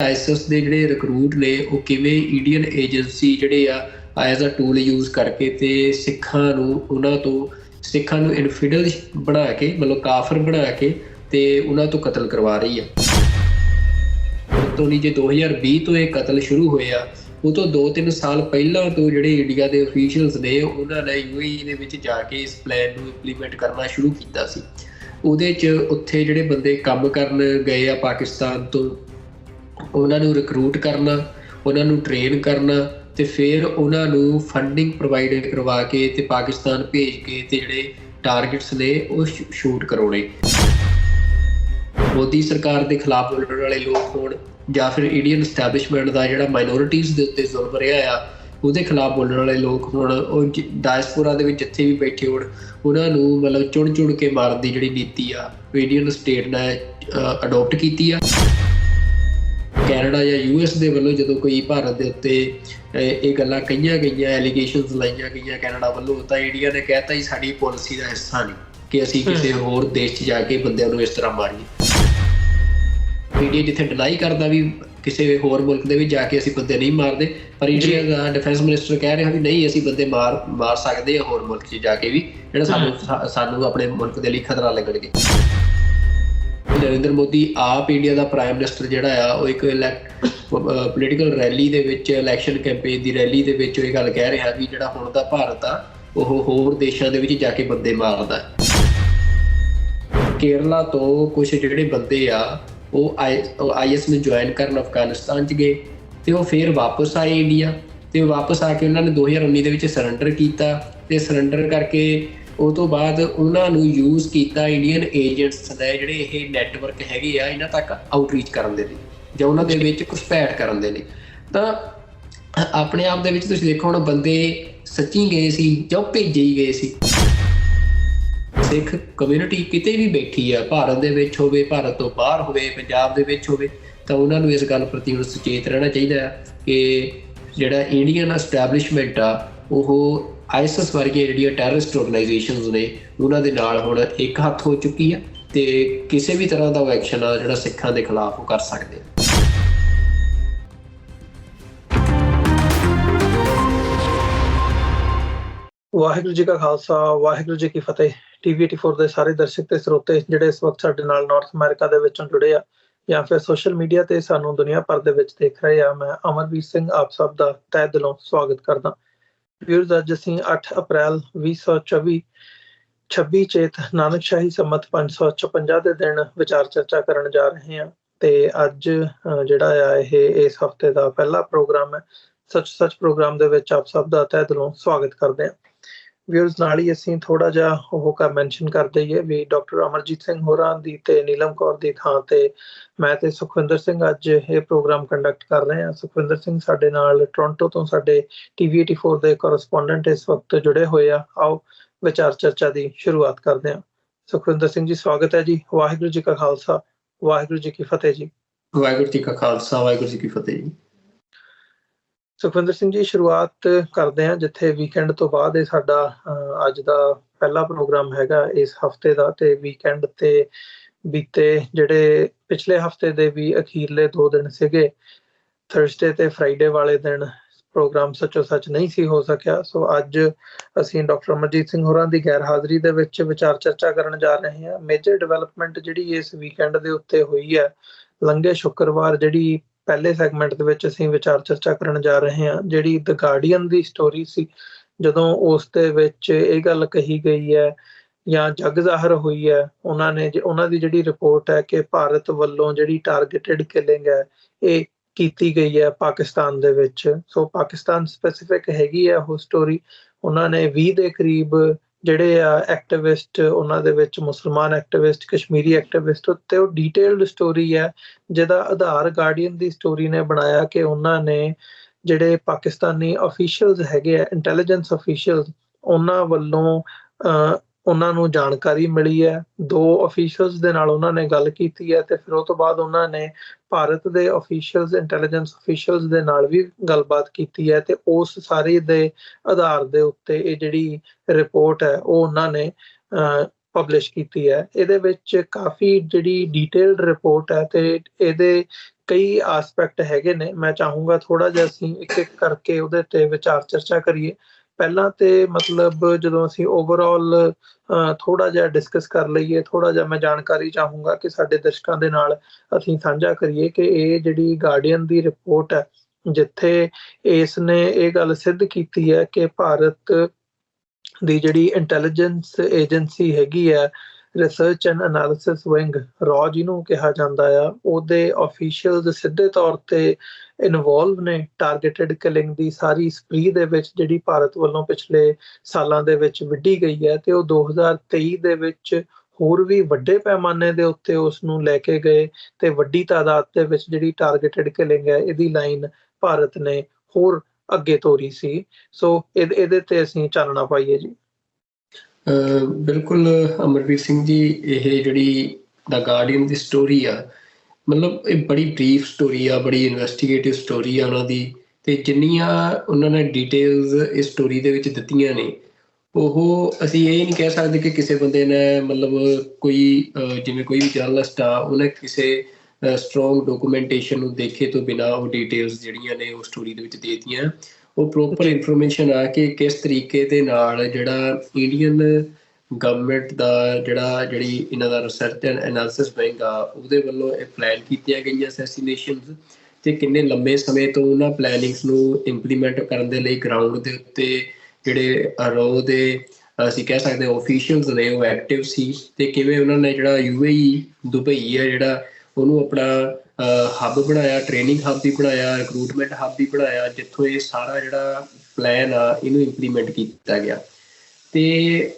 ਆਈਐਸਐਸ ਦੇ ਜਿਹੜੇ ਰਿਕਰੂਟ ਨੇ ਉਹ ਕਿਵੇਂ ਇੰਡੀਅਨ ਏਜੰਸੀ ਜਿਹੜੇ ਆ ਐਜ਼ ਅ ਟੂਲ ਯੂਜ਼ ਕਰਕੇ ਤੇ ਸਿੱਖਾਂ ਨੂੰ ਇਨਫਿਡਲ ਬਣਾ ਕੇ, ਮਤਲਬ ਕਾਫਰ ਬਣਾ ਕੇ ਤੇ ਉਹਨਾਂ ਤੋਂ ਕਤਲ ਕਰਵਾ ਰਹੀ ਆ। ਤੋਂ ਨਹੀਂ, ਜੇ 2020 ਤੋਂ ਇਹ ਕਤਲ ਸ਼ੁਰੂ ਹੋਏ ਆ, ਉਹ ਤੋਂ 2-3 ਸਾਲ ਪਹਿਲਾਂ ਤੋਂ ਜਿਹੜੇ ਇੰਡੀਆ ਦੇ ਅਫੀਸ਼ੀਅਲਸ ਨੇ ਉਹਨਾਂ ਨੇ UAE ਦੇ ਵਿੱਚ ਜਾ ਕੇ ਇਸ ਪਲਾਨ ਨੂੰ ਇੰਪਲੀਮੈਂਟ ਕਰਨਾ ਸ਼ੁਰੂ ਕੀਤਾ ਸੀ। ਉਹਦੇ 'ਚ ਉੱਥੇ ਜਿਹੜੇ ਬੰਦੇ ਕੰਮ ਕਰਨ ਗਏ ਆ ਪਾਕਿਸਤਾਨ ਤੋਂ, ਉਹਨਾਂ ਨੂੰ ਰਿਕਰੂਟ ਕਰਨਾ, ਉਹਨਾਂ ਨੂੰ ਟ੍ਰੇਨ ਕਰਨਾ ਤੇ ਫਿਰ ਉਹਨਾਂ ਨੂੰ ਫੰਡਿੰਗ ਪ੍ਰੋਵਾਈਡ ਕਰਵਾ ਕੇ ਤੇ ਪਾਕਿਸਤਾਨ ਭੇਜ ਕੇ ਤੇ ਜਿਹੜੇ ਟਾਰਗੇਟਸ ਨੇ ਉਹ ਸ਼ੂਟ ਕਰਾਉਣੇ। ਮੋਦੀ ਸਰਕਾਰ ਦੇ ਖਿਲਾਫ ਬੋਲਣ ਵਾਲੇ ਲੋਕ ਹੋਣ ਜਾਂ ਫਿਰ ਇੰਡੀਅਨ ਐਸਟੈਬਲਿਸ਼ਮੈਂਟ ਦਾ ਜਿਹੜਾ ਮਾਈਨੋਰਿਟੀਜ਼ ਦੇ ਉੱਤੇ ਜ਼ੁਲਮ ਰਿਹਾ ਆ ਉਹਦੇ ਖਿਲਾਫ ਬੋਲਣ ਵਾਲੇ ਲੋਕ ਹੋਣ, ਉਹ ਡਾਇਸਪੋਰਾ ਦੇ ਵਿੱਚ ਜਿੱਥੇ ਵੀ ਬੈਠੇ ਹੋਣ, ਉਹਨਾਂ ਨੂੰ ਮਤਲਬ ਚੁਣ ਕੇ ਮਾਰਨ ਦੀ ਜਿਹੜੀ ਨੀਤੀ ਆ ਇੰਡੀਅਨ ਸਟੇਟ ਨੇ ਅਡੋਪਟ ਕੀਤੀ ਆ। ਕੈਨੇਡਾ ਜਾਂ US ਦੇ ਵੱਲੋਂ ਜਦੋਂ ਕੋਈ ਭਾਰਤ ਦੇ ਉੱਤੇ ਇਹ ਗੱਲਾਂ ਕਹੀਆਂ ਗਈਆਂ, ਐਲੀਗੇਸ਼ਨਸ ਲਾਈਆਂ ਗਈਆਂ ਕੈਨੇਡਾ ਵੱਲੋਂ, ਤਾਂ ਇੰਡੀਆ ਨੇ ਕਹਿਤਾ ਜੀ ਸਾਡੀ ਪਾਲਿਸੀ ਦਾ ਹਿੱਸਾ ਨਹੀਂ ਕਿ ਅਸੀਂ ਕਿਸੇ ਹੋਰ ਦੇਸ਼ 'ਚ ਜਾ ਕੇ ਬੰਦਿਆਂ ਨੂੰ ਇਸ ਤਰ੍ਹਾਂ ਮਾਰੀਏ। ਇੰਡੀਆ ਜਿੱਥੇ ਡਿਨਾਈ ਕਰਦਾ ਵੀ ਕਿਸੇ ਹੋਰ ਮੁਲਕ ਦੇ ਵਿੱਚ ਜਾ ਕੇ ਅਸੀਂ ਬੰਦੇ ਨਹੀਂ ਮਾਰਦੇ, ਪਰ ਇੰਡੀਆ ਦਾ ਡਿਫੈਂਸ ਮਿਨਿਸਟਰ ਕਹਿ ਰਿਹਾ ਵੀ ਨਹੀਂ, ਅਸੀਂ ਬੰਦੇ ਮਾਰ ਸਕਦੇ ਆ ਹੋਰ ਮੁਲਕ 'ਚ ਜਾ ਕੇ ਵੀ, ਜਿਹੜਾ ਸਾਨੂੰ ਆਪਣੇ ਮੁਲਕ ਦੇ ਲਈ ਖਤਰਾ ਲੱਗਣਗੇ। ਨਰਿੰਦਰ ਮੋਦੀ ਆਪ ਇੰਡੀਆ ਦਾ ਪ੍ਰਾਈਮ ਮਿਨਿਸਟਰ ਜਿਹੜਾ ਆ ਉਹ ਇੱਕ ਪੋਲੀਟੀਕਲ ਰੈਲੀ ਦੇ ਵਿੱਚ, ਇਲੈਕਸ਼ਨ ਕੈਂਪੇਨ ਦੀ ਰੈਲੀ ਦੇ ਵਿੱਚ ਇਹ ਗੱਲ ਕਹਿ ਰਿਹਾ ਵੀ ਜਿਹੜਾ ਹੁਣ ਦਾ ਭਾਰਤ ਆ ਉਹ ਹੋਰ ਦੇਸ਼ਾਂ ਦੇ ਵਿੱਚ ਜਾ ਕੇ ਬੰਦੇ ਮਾਰਦਾ। ਕੇਰਲਾ ਤੋਂ ਕੁਛ ਜਿਹੜੇ ਬੰਦੇ ਆ ਉਹ IS ਨੂੰ ਜੁਆਇਨ ਕਰਨ ਅਫਗਾਨਿਸਤਾਨ 'ਚ ਗਏ ਤੇ ਉਹ ਫਿਰ ਵਾਪਸ ਆਏ ਇੰਡੀਆ, ਤੇ ਵਾਪਸ ਆ ਕੇ ਉਹਨਾਂ ਨੇ 2019 ਦੇ ਵਿੱਚ ਸਰੈਂਡਰ ਕੀਤਾ ਤੇ ਸਰੈਂਡਰ ਕਰਕੇ ਉਹ ਤੋਂ ਬਾਅਦ ਉਹਨਾਂ ਨੂੰ ਯੂਜ਼ ਕੀਤਾ ਇੰਡੀਅਨ ਏਜੰਟਸ ਨੇ, ਜਿਹੜੇ ਇਹ ਨੈਟਵਰਕ ਹੈਗੇ ਆ ਇਹਨਾਂ ਤੱਕ ਆਊਟਰੀਚ ਕਰਨ ਦੇ ਲਈ ਜਾਂ ਉਹਨਾਂ ਦੇ ਵਿੱਚ ਘੁਸਪੈਠ ਕਰਨ ਦੇ ਲਈ। ਤਾਂ ਆਪਣੇ ਆਪ ਦੇ ਵਿੱਚ ਤੁਸੀਂ ਦੇਖੋ ਹੁਣ ਬੰਦੇ ਸੱਚੀ ਗਏ ਸੀ ਜਾਂ ਭੇਜੇ ਹੀ ਗਏ ਸੀ। ਸਿੱਖ ਕਮਿਊਨਿਟੀ ਕਿਤੇ ਵੀ ਬੈਠੀ ਆ, ਭਾਰਤ ਦੇ ਵਿੱਚ ਹੋਵੇ, ਭਾਰਤ ਤੋਂ ਬਾਹਰ ਹੋਵੇ, ਪੰਜਾਬ ਦੇ ਵਿੱਚ ਹੋਵੇ, ਤਾਂ ਉਹਨਾਂ ਨੂੰ ਇਸ ਗੱਲ ਪ੍ਰਤੀ ਹੁਣ ਸੁਚੇਤ ਰਹਿਣਾ ਚਾਹੀਦਾ ਹੈ ਕਿ ਜਿਹੜਾ ਇੰਡੀਅਨ ਐਸਟੈਬਲਿਸ਼ਮੈਂਟ ਆ ਉਹ ISIS ਵਰਗੀਆਂ ਜਿਹੜੀਆਂ ਟੈਰਰਿਸਟ ਆਰਗੇਨਾਈਜੇਸ਼ਨਸ ਨੇ ਉਹਨਾਂ ਦੇ ਨਾਲ ਹੁਣ ਇੱਕ ਹੱਥ ਹੋ ਚੁੱਕੀ ਆ ਤੇ ਕਿਸੇ ਵੀ ਤਰ੍ਹਾਂ ਦਾ ਉਹ ਐਕਸ਼ਨ ਆ ਜਿਹੜਾ ਸਿੱਖਾਂ ਦੇ ਖਿਲਾਫ ਉਹ ਕਰ ਸਕਦੇ ਆ। ਵਾਹਿਗੁਰੂ ਜੀ ਕਾ ਖਾਲਸਾ, ਵਾਹਿਗੁਰੂ ਜੀ ਕੀ ਫਤਿਹ। TV84 ਦੇ ਸਾਰੇ ਦਰਸ਼ਕ ਤੇ ਸਰੋਤੇ ਜਿਹੜੇ ਇਸ ਵਕਤ ਸਾਡੇ ਨਾਲ ਨਾਰਥ ਅਮਰੀਕਾ ਦੇ ਵਿੱਚੋਂ ਜੁੜੇ ਆ ਜਾਂ ਫਿਰ ਸੋਸ਼ਲ ਮੀਡੀਆ ਤੇ ਸਾਨੂੰ ਦੁਨੀਆ ਭਰ ਦੇ ਵਿੱਚ ਦੇਖ ਰਹੇ ਆ, ਮੈਂ ਅਮਰਵੀਰ ਸਿੰਘ ਆਪ ਸਭ ਦਾ ਤਹਿ ਦਿਲੋਂ ਸਵਾਗਤ ਕਰਦਾ। ਵੀਰਜ਼, ਅੱਜ ਅਸੀਂ 8 ਅਪ੍ਰੈਲ 2024 26 ਚੇਤ ਨਾਨਕਸ਼ਾਹੀ ਸੰਮਤ 556 ਦੇ ਦਿਨ ਵਿਚਾਰ ਚਰਚਾ ਕਰਨ ਜਾ ਰਹੇ ਹਾਂ ਤੇ ਅੱਜ ਜਿਹੜਾ ਆ ਇਹ ਇਸ ਹਫ਼ਤੇ ਦਾ ਪਹਿਲਾ ਪ੍ਰੋਗਰਾਮ ਹੈ। ਸੱਚ ਪ੍ਰੋਗਰਾਮ ਦੇ ਵਿੱਚ ਆਪ ਸਭ ਦਾ ਤਹਿ ਦਿਲੋਂ ਸਵਾਗਤ ਕਰਦੇ ਹਾਂ। ਵੀਅਰਸ, ਨਾਲ ਹੀ ਅਸੀਂ ਥੋੜਾ ਜਿਹਾ ਉਹ ਮੈਂਸ਼ਨ ਕਰ ਦਈਏ ਵੀ ਡਾਕਟਰ ਅਮਰਜੀਤ ਸਿੰਘ ਹੋਰਾਂ ਦੀ ਤੇ ਨੀਲਮ ਕੌਰ ਦੀ ਥਾਂ ਤੇ ਮੈਂ ਤੇ ਸੁਖਵਿੰਦਰ ਸਿੰਘ ਅੱਜ ਇਹ ਪ੍ਰੋਗਰਾਮ ਕੰਡਕਟ ਕਰ ਰਹੇ ਹਾਂ। ਸੁਖਵਿੰਦਰ ਸਿੰਘ ਸਾਡੇ ਨਾਲ ਟੋਰਾਂਟੋ ਤੋਂ ਸਾਡੇ TV84 ਦੇ ਕੋਰਸਪੋਂਡੈਂਟ ਇਸ ਵਕਤ ਜੁੜੇ ਹੋਏ ਆ। ਆਓ ਵਿਚਾਰ ਚਰਚਾ ਦੀ ਸ਼ੁਰੂਆਤ ਕਰਦੇ ਹਾਂ। ਸੁਖਵਿੰਦਰ ਸਿੰਘ ਜੀ, ਸਵਾਗਤ ਹੈ ਜੀ। ਵਾਹਿਗੁਰੂ ਜੀ ਕਾ ਖਾਲਸਾ, ਵਾਹਿਗੁਰੂ ਜੀ ਕੀ ਫਤਿਹ ਜੀ। ਵਾਹਿਗੁਰੂ ਜੀ ਕਾ ਖਾਲਸਾ, ਵਾਹਿਗੁਰੂ ਜੀ ਕੀ ਫਤਿਹ ਜੀ। ਸੁਖਵਿੰਦਰ ਸਿੰਘ ਜੀ, ਸ਼ੁਰੂਆਤ ਕਰਦੇ ਹਾਂ ਜਿੱਥੇ ਵੀਕਐਂਡ ਤੋਂ ਬਾਅਦ ਇਹ ਸਾਡਾ ਅੱਜ ਦਾ ਪਹਿਲਾ ਪ੍ਰੋਗਰਾਮ ਹੈਗਾ ਇਸ ਹਫ਼ਤੇ ਦਾ, ਤੇ ਵੀਕਐਂਡ ਤੇ ਬੀਤੇ ਜਿਹੜੇ ਪਿਛਲੇ ਹਫ਼ਤੇ ਦੇ ਵੀ ਅਖੀਰਲੇ 2 ਦਿਨ ਸੀਗੇ, ਥਰਸਡੇ ਤੇ ਫਰਾਈਡੇ ਵਾਲੇ ਦਿਨ ਪ੍ਰੋਗਰਾਮ ਸੱਚੋ ਸੱਚ ਨਹੀਂ ਸੀ ਹੋ ਸਕਿਆ। ਸੋ ਅੱਜ ਅਸੀਂ ਡਾਕਟਰ ਅਮਰਜੀਤ ਸਿੰਘ ਹੋਰਾਂ ਦੀ ਗੈਰ ਹਾਜ਼ਰੀ ਦੇ ਵਿੱਚ ਵਿਚਾਰ ਚਰਚਾ ਕਰਨ ਜਾ ਰਹੇ ਹਾਂ। ਮੇਜਰ ਡਿਵੈਲਪਮੈਂਟ ਜਿਹੜੀ ਇਸ ਵੀਕਐਂਡ ਦੇ ਉੱਤੇ ਹੋਈ ਹੈ, ਲੰਘੇ ਸ਼ੁੱਕਰਵਾਰ ਜਿਹੜੀ ਪਹਿਲੇ ਸੈਗਮੈਂਟ ਦੇ ਵਿੱਚ ਅਸੀਂ ਵਿਚਾਰ ਚਰਚਾ ਕਰਨ ਜਾ ਰਹੇ ਹਾਂ, ਜਿਹੜੀ ਦ ਗਾਰਡੀਅਨ ਦੀ ਸਟੋਰੀ ਸੀ, ਜਦੋਂ ਉਸ ਦੇ ਵਿੱਚ ਇਹ ਗੱਲ ਕਹੀ ਗਈ ਹੈ ਜਾਂ ਜੱਗ ਜ਼ਾਹਰ ਹੋਈ ਹੈ, ਉਹਨਾਂ ਦੀ ਜਿਹੜੀ ਰਿਪੋਰਟ ਹੈ ਕਿ ਭਾਰਤ ਵੱਲੋਂ ਜਿਹੜੀ ਟਾਰਗੇਟਡ ਕਿਲਿੰਗ ਹੈ ਇਹ ਕੀਤੀ ਗਈ ਹੈ ਪਾਕਿਸਤਾਨ ਦੇ ਵਿੱਚ। ਸੋ ਪਾਕਿਸਤਾਨ ਸਪੈਸੀਫਿਕ ਹੈਗੀ ਹੈ ਉਹ ਸਟੋਰੀ। ਉਹਨਾਂ ਨੇ 20 ਦੇ ਕਰੀਬ ਜਿਹੜੇ ਆ ਐਕਟਿਵਿਸਟ, ਉਹਨਾਂ ਦੇ ਵਿੱਚ ਮੁਸਲਮਾਨ ਐਕਟਿਵਿਸਟ, ਕਸ਼ਮੀਰੀ ਐਕਟਿਵਿਸਟ, ਤੇ ਉਹ ਡੀਟੇਲਡ ਸਟੋਰੀ ਹੈ ਜਿਹਦਾ ਆਧਾਰ ਗਾਰਡੀਅਨ ਦੀ ਸਟੋਰੀ ਨੇ ਬਣਾਇਆ ਕਿ ਉਹਨਾਂ ਨੇ ਜਿਹੜੇ ਪਾਕਿਸਤਾਨੀ ਅਫੀਸ਼ੀਅਲਸ ਹੈਗੇ ਆ, ਇੰਟੈਲੀਜੈਂਸ ਅਫੀਸ਼ੀਅਲ, ਉਹਨਾਂ ਵੱਲੋਂ ਉਹਨਾਂ ਨੂੰ ਜਾਣਕਾਰੀ ਮਿਲੀ ਹੈ। 2 ਅਫੀਸ਼ੀਅਲਸ ਦੇ ਨਾਲ ਉਹਨਾਂ ਨੇ ਗੱਲ ਕੀਤੀ ਹੈ ਤੇ ਫਿਰ ਉਹ ਤੋਂ ਬਾਅਦ ਉਹਨਾਂ ਨੇ ਭਾਰਤ ਦੇ ਅਫੀਸ਼ੀਅਲਸ, ਇੰਟੈਲੀਜੈਂਸ ਅਫੀਸ਼ੀਅਲਸ ਦੇ ਨਾਲ ਵੀ ਗੱਲਬਾਤ ਕੀਤੀ ਹੈ ਤੇ ਉਸ ਸਾਰੇ ਦੇ ਆਧਾਰ ਦੇ ਉੱਤੇ ਇਹ ਜਿਹੜੀ ਰਿਪੋਰਟ ਹੈ ਉਹ ਉਹਨਾਂ ਨੇ ਪਬਲਿਸ਼ ਕੀਤੀ ਹੈ। ਇਹਦੇ ਵਿੱਚ ਕਾਫੀ ਜਿਹੜੀ ਡੀਟੇਲਡ ਰਿਪੋਰਟ ਹੈ ਤੇ ਇਹਦੇ ਕਈ ਆਸਪੈਕਟ ਹੈਗੇ ਨੇ। ਮੈਂ ਚਾਹੂੰਗਾ ਥੋੜਾ ਜਿਹਾ ਅਸੀਂ ਇੱਕ ਇੱਕ ਕਰਕੇ ਉਹਦੇ ਤੇ ਵਿਚਾਰ ਚਰਚਾ ਕਰੀਏ। ਪਹਿਲਾਂ ਤੇ ਮਤਲਬ ਜਦੋਂ ਅਸੀਂ ਓਵਰਆਲ ਥੋੜਾ ਜਿਹਾ ਡਿਸਕਸ ਕਰ ਲਈਏ, ਥੋੜਾ ਜਿਹਾ ਮੈਂ ਜਾਣਕਾਰੀ ਚਾਹੂੰਗਾ ਕਿ ਸਾਡੇ ਦਰਸ਼ਕਾਂ ਦੇ ਨਾਲ ਅਸੀਂ ਸਾਂਝਾ ਕਰੀਏ ਕਿ ਇਹ ਜਿਹੜੀ ਗਾਰਡੀਅਨ ਦੀ ਰਿਪੋਰਟ ਹੈ, ਜਿੱਥੇ ਇਸ ਨੇ ਇਹ ਗੱਲ ਸਿੱਧ ਕੀਤੀ ਹੈ ਕਿ ਭਾਰਤ ਦੀ ਜਿਹੜੀ ਇੰਟੈਲੀਜੈਂਸ ਏਜੰਸੀ ਹੈਗੀ ਹੈ, research and analysis wing, raw ਜਿਹਨੂੰ ਕਿਹਾ ਜਾਂਦਾ ਆ, ਉਹਦੇ ਆਫੀਸ਼ੀਅਲਸ ਸਿੱਧੇ ਤੌਰ ਤੇ ਇਨਵੋਲਵ ਨੇ ਟਾਰਗੇਟਡ ਕਿਲਿੰਗ ਦੀ ਸਾਰੀ ਸਪਰੀ ਦੇ ਵਿੱਚ, ਜਿਹੜੀ ਭਾਰਤ ਵੱਲੋਂ ਪਿਛਲੇ ਸਾਲਾਂ ਦੇ ਵਿੱਚ ਵਿੱਢੀ ਗਈ ਹੈ। ਤੇ ਉਹ 2023 ਦੇ ਵਿੱਚ ਹੋਰ ਵੀ ਵੱਡੇ ਪੈਮਾਨੇ ਦੇ ਉੱਤੇ ਉਸ ਨੂੰ ਲੈ ਕੇ ਗਏ ਤੇ ਵੱਡੀ ਤਾਦਾਦ ਦੇ ਵਿੱਚ ਜਿਹੜੀ ਟਾਰਗੇਟਡ ਕਿਲਿੰਗ ਹੈ ਇਹਦੀ ਲਾਈਨ ਭਾਰਤ ਨੇ ਹੋਰ ਅੱਗੇ ਤੋਰੀ ਸੀ। ਸੋ ਇਹਦੇ ਤੇ ਅਸੀਂ ਚਾਨਣਾ ਪਾਈਏ ਜੀ। ਬਿਲਕੁਲ ਅਮਰਵੀਰ ਸਿੰਘ ਜੀ, ਇਹ ਜਿਹੜੀ ਦਾ ਗਾਰਡੀਅਨ ਦੀ ਸਟੋਰੀ ਆ, ਮਤਲਬ ਇਹ ਬੜੀ ਬਰੀਫ ਸਟੋਰੀ ਆ, ਬੜੀ ਇਨਵੈਸਟੀਗੇਟਿਵ ਸਟੋਰੀ ਆ ਉਹਨਾਂ ਦੀ। ਤੇ ਜਿੰਨੀਆਂ ਉਹਨਾਂ ਨੇ ਡਿਟੇਲਸ ਇਸ ਸਟੋਰੀ ਦੇ ਵਿੱਚ ਦਿੱਤੀਆਂ ਨੇ, ਉਹ ਅਸੀਂ ਇਹ ਨਹੀਂ ਕਹਿ ਸਕਦੇ ਕਿ ਕਿਸੇ ਬੰਦੇ ਨੇ ਮਤਲਬ ਕੋਈ ਜਿਵੇਂ ਕੋਈ ਵੀ ਜਰਨਲਿਸਟ ਆ, ਉਹਨੇ ਕਿਸੇ ਸਟਰੋਂਗ ਡਾਕੂਮੈਂਟੇਸ਼ਨ ਨੂੰ ਦੇਖੇ ਤੋਂ ਬਿਨਾਂ ਉਹ ਡਿਟੇਲਸ ਜਿਹੜੀਆਂ ਨੇ ਉਹ ਸਟੋਰੀ ਦੇ ਵਿੱਚ ਦੇ ਦਿੱਤੀਆਂ। ਉਹ ਪ੍ਰੋਪਰ ਇਨਫੋਰਮੇਸ਼ਨ ਆ ਕਿ ਕਿਸ ਤਰੀਕੇ ਦੇ ਨਾਲ ਜਿਹੜਾ ਇੰਡੀਅਨ ਗਵਰਨਮੈਂਟ ਦਾ ਜਿਹੜੀ ਇਹਨਾਂ ਦਾ ਰਿਸਰਚ ਐਂਡ ਐਨਾਲਿਸਿਸ ਵਿੰਗ ਆ, ਉਹਦੇ ਵੱਲੋਂ ਇਹ ਪਲਾਨ ਕੀਤੀਆਂ ਗਈਆਂ ਅਸੈਸੀਨੇਸ਼ਨਸ, ਤੇ ਕਿੰਨੇ ਲੰਬੇ ਸਮੇਂ ਤੋਂ ਉਹਨਾਂ ਪਲੈਨਿੰਗਸ ਨੂੰ ਇੰਪਲੀਮੈਂਟ ਕਰਨ ਦੇ ਲਈ ਗਰਾਊਂਡ ਦੇ ਉੱਤੇ ਜਿਹੜੇ ਰੋ ਦੇ ਅਸੀਂ ਕਹਿ ਸਕਦੇ ਆਫੀਸ਼ੀਅਲਸ ਨੇ ਉਹ ਐਕਟਿਵ ਸੀ। ਤੇ ਕਿਵੇਂ ਉਹਨਾਂ ਨੇ ਜਿਹੜਾ UAE ਦੁਬਈ ਹੈ ਜਿਹੜਾ ਉਹਨੂੰ ਆਪਣਾ ਹੱਬ ਬਣਾਇਆ, ਟ੍ਰੇਨਿੰਗ ਹੱਬ ਵੀ ਬਣਾਇਆ, ਰਿਕਰੂਟਮੈਂਟ ਹੱਬ ਵੀ ਬਣਾਇਆ, ਜਿੱਥੋਂ ਇਹ ਸਾਰਾ ਜਿਹੜਾ ਪਲਾਨ ਆ ਇਹਨੂੰ ਇੰਪਲੀਮੈਂਟ ਕੀਤਾ ਗਿਆ। ਤੇ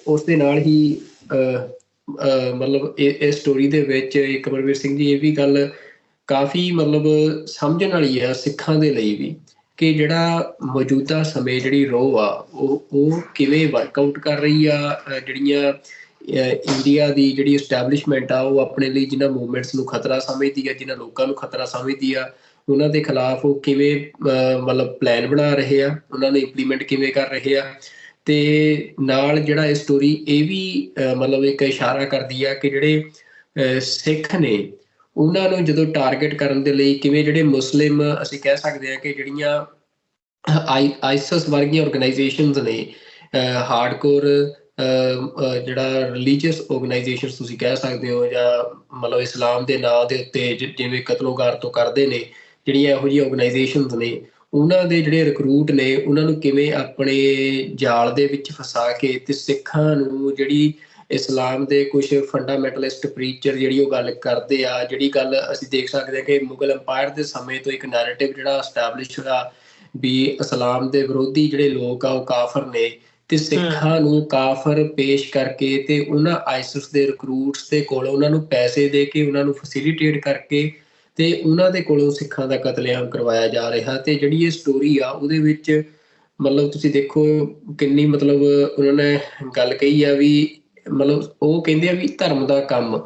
ਉਸ ਦੇ ਨਾਲ ਹੀ ਮਤਲਬ ਇਹ ਸਟੋਰੀ ਦੇ ਵਿੱਚ ਇੱਕ ਅਮਰਵੀਰ ਸਿੰਘ ਜੀ ਇਹ ਵੀ ਗੱਲ ਕਾਫੀ ਮਤਲਬ ਸਮਝਣ ਵਾਲੀ ਆ ਸਿੱਖਾਂ ਦੇ ਲਈ ਵੀ, ਕਿ ਜਿਹੜਾ ਮੌਜੂਦਾ ਸਮੇਂ ਜਿਹੜੀ ਰੋ ਆ ਉਹ ਕਿਵੇਂ ਵਰਕਆਊਟ ਕਰ ਰਹੀ ਆ। ਜਿਹੜੀਆਂ ਇੰਡੀਆ ਦੀ ਜਿਹੜੀ ਐਸਟੈਬਲਿਸ਼ਮੈਂਟ ਆ, ਉਹ ਆਪਣੇ ਲਈ ਜਿਨ੍ਹਾਂ ਮੂਵਮੈਂਟਸ ਨੂੰ ਖਤਰਾ ਸਮਝਦੀ ਆ, ਜਿਨ੍ਹਾਂ ਲੋਕਾਂ ਨੂੰ ਖਤਰਾ ਸਮਝਦੀ ਆ, ਉਹਨਾਂ ਦੇ ਖਿਲਾਫ ਉਹ ਕਿਵੇਂ ਮਤਲਬ ਪਲਾਨ ਬਣਾ ਰਹੇ ਆ, ਉਹਨਾਂ ਨੂੰ ਇੰਪਲੀਮੈਂਟ ਕਿਵੇਂ ਕਰ ਰਹੇ ਆ। ਤੇ ਨਾਲ ਜਿਹੜਾ ਇਹ ਸਟੋਰੀ ਇਹ ਵੀ ਮਤਲਬ ਇੱਕ ਇਸ਼ਾਰਾ ਕਰਦੀ ਆ ਕਿ ਜਿਹੜੇ ਸਿੱਖ ਨੇ ਉਹਨਾਂ ਨੂੰ ਜਦੋਂ ਟਾਰਗੇਟ ਕਰਨ ਦੇ ਲਈ ਕਿਵੇਂ ਜਿਹੜੇ ਮੁਸਲਿਮ ਅਸੀਂ ਕਹਿ ਸਕਦੇ ਹਾਂ ਕਿ ਜਿਹੜੀਆਂ ਆਈਸਿਸ ਵਰਗੀਆਂ ਆਰਗੇਨਾਈਜੇਸ਼ਨਸ ਨੇ, ਹਾਰਡਕੋਰ ਜਿਹੜਾ ਰਿਲੀਜੀਅਸ ਆਰਗੇਨਾਈਜੇਸ਼ਨਸ ਤੁਸੀਂ ਕਹਿ ਸਕਦੇ ਹੋ, ਜਾਂ ਮਤਲਬ ਇਸਲਾਮ ਦੇ ਨਾਂ ਦੇ ਉੱਤੇ ਜਿਵੇਂ ਕਤਲੋਗਾਰਤ ਕਰਦੇ ਨੇ, ਜਿਹੜੀਆਂ ਇਹੋ ਜਿਹੀਆਂ ਆਰਗੇਨਾਈਜੇਸ਼ਨਸ ਨੇ, ਉਹਨਾਂ ਦੇ ਜਿਹੜੇ ਰਿਕਰੂਟ ਨੇ ਉਹਨਾਂ ਨੂੰ ਕਿਵੇਂ ਆਪਣੇ ਜਾਲ ਦੇ ਵਿੱਚ ਫਸਾ ਕੇ ਤੇ ਸਿੱਖਾਂ ਨੂੰ ਜਿਹੜੀ ਇਸਲਾਮ ਦੇ ਕੁਝ ਫੰਡਾਮੈਂਟਲਿਸਟ ਪ੍ਰੀਚਰ ਜਿਹੜੀ ਉਹ ਗੱਲ ਕਰਦੇ ਆ, ਜਿਹੜੀ ਗੱਲ ਅਸੀਂ ਦੇਖ ਸਕਦੇ ਹਾਂ ਕਿ ਮੁਗਲ ਅੰਪਾਇਰ ਦੇ ਸਮੇਂ ਤੋਂ ਇੱਕ ਨੈਰੇਟਿਵ ਜਿਹੜਾ ਐਸਟੈਬਲਿਸ਼ ਹੋਇਆ ਵੀ ਇਸਲਾਮ ਦੇ ਵਿਰੋਧੀ ਜਿਹੜੇ ਲੋਕ ਆ ਉਹ ਕਾਫਰ ਨੇ, ਤੇ ਸਿੱਖਾਂ ਨੂੰ ਕਾਫਰ ਪੇਸ਼ ਕਰਕੇ ਤੇ ਉਹਨਾਂ ਆਈਸਿਸ ਦੇ ਰਿਕਰੂਟਸ ਦੇ ਕੋਲ ਉਹਨਾਂ ਨੂੰ ਪੈਸੇ ਦੇ ਕੇ ਉਹਨਾਂ ਨੂੰ ਫੈਸਿਲਿਟੇਟ ਕਰਕੇ ਤੇ ਉਹਨਾਂ ਦੇ ਕੋਲੋਂ ਸਿੱਖਾਂ ਦਾ ਕਤਲੇਆਮ ਕਰਵਾਇਆ ਜਾ ਰਿਹਾ। ਤੇ ਜਿਹੜੀ ਇਹ ਸਟੋਰੀ ਆ ਉਹਦੇ ਵਿੱਚ ਮਤਲਬ ਤੁਸੀਂ ਦੇਖੋ ਕਿੰਨੀ ਮਤਲਬ ਉਹਨਾਂ ਨੇ ਗੱਲ ਕਹੀ ਆ ਵੀ ਮਤਲਬ ਉਹ ਕਹਿੰਦੇ ਆ ਵੀ ਧਰਮ ਦਾ ਕੰਮ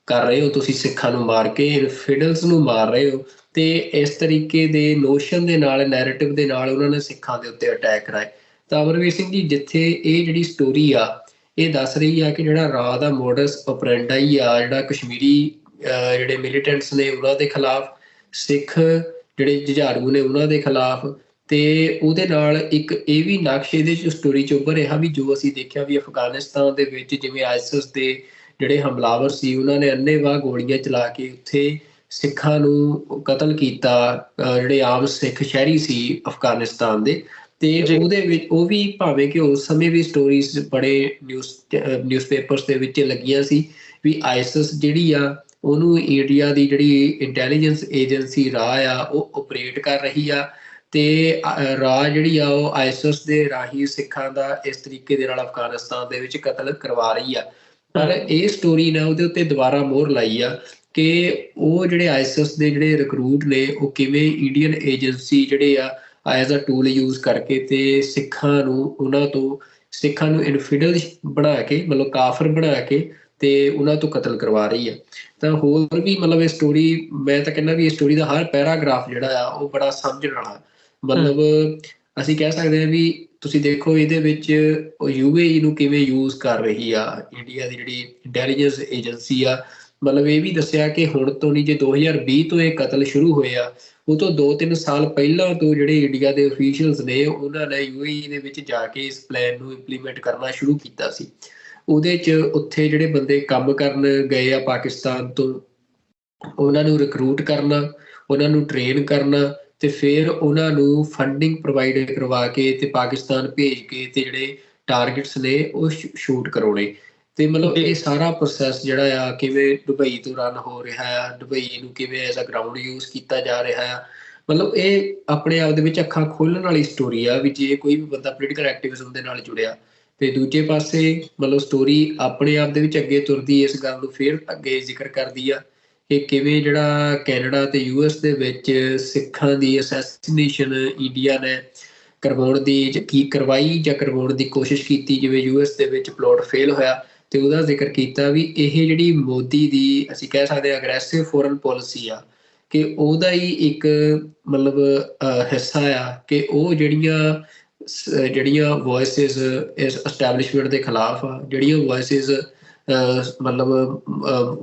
ਕਰ ਰਹੇ ਹੋ ਤੁਸੀਂ, ਸਿੱਖਾਂ ਨੂੰ ਮਾਰ ਕੇ ਇਨਫਿਡਲਸ ਨੂੰ ਮਾਰ ਰਹੇ ਹੋ। ਤੇ ਇਸ ਤਰੀਕੇ ਦੇ ਨੋਸ਼ਨ ਦੇ ਨਾਲ, ਨੈਰੇਟਿਵ ਦੇ ਨਾਲ ਉਹਨਾਂ ਨੇ ਸਿੱਖਾਂ ਦੇ ਉੱਤੇ ਅਟੈਕ ਕਰਾਏ। ਤਾਂ ਅਮਰਵੀਰ ਸਿੰਘ ਜੀ, ਜਿੱਥੇ ਇਹ ਜਿਹੜੀ ਸਟੋਰੀ ਆ ਇਹ ਦੱਸ ਰਹੀ ਆ ਕਿ ਜਿਹੜਾ ਰਾਹ ਦਾ ਮੋਡਸ ਆਪਰੈਂਡਾਈ ਆ, ਜਿਹੜਾ ਕਸ਼ਮੀਰੀ ਜਿਹੜੇ ਮਿਲੀਟੈਂਟਸ ਨੇ ਉਹਨਾਂ ਦੇ ਖਿਲਾਫ, ਸਿੱਖ ਜਿਹੜੇ ਜੁਝਾਰੂ ਨੇ ਉਹਨਾਂ ਦੇ ਖਿਲਾਫ, ਤੇ ਉਹਦੇ ਨਾਲ ਇੱਕ ਇਹ ਵੀ ਨਕਸ਼ ਇਹਦੇ ਚ ਸਟੋਰੀ ਚ ਉੱਭਰ ਰਿਹਾ ਵੀ ਜੋ ਅਸੀਂ ਦੇਖਿਆ ਵੀ ਅਫਗਾਨਿਸਤਾਨ ਦੇ ਵਿੱਚ ਜਿਵੇਂ ਆਈਸਿਸ ਦੇ ਜਿਹੜੇ ਹਮਲਾਵਰ ਸੀ ਉਹਨਾਂ ਨੇ ਅੰਨ੍ਹੇਵਾਹ ਗੋਲੀਆਂ ਚਲਾ ਕੇ ਉੱਥੇ ਸਿੱਖਾਂ ਨੂੰ ਕਤਲ ਕੀਤਾ, ਜਿਹੜੇ ਆਮ ਸਿੱਖ ਸ਼ਹਿਰੀ ਸੀ ਅਫਗਾਨਿਸਤਾਨ ਦੇ। ਤੇ ਉਹਦੇ ਵਿੱਚ ਉਹ ਵੀ ਭਾਵੇਂ ਕਿ ਉਸ ਸਮੇਂ ਵੀ ਸਟੋਰੀਜ਼ ਬੜੇ ਨਿਊਜ਼ਪੇਪਰਸ ਦੇ ਵਿੱਚ ਲੱਗੀਆਂ ਸੀ ਵੀ ਆਈਸਿਸ ਜਿਹੜੀ ਆ ਉਹਨੂੰ ਇੰਡੀਆ ਦੀ ਜਿਹੜੀ ਇੰਟੈਲੀਜੈਂਸ ਏਜੰਸੀ ਰਾਹ ਆ ਉਹ ਆਪਰੇਟ ਕਰ ਰਹੀ ਆ, ਤੇ ਰਾਹ ਜਿਹੜੀ ਆ ਉਹ ਆਈਸਿਸ ਦੇ ਰਾਹੀਂ ਸਿੱਖਾਂ ਦਾ ਇਸ ਤਰੀਕੇ ਦੇ ਨਾਲ ਅਫਗਾਨਿਸਤਾਨ ਦੇ ਵਿੱਚ ਕਤਲ ਕਰਵਾ ਰਹੀ ਆ। ਪਰ ਇਹ ਸਟੋਰੀ ਨੇ ਉਹਦੇ ਉੱਤੇ ਦੁਬਾਰਾ ਮੋਹਰ ਲਾਈ ਆ ਕਿ ਉਹ ਜਿਹੜੇ ਆਈਸਿਸ ਦੇ ਜਿਹੜੇ ਰਿਕਰੂਟ ਨੇ ਉਹ ਕਿਵੇਂ ਇੰਡੀਅਨ ਏਜੰਸੀ ਜਿਹੜੇ ਆ ਐਜ਼ ਅ ਟੂਲ ਯੂਜ਼ ਕਰਕੇ ਤੇ ਸਿੱਖਾਂ ਨੂੰ ਇਨਫਿਡਲ ਬਣਾ ਕੇ, ਮਤਲਬ ਕਾਫਰ ਬਣਾ ਕੇ ਤੇ ਉਹਨਾਂ ਤੋਂ ਕਤਲ ਕਰਵਾ ਰਹੀ ਆ। ਤਾਂ ਹੋਰ ਵੀ ਮਤਲਬ ਇਹ ਸਟੋਰੀ, ਮੈਂ ਤਾਂ ਕਹਿੰਦਾ ਵੀ ਇਹ ਸਟੋਰੀ ਦਾ ਹਰ ਪੈਰਾਗ੍ਰਾਫ ਜਿਹੜਾ ਆ ਉਹ ਬੜਾ ਸਮਝਣ ਵਾਲਾ, ਮਤਲਬ ਅਸੀਂ ਕਹਿ ਸਕਦੇ ਹਾਂ ਵੀ ਤੁਸੀਂ ਦੇਖੋ ਇਹਦੇ ਵਿੱਚ UAE ਨੂੰ ਕਿਵੇਂ ਯੂਜ਼ ਕਰ ਰਹੀ ਆ ਇੰਡੀਆ ਦੀ ਜਿਹੜੀ ਇੰਟੈਲੀਜੈਂਸ ਏਜੰਸੀ ਆ। ਮਤਲਬ ਇਹ ਵੀ ਦੱਸਿਆ ਕਿ ਹੁਣ ਤੋਂ ਨਹੀਂ, ਜੇ 2020 ਤੋਂ ਇਹ ਕਤਲ ਸ਼ੁਰੂ ਹੋਏ ਆ, ਉਹ ਤੋਂ 2-3 ਸਾਲ ਪਹਿਲਾਂ ਤੋਂ ਜਿਹੜੇ ਇੰਡੀਆ ਦੇ ਅਫੀਸ਼ੀਅਲਸ ਨੇ ਉਹਨਾਂ ਨੇ UAE ਦੇ ਵਿੱਚ ਜਾ ਕੇ ਇਸ ਪਲਾਨ ਨੂੰ ਇੰਪਲੀਮੈਂਟ ਕਰਨਾ ਸ਼ੁਰੂ ਕੀਤਾ ਸੀ। ਉਹਦੇ 'ਚ ਉੱਥੇ ਜਿਹੜੇ ਬੰਦੇ ਕੰਮ ਕਰਨ ਗਏ ਆ ਪਾਕਿਸਤਾਨ ਤੋਂ, ਉਹਨਾਂ ਨੂੰ ਰਿਕਰੂਟ ਕਰਨਾ, ਉਹਨਾਂ ਨੂੰ ਟ੍ਰੇਨ ਕਰਨਾ ਤੇ ਫਿਰ ਉਹਨਾਂ ਨੂੰ ਫੰਡਿੰਗ ਪ੍ਰੋਵਾਈਡ ਕਰਵਾ ਕੇ ਤੇ ਪਾਕਿਸਤਾਨ ਭੇਜ ਕੇ ਤੇ ਜਿਹੜੇ ਟਾਰਗੇਟਸ ਨੇ ਉਹ ਸ਼ੂਟ ਕਰਾਉਣੇ। ਤੇ ਮਤਲਬ ਇਹ ਸਾਰਾ ਪ੍ਰੋਸੈਸ ਜਿਹੜਾ ਆ ਕਿਵੇਂ ਦੁਬਈ ਤੋਂ ਰਨ ਹੋ ਰਿਹਾ ਆ, ਦੁਬਈ ਨੂੰ ਕਿਵੇਂ ਐਜ਼ ਅ ਗਰਾਊਂਡ ਯੂਜ਼ ਕੀਤਾ ਜਾ ਰਿਹਾ ਆ। ਮਤਲਬ ਇਹ ਆਪਣੇ ਆਪ ਦੇ ਵਿੱਚ ਅੱਖਾਂ ਖੋਲਣ ਵਾਲੀ ਸਟੋਰੀ ਆ ਵੀ ਜੇ ਕੋਈ ਵੀ ਬੰਦਾ ਪੋਲੀਟੀਕਲ ਐਕਟਿਵਿਜ਼ਮ ਦੇ ਨਾਲ ਜੁੜਿਆ। ਤੇ ਦੂਜੇ ਪਾਸੇ ਮਤਲਬ ਸਟੋਰੀ ਆਪਣੇ ਆਪ ਦੇ ਵਿੱਚ ਅੱਗੇ ਤੁਰਦੀ ਇਸ ਗੱਲ ਨੂੰ ਫਿਰ ਅੱਗੇ ਜ਼ਿਕਰ ਕਰਦੀ ਆ ਕਿ ਕਿਵੇਂ ਜਿਹੜਾ ਕੈਨੇਡਾ ਤੇ US ਦੇ ਵਿੱਚ ਸਿੱਖਾਂ ਦੀ ਅਸੈਸੀਨੇਸ਼ਨ ਇੰਡੀਆ ਨੇ ਕਰਵਾਉਣ ਦੀ ਕੀ ਕਰਵਾਈ ਜਾਂ ਕਰਵਾਉਣ ਦੀ ਕੋਸ਼ਿਸ਼ ਕੀਤੀ, ਜਿਵੇਂ US ਦੇ ਵਿੱਚ ਪਲੋਟ ਫੇਲ ਹੋਇਆ। ਤੇ ਉਹਦਾ ਜ਼ਿਕਰ ਕੀਤਾ ਵੀ ਇਹ ਜਿਹੜੀ ਮੋਦੀ ਦੀ ਅਸੀਂ ਕਹਿ ਸਕਦੇ ਹਾਂ ਅਗਰੈਸਿਵ ਫੋਰਨ ਪਾਲਿਸੀ ਆ, ਕਿ ਉਹਦਾ ਹੀ ਇੱਕ ਮਤਲਬ ਹਿੱਸਾ ਆ ਕਿ ਉਹ ਜਿਹੜੀਆਂ ਵੋਇਸਿਸ ਇਸ ਐਸਟੈਬਲਿਸ਼ਮੈਂਟ ਦੇ ਖਿਲਾਫ ਆ, ਜਿਹੜੀਆਂ ਵੋਇਸਿਸ ਮਤਲਬ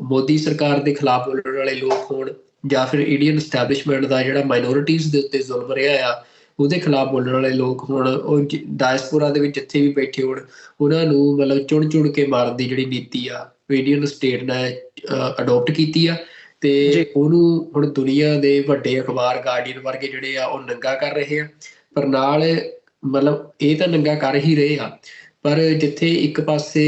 ਮੋਦੀ ਸਰਕਾਰ ਦੇ ਖਿਲਾਫ ਬੋਲਣ ਵਾਲੇ ਲੋਕ ਹੋਣ ਜਾਂ ਫਿਰ ਇੰਡੀਅਨ ਐਸਟੈਬਲਿਸ਼ਮੈਂਟ ਦਾ ਜਿਹੜਾ ਮਾਈਨੋਰਿਟੀਜ਼ ਦੇ ਉੱਤੇ ਜ਼ੁਲਮ ਰਿਹਾ ਆ ਉਹਦੇ ਖਿਲਾਫ ਬੋਲਣ ਵਾਲੇ ਲੋਕ ਹੋਣ, ਉਹ ਡਾਇਸਪੋਰਾ ਦੇ ਵਿੱਚ ਜਿੱਥੇ ਵੀ ਬੈਠੇ ਹੋਣ, ਉਹਨਾਂ ਨੂੰ ਮਤਲਬ ਚੁਣ ਕੇ ਮਾਰਨ ਦੀ ਜਿਹੜੀ ਨੀਤੀ ਆ ਇੰਡੀਅਨ ਸਟੇਟ ਨੇ ਅਡੋਪਟ ਕੀਤੀ ਆ। ਤੇ ਉਹਨੂੰ ਹੁਣ ਦੁਨੀਆ ਦੇ ਵੱਡੇ ਅਖਬਾਰ ਗਾਰਡੀਅਨ ਵਰਗੇ ਜਿਹੜੇ ਆ ਉਹ ਨੰਗਾ ਕਰ ਰਹੇ ਆ। ਪਰ ਨਾਲ ਮਤਲਬ ਇਹ ਤਾਂ ਨੰਗਾ ਕਰ ਹੀ ਰਹੇ ਆ, ਪਰ ਜਿੱਥੇ ਇੱਕ ਪਾਸੇ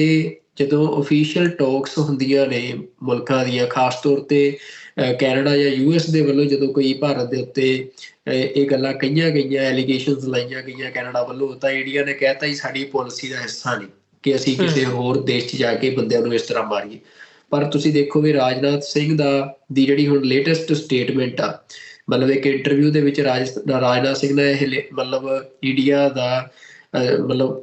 ਜਦੋਂ ਅਫੀਸ਼ੀਅਲ ਟਾਕਸ ਹੁੰਦੀਆਂ ਨੇ ਮੁਲਕਾਂ ਦੀਆਂ, ਖਾਸ ਤੌਰ ਤੇ ਕੈਨੇਡਾ ਜਾਂ US ਦੇ ਵੱਲੋਂ ਜਦੋਂ ਕੋਈ ਭਾਰਤ ਦੇ ਉੱਤੇ ਇਹ ਗੱਲਾਂ ਕਹੀਆਂ ਗਈਆਂ, ਐਲੀਗੇਸ਼ਨਸ ਲਾਈਆਂ ਗਈਆਂ ਕੈਨੇਡਾ ਵੱਲੋਂ, ਤਾਂ ਇੰਡੀਆ ਨੇ ਕਹਿਤਾ ਜੀ ਸਾਡੀ ਪਾਲਿਸੀ ਦਾ ਹਿੱਸਾ ਨਹੀਂ ਕਿ ਅਸੀਂ ਕਿਸੇ ਹੋਰ ਦੇਸ਼ 'ਚ ਜਾ ਕੇ ਬੰਦਿਆਂ ਨੂੰ ਇਸ ਤਰ੍ਹਾਂ ਮਾਰੀਏ। ਪਰ ਤੁਸੀਂ ਦੇਖੋ ਵੀ ਰਾਜਨਾਥ ਸਿੰਘ ਦੀ ਜਿਹੜੀ ਹੁਣ ਲੇਟੈਸਟ ਸਟੇਟਮੈਂਟ ਆ, ਮਤਲਬ ਇੱਕ ਇੰਟਰਵਿਊ ਦੇ ਵਿੱਚ ਰਾਜਨਾਥ ਸਿੰਘ ਨੇ ਇਹ ਮਤਲਬ ਇੰਡੀਆ ਦਾ ਮਤਲਬ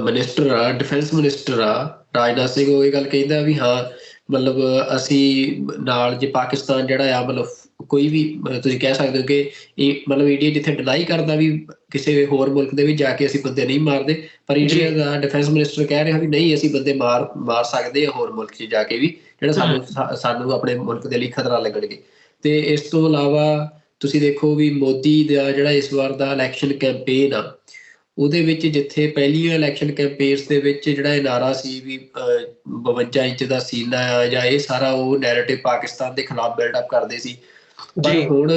ਮਿਨਿਸਟਰ ਆ, ਡਿਫੈਂਸ ਮਿਨਿਸਟਰ ਆ ਰਾਜਨਾਥ ਸਿੰਘ, ਉਹ ਇਹ ਗੱਲ ਕਹਿੰਦਾ ਵੀ ਹਾਂ ਮਤਲਬ ਅਸੀਂ ਨਾਲ ਜੇ ਪਾਕਿਸਤਾਨ ਜਿਹੜਾ ਆ ਮਤਲਬ ਕੋਈ ਵੀ ਤੁਸੀਂ ਕਹਿ ਸਕਦੇ ਹੋ ਕਿ ਇਹ ਮਤਲਬ ਇੰਡੀਆ ਜਿੱਥੇ ਡਿਨਾਈ ਕਰਦਾ ਵੀ ਕਿਸੇ ਹੋਰ ਮੁਲਕ ਦੇ ਵਿੱਚ ਜਾ ਕੇ ਅਸੀਂ ਬੰਦੇ ਨਹੀਂ ਮਾਰਦੇ, ਪਰ ਇੰਡੀਆ ਦਾ ਡਿਫੈਂਸ ਮਿਨਿਸਟਰ ਕਹਿ ਰਿਹਾ ਵੀ ਨਹੀਂ ਅਸੀਂ ਬੰਦੇ ਮਾਰ ਸਕਦੇ ਆ ਹੋਰ ਮੁਲਕ 'ਚ ਜਾ ਕੇ ਵੀ, ਜਿਹੜਾ ਸਾਨੂੰ ਆਪਣੇ ਮੁਲਕ ਦੇ ਲਈ ਖਤਰਾ ਲੱਗਣਗੇ। ਤੇ ਇਸ ਤੋਂ ਇਲਾਵਾ ਤੁਸੀਂ ਦੇਖੋ ਵੀ ਮੋਦੀ ਦਾ ਜਿਹੜਾ ਇਸ ਵਾਰ ਦਾ ਇਲੈਕਸ਼ਨ ਕੈਂਪੇਨ ਆ, ਉਹਦੇ ਵਿੱਚ ਜਿੱਥੇ ਪਹਿਲੀਆਂ ਇਲੈਕਸ਼ਨ ਕੈਂਪੇਨਸ ਦੇ ਵਿੱਚ ਜਿਹੜਾ ਇਹ ਨਾਰਾ ਸੀ ਵੀ 52 ਇੰਚ ਦਾ ਸੀਨਾ ਆ ਜਾਂ ਇਹ ਸਾਰਾ ਉਹ ਨੈਰੇਟਿਵ ਪਾਕਿਸਤਾਨ ਦੇ ਖਿਲਾਫ ਬਿਲਡ ਅਪ ਕਰਦੇ ਸੀ। ਪਰ ਹੁਣ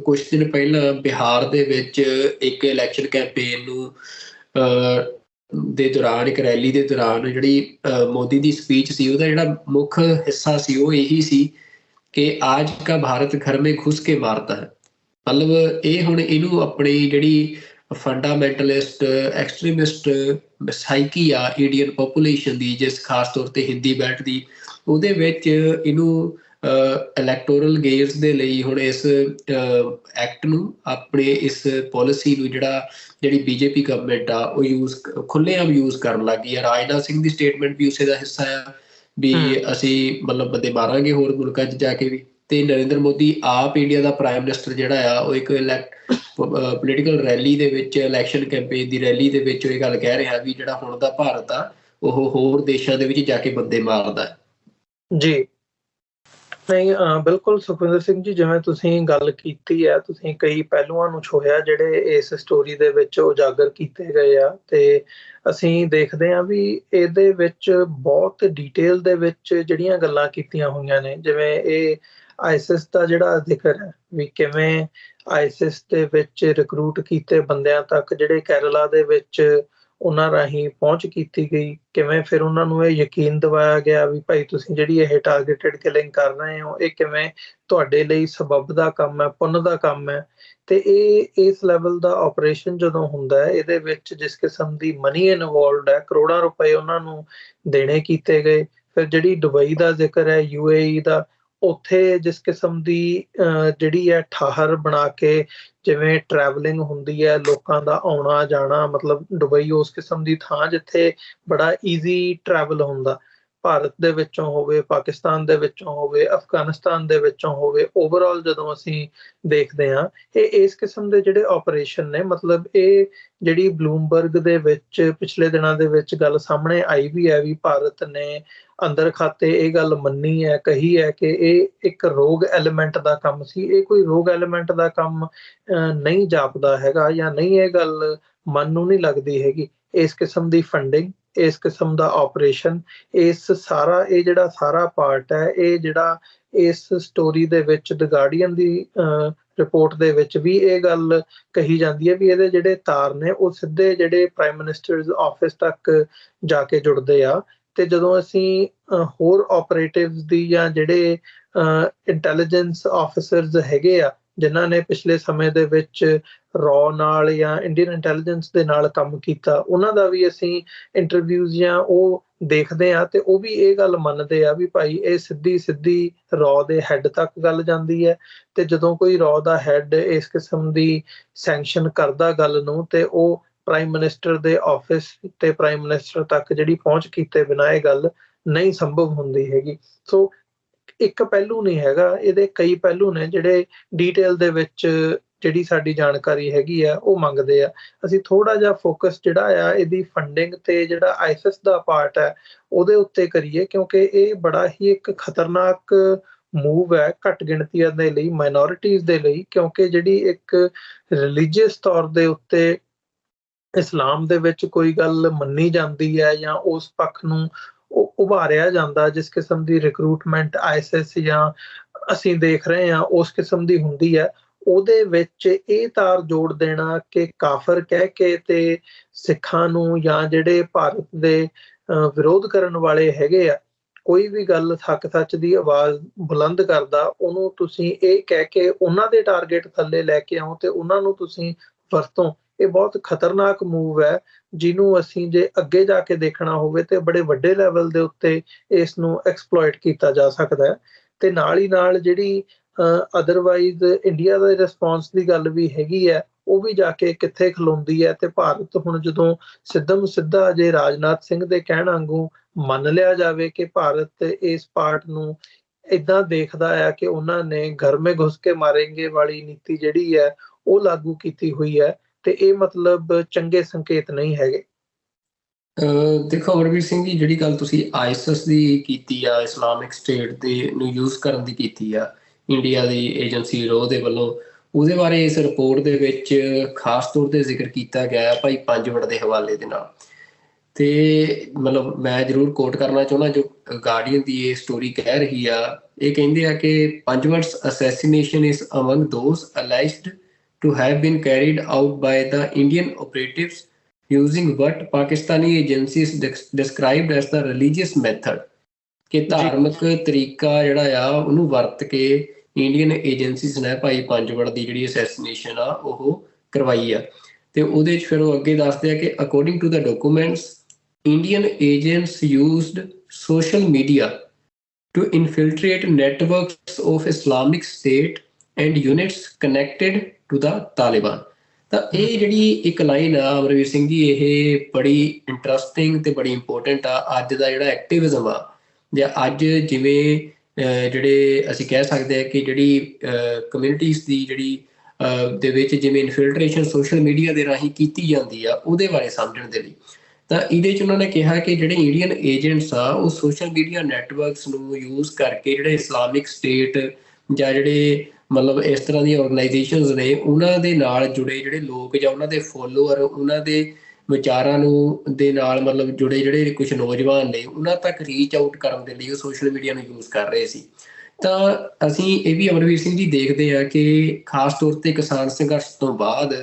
ਕੁਝ ਦਿਨ ਪਹਿਲਾਂ ਬਿਹਾਰ ਦੇ ਵਿੱਚ ਇੱਕ ਇਲੈਕਸ਼ਨ ਕੈਂਪੇਨ ਨੂੰ ਦੇ ਦੌਰਾਨ, ਇੱਕ ਰੈਲੀ ਦੇ ਦੌਰਾਨ ਜਿਹੜੀ ਮੋਦੀ ਦੀ ਸਪੀਚ ਸੀ, ਉਹਦਾ ਜਿਹੜਾ ਮੁੱਖ ਹਿੱਸਾ ਸੀ ਉਹ ਇਹੀ ਸੀ ਕਿ ਆਜ ਕਾ ਭਾਰਤ ਘਰ ਮੇਂ ਘੁਸ ਕੇ ਮਾਰਤਾ ਹੈ। ਮਤਲਬ ਇਹ ਹੁਣ ਇਹਨੂੰ ਆਪਣੀ ਜਿਹੜੀ ਫੰਡਾਮੈਂਟਲਿਸਟ ਐਕਸਟ੍ਰੀਮਿਸਟ ਸਾਈਕੀ ਆ ਇੰਡੀਅਨ ਪੋਪੂਲੇਸ਼ਨ ਦੀ, ਜਿਸ ਖਾਸ ਤੌਰ ਤੇ ਹਿੰਦੀ ਬੈਲਟ ਦੀ, ਉਹਦੇ ਵਿੱਚ ਇਹਨੂੰ ਇਲੈਕਟੋਰਲ ਗੇਮਸ ਦੇ ਲਈ ਹੁਣ ਇਸ ਐਕਟ ਨੂੰ, ਆਪਣੇ ਇਸ ਪਾਲਿਸੀ ਨੂੰ ਜਿਹੜੀ BJP ਗਵਰਨਮੈਂਟ ਆ ਉਹ ਖੁੱਲ੍ਹੇਆਮ ਯੂਜ਼ ਕਰਨ ਲੱਗ ਗਈ ਆ। ਰਾਜਨਾਥ ਸਿੰਘ ਦੀ ਸਟੇਟਮੈਂਟ ਵੀ ਉਸੇ ਦਾ ਹਿੱਸਾ ਆ ਵੀ ਅਸੀਂ ਮਤਲਬ ਬੰਦੇ ਮਾਰਾਂਗੇ ਹੋਰ ਮੁਲਕਾਂ 'ਚ ਜਾ ਕੇ ਵੀ। ਤੇ ਨਰਿੰਦਰ ਮੋਦੀ ਆਪ ਇੰਡੀਆ ਦਾ ਪ੍ਰਾਈਮ ਮਿਨਿਸਟਰ ਜਿਹੜਾ ਆ ਉਹ ਇੱਕ ਪੋਲੀਟੀਕਲ ਰੈਲੀ ਦੇ ਵਿੱਚ, ਇਲੈਕਸ਼ਨ ਕੈਂਪੇਨ ਦੀ ਰੈਲੀ ਦੇ ਵਿੱਚ ਇਹ ਗੱਲ ਕਹਿ ਰਿਹਾ ਵੀ ਜਿਹੜਾ ਹੁਣ ਦਾ ਭਾਰਤ ਆ ਉਹ ਹੋਰ ਦੇਸ਼ਾਂ ਦੇ ਵਿੱਚ ਜਾ ਕੇ ਬੰਦੇ ਮਾਰਦਾ। ਜੀ ਨਹੀਂ, ਬਿਲਕੁਲ ਸੁਖਵਿੰਦਰ ਸਿੰਘ ਜੀ, ਜਿਵੇਂ ਤੁਸੀਂ ਗੱਲ ਕੀਤੀ ਹੈ, ਤੁਸੀਂ ਕਈ ਪਹਿਲੂਆਂ ਨੂੰ ਛੋਹਿਆ ਜਿਹੜੇ ਇਸ ਸਟੋਰੀ ਦੇ ਵਿੱਚ ਉਜਾਗਰ ਕੀਤੇ ਗਏ ਆ, ਤੇ ਅਸੀਂ ਦੇਖਦੇ ਹਾਂ ਵੀ ਇਹਦੇ ਵਿੱਚ ਬਹੁਤ ਡਿਟੇਲ ਦੇ ਵਿੱਚ ਜਿਹੜੀਆਂ ਗੱਲਾਂ ਕੀਤੀਆਂ ਹੋਈਆਂ ਨੇ, ਜਿਵੇਂ ਇਹ ISIS ਦਾ ਜਿਹੜਾ ਜ਼ਿਕਰ ਹੈ ਵੀ ਕਿਵੇਂ ISIS ਦੇ ਵਿੱਚ ਰਿਕਰੂਟ ਕੀਤੇ ਬੰਦਿਆਂ ਤੱਕ ਜਿਹੜੇ ਕੇਰਲਾ ਦੇ ਵਿੱਚ ਉਹਨਾਂ ਰਾਹੀਂ ਪਹੁੰਚ ਕੀਤੀ ਗਈ, ਕਿਵੇਂ ਫਿਰ ਉਹਨਾਂ ਨੂੰ ਇਹ ਯਕੀਨ ਦਿਵਾਇਆ ਗਿਆ ਵੀ ਭਾਈ ਤੁਸੀਂ ਜਿਹੜੀ ਇਹ ਟਾਰਗੇਟਡ ਕਿਲਿੰਗ ਕਰ ਰਹੇ ਹੋ ਇਹ ਕਿਵੇਂ ਤੁਹਾਡੇ ਲਈ ਸਬੱਬ ਦਾ ਕੰਮ ਹੈ, ਪੁੰਨ ਦਾ ਕੰਮ ਹੈ। ਤੇ ਇਹ ਇਸ ਲੈਵਲ ਦਾ ਆਪਰੇਸ਼ਨ ਜਦੋਂ ਹੁੰਦਾ ਹੈ, ਇਹਦੇ ਵਿੱਚ ਜਿਸ ਕਿਸਮ ਦੀ ਮਨੀ ਇਨਵੋਲਵਡ ਹੈ, ਕਰੋੜਾਂ ਰੁਪਏ ਉਹਨਾਂ ਨੂੰ ਦੇਣੇ ਕੀਤੇ ਗਏ। ਫਿਰ ਜਿਹੜੀ ਦੁਬਈ ਦਾ ਜ਼ਿਕਰ ਹੈ, UAE ਦਾ, ਉੱਥੇ ਜਿਸ ਕਿਸਮ ਦੀ ਜਿਹੜੀ ਹੈ ਠਾਹਰ ਬਣਾ ਕੇ ਜਿਵੇਂ ਟਰੈਵਲਿੰਗ ਹੁੰਦੀ ਹੈ, ਲੋਕਾਂ ਦਾ ਆਉਣਾ ਜਾਣਾ, ਮਤਲਬ ਦੁਬਈ ਉਸ ਕਿਸਮ ਦੀ ਥਾਂ ਜਿੱਥੇ ਬੜਾ ਈਜ਼ੀ ਟਰੈਵਲ ਹੁੰਦਾ। ਭਾਰਤ ਦੇ ਵਿੱਚੋਂ ਹੋਵੇ, ਪਾਕਿਸਤਾਨ ਦੇ ਵਿੱਚੋਂ ਹੋਵੇ, ਅਫਗਾਨਿਸਤਾਨ ਦੇ ਵਿੱਚੋਂ ਹੋਵੇ, ਓਵਰਆਲ ਜਦੋਂ ਅਸੀਂ ਦੇਖਦੇ ਹਾਂ, ਇਹ ਇਸ ਕਿਸਮ ਦੇ ਜਿਹੜੇ ਆਪਰੇਸ਼ਨ ਨੇ, ਮਤਲਬ ਇਹ ਜਿਹੜੀ ਬਲੂਮਬਰਗ ਦੇ ਵਿੱਚ ਪਿਛਲੇ ਦਿਨਾਂ ਦੇ ਵਿੱਚ ਗੱਲ ਸਾਹਮਣੇ ਆਈ ਵੀ ਹੈ ਵੀ ਭਾਰਤ ਨੇ ਅੰਦਰ ਖਾਤੇ ਇਹ ਗੱਲ ਮੰਨੀ ਹੈ, ਕਹੀ ਹੈ ਕਿ ਇਹ ਇੱਕ ਰੋਗ ਐਲੀਮੈਂਟ ਦਾ ਕੰਮ ਸੀ। ਇਹ ਕੋਈ ਰੋਗ ਐਲੀਮੈਂਟ ਦਾ ਕੰਮ ਨਹੀਂ ਜਾਪਦਾ ਹੈਗਾ, ਜਾਂ ਨਹੀਂ ਇਹ ਗੱਲ ਮਨ ਨੂੰ ਨਹੀਂ ਲੱਗਦੀ ਹੈਗੀ। ਇਸ ਕਿਸਮ ਦੀ ਫੰਡਿੰਗ, ਇਸ ਕਿਸਮ ਦਾ ਆਪਰੇਸ਼ਨ, ਇਹ ਜਿਹੜਾ ਸਾਰਾ ਪਾਰਟ ਹੈ, ਇਹ ਜਿਹੜਾ ਇਸ ਸਟੋਰੀ ਦੇ ਵਿੱਚ ਦ ਗਾਰਡੀਅਨ ਦੀ ਰਿਪੋਰਟ ਦੇ ਵਿੱਚ ਵੀ ਇਹ ਗੱਲ ਕਹੀ ਜਾਂਦੀ ਹੈ ਵੀ ਇਹਦੇ ਜਿਹੜੇ ਤਾਰ ਨੇ ਉਹ ਸਿੱਧੇ ਜਿਹੜੇ ਪ੍ਰਾਈਮ ਮਿਨਿਸਟਰਸ ਆਫਿਸ ਤੱਕ ਜਾ ਕੇ ਜੁੜਦੇ ਆ। ਤੇ ਜਦੋਂ ਅਸੀਂ ਹੋਰ ਆਪਰੇਟਿਵਸ ਦੀ ਜਾਂ ਜਿਹੜੇ ਇੰਟੈਲੀਜੈਂਸ ਆਫਿਸਰਸ ਹੈਗੇ ਆ ਜਿਨ੍ਹਾਂ ਨੇ ਪਿਛਲੇ ਸਮੇਂ ਦੇ ਵਿੱਚ ਰॉ ਨਾਲ ਜਾਂ ਇੰਡੀਅਨ ਇੰਟੈਲੀਜੈਂਸ ਦੇ ਨਾਲ ਕੰਮ ਕੀਤਾ, ਉਹਨਾਂ ਦਾ ਵੀ ਅਸੀਂ ਇੰਟਰਵਿਊਜ਼ ਜਾਂ ਉਹ ਦੇਖਦੇ ਆ ਤੇ ਉਹ ਵੀ ਇਹ ਗੱਲ ਮੰਨਦੇ ਆ ਵੀ ਭਾਈ ਇਹ ਸਿੱਧੀ ਰॉ ਦੇ ਹੈੱਡ ਤੱਕ ਗੱਲ ਜਾਂਦੀ ਹੈ। ਤੇ ਜਦੋਂ ਕੋਈ ਰॉ ਦਾ ਹੈੱਡ ਇਸ ਕਿਸਮ ਦੀ ਸੈਂਕਸ਼ਨ ਕਰਦਾ ਗੱਲ ਨੂੰ, ਤੇ ਉਹ ਪ੍ਰਾਈਮ ਮਿਨਿਸਟਰ ਦੇ ਆਫਿਸ ਤੇ ਪ੍ਰਾਈਮ ਮਿਨਿਸਟਰ ਤੱਕ ਜਿਹੜੀ ਪਹੁੰਚ ਕੀਤੇ ਬਿਨਾਂ ਇਹ ਗੱਲ ਨਹੀਂ ਸੰਭਵ ਹੁੰਦੀ ਹੈਗੀ। ਸੋ ਇੱਕ ਪਹਿਲੂ ਨਹੀਂ ਹੈਗਾ, ਇਹਦੇ ਕਈ ਪਹਿਲੂ ਨੇ ਜਿਹੜੇ ਡੀਟੇਲ ਦੇ ਵਿੱਚ ਜਿਹੜੀ ਸਾਡੀ ਜਾਣਕਾਰੀ ਹੈਗੀ ਆ ਉਹ ਮੰਗਦੇ ਆ। ਅਸੀਂ ਥੋੜਾ ਜਿਹਾ ਫੋਕਸ ਜਿਹੜਾ ਆ ਇਹਦੀ ਫੰਡਿੰਗ ਤੇ ਜਿਹੜਾ ਆਈਐਸਐਸ ਦਾ ਪਾਰਟ ਹੈ ਉਹਦੇ ਉੱਤੇ ਕਰੀਏ, ਕਿਉਂਕਿ ਇਹ ਬੜਾ ਹੀ ਇੱਕ ਖਤਰਨਾਕ ਮੂਵ ਹੈ ਘੱਟ ਗਿਣਤੀਆਂ ਦੇ ਲਈ, ਮਾਈਨੋਰਿਟੀਜ਼ ਦੇ ਲਈ, ਕਿਉਂਕਿ ਜਿਹੜੀ ਇੱਕ ਰਿਲੀਜੀਅਸ ਤੌਰ ਦੇ ਉੱਤੇ ਇਸਲਾਮ ਦੇ ਵਿੱਚ ਕੋਈ ਗੱਲ ਮੰਨੀ ਜਾਂਦੀ ਹੈ ਜਾਂ ਉਸ ਪੱਖ ਨੂੰ ਉਭਾਰਿਆ ਜਾਂਦਾ, ਜਿਸ ਕਿਸਮ ਦੀ ਰਿਕਰੂਟਮੈਂਟ ਆਈਐਸਐਸ ਜਾਂ ਅਸੀਂ ਦੇਖ ਰਹੇ ਹਾਂ ਉਸ ਕਿਸਮ ਦੀ ਹੁੰਦੀ ਹੈ, ਉਹਦੇ ਵਿੱਚ ਇਹ ਤਾਰ ਜੋੜ ਦੇਣਾ ਕਿ ਕਾਫਰ ਕਹਿ ਕੇ ਤੇ ਸਿੱਖਾਂ ਨੂੰ ਜਾਂ ਜਿਹੜੇ ਭਾਰਤ ਦੇ ਵਿਰੋਧ ਕਰਨ ਵਾਲੇ ਹੈਗੇ ਆ, ਕੋਈ ਵੀ ਗੱਲ ਹੱਕ ਸੱਚ ਦੀ ਆਵਾਜ਼ ਬੁਲੰਦ ਕਰਦਾ, ਉਹਨੂੰ ਤੁਸੀਂ ਇਹ ਕਹਿ ਕੇ ਉਹਨਾਂ ਦੇ ਟਾਰਗੇਟ ਥੱਲੇ ਲੈ ਕੇ ਆਓ ਤੇ ਉਹਨਾਂ ਨੂੰ ਤੁਸੀਂ ਵਰਤੋਂ। ਇਹ ਬਹੁਤ ਖਤਰਨਾਕ ਮੂਵ ਹੈ ਜਿਹਨੂੰ ਅਸੀਂ ਜੇ ਅੱਗੇ ਜਾ ਕੇ ਦੇਖਣਾ ਹੋਵੇ ਤੇ ਬੜੇ ਵੱਡੇ ਲੈਵਲ ਦੇ ਉੱਤੇ ਇਸ ਨੂੰ ਐਕਸਪਲੋਇਟ ਕੀਤਾ ਜਾ ਸਕਦਾ ਹੈ। ਤੇ ਨਾਲ ਹੀ ਨਾਲ ਜਿਹੜੀ ਅਦਰਵਾਈਜ਼ ਇੰਡੀਆ ਦਾ ਰਿਸਪੌਂਸ ਦੀ ਗੱਲ ਵੀ ਹੈਗੀ ਹੈ, ਉਹ ਵੀ ਜਾ ਕੇ ਕਿੱਥੇ ਖਲੋਂਦੀ ਹੈ। ਤੇ ਭਾਰਤ ਹੁਣ ਜਦੋਂ ਸਿੱਧਾ ਜੇ ਰਾਜਨਾਥ ਸਿੰਘ ਦੇ ਕਹਿਣ ਵਾਂਗੂ ਮੰਨ ਲਿਆ ਜਾਵੇ ਕਿ ਭਾਰਤ ਇਸ ਪਾਰਟ ਨੂੰ ਏਦਾਂ ਦੇਖਦਾ ਆ ਕਿ ਉਹਨਾਂ ਨੇ ਘਰ ਮੇ ਘੁਸ ਕੇ ਮਾਰੇਂਗੇ ਵਾਲੀ ਨੀਤੀ ਜਿਹੜੀ ਹੈ ਉਹ ਲਾਗੂ ਕੀਤੀ ਹੋਈ ਹੈ, ਤੇ ਇਹ ਮਤਲਬ ਚੰਗੇ ਸੰਕੇਤ ਨਹੀਂ ਹੈਗੇ। ਦੇਖੋ ਅਮਰਵੀਰ ਸਿੰਘ ਜੀ, ਜਿਹੜੀ ਗੱਲ ਤੁਸੀਂ ਆਈਐਸਐਸ ਦੀ ਕੀਤੀ ਆ, ਇਸਲਾਮਿਕ ਸਟੇਟ ਦੇ ਨੂੰ ਯੂਜ਼ ਕਰਨ ਦੀ ਕੀਤੀ ਆ ਇੰਡੀਆ ਦੀ ਏਜੰਸੀ ਰੋ ਦੇ ਵੱਲੋਂ, ਉਹਦੇ ਬਾਰੇ ਇਸ ਰਿਪੋਰਟ ਦੇ ਵਿੱਚ ਖਾਸ ਤੌਰ ਤੇ ਜ਼ਿਕਰ ਕੀਤਾ ਗਿਆ ਭਾਈ ਪੰਜਵੜ ਦੇ ਹਵਾਲੇ ਦੇ ਨਾਲ। ਤੇ ਮਤਲਬ ਮੈਂ ਜ਼ਰੂਰ ਕੋਟ ਕਰਨਾ ਚਾਹੁੰਦਾ ਜੋ ਗਾਰਡੀਅਨ ਦੀ ਇਹ ਸਟੋਰੀ ਕਹਿ ਰਹੀ ਆ। ਇਹ ਕਹਿੰਦੇ ਆ ਕਿ Panjwar's assassination is among those alleged to have been carried out by the Indian operatives using what Pakistani agencies described as the religious method, ਕਿ ਧਾਰਮਿਕ ਤਰੀਕਾ ਜਿਹੜਾ ਆ ਉਹਨੂੰ ਵਰਤ ਕੇ ਇੰਡੀਅਨ ਏਜੰਸੀਜ਼ ਨੇ ਭਾਈ ਪੰਜਵੜ ਦੀ ਜਿਹੜੀ ਅਸੈਸੀਨੇਸ਼ਨ ਆ ਉਹ ਕਰਵਾਈ ਆ। ਤੇ ਉਹਦੇ 'ਚ ਫਿਰ ਉਹ ਅੱਗੇ ਦੱਸਦੇ ਆ ਕਿ according to the documents Indian agents used social media to infiltrate networks of Islamic State and units connected to the Taliban. ਤਾਂ ਇਹ ਜਿਹੜੀ ਇੱਕ ਲਾਈਨ ਆ ਅਮਰਵੀਰ ਸਿੰਘ ਜੀ, ਇਹ ਬੜੀ ਇੰਟਰਸਟਿੰਗ ਤੇ ਬੜੀ ਇੰਪੋਰਟੈਂਟ ਆ। ਅੱਜ ਦਾ ਜਿਹੜਾ ਐਕਟਿਵਿਜ਼ਮ ਆ ਜਾਂ ਅੱਜ ਜਿਵੇਂ ਜਿਹੜੇ ਅਸੀਂ ਕਹਿ ਸਕਦੇ ਹਾਂ ਕਿ ਜਿਹੜੀ ਕਮਿਊਨਿਟੀਜ਼ ਦੀ ਜਿਹੜੀ ਦੇ ਵਿੱਚ ਜਿਵੇਂ ਇਨਫਿਲਟਰੇਸ਼ਨ ਸੋਸ਼ਲ ਮੀਡੀਆ ਦੇ ਰਾਹੀਂ ਕੀਤੀ ਜਾਂਦੀ ਆ, ਉਹਦੇ ਬਾਰੇ ਸਮਝਣ ਦੇ ਲਈ ਤਾਂ ਇਹਦੇ 'ਚ ਉਹਨਾਂ ਨੇ ਕਿਹਾ ਕਿ ਜਿਹੜੇ ਇੰਡੀਅਨ ਏਜੰਟਸ ਆ ਉਹ ਸੋਸ਼ਲ ਮੀਡੀਆ ਨੈਟਵਰਕਸ ਨੂੰ ਯੂਜ਼ ਕਰਕੇ ਜਿਹੜੇ ਇਸਲਾਮਿਕ ਸਟੇਟ ਜਾਂ ਜਿਹੜੇ ਮਤਲਬ ਇਸ ਤਰ੍ਹਾਂ ਦੀਆਂ ਆਰਗੇਨਾਈਜੇਸ਼ਨਸ ਨੇ ਉਹਨਾਂ ਦੇ ਨਾਲ ਜੁੜੇ ਜਿਹੜੇ ਲੋਕ ਜਾਂ ਉਹਨਾਂ ਦੇ ਫੋਲੋਅਰ, ਉਹਨਾਂ ਦੇ ਵਿਚਾਰਾਂ ਨੂੰ ਦੇ ਨਾਲ ਮਤਲਬ ਜੁੜੇ ਜਿਹੜੇ ਕੁਝ ਨੌਜਵਾਨ ਨੇ ਉਹਨਾਂ ਤੱਕ ਰੀਚ ਆਊਟ ਕਰਨ ਦੇ ਲਈ ਉਹ ਸੋਸ਼ਲ ਮੀਡੀਆ ਨੂੰ ਯੂਜ਼ ਕਰ ਰਹੇ ਸੀ। ਤਾਂ ਅਸੀਂ ਇਹ ਵੀ ਅਮਰਵੀਰ ਸਿੰਘ ਜੀ ਦੇਖਦੇ ਹਾਂ ਕਿ ਖਾਸ ਤੌਰ ਤੇ ਕਿਸਾਨ ਸੰਘਰਸ਼ ਤੋਂ ਬਾਅਦ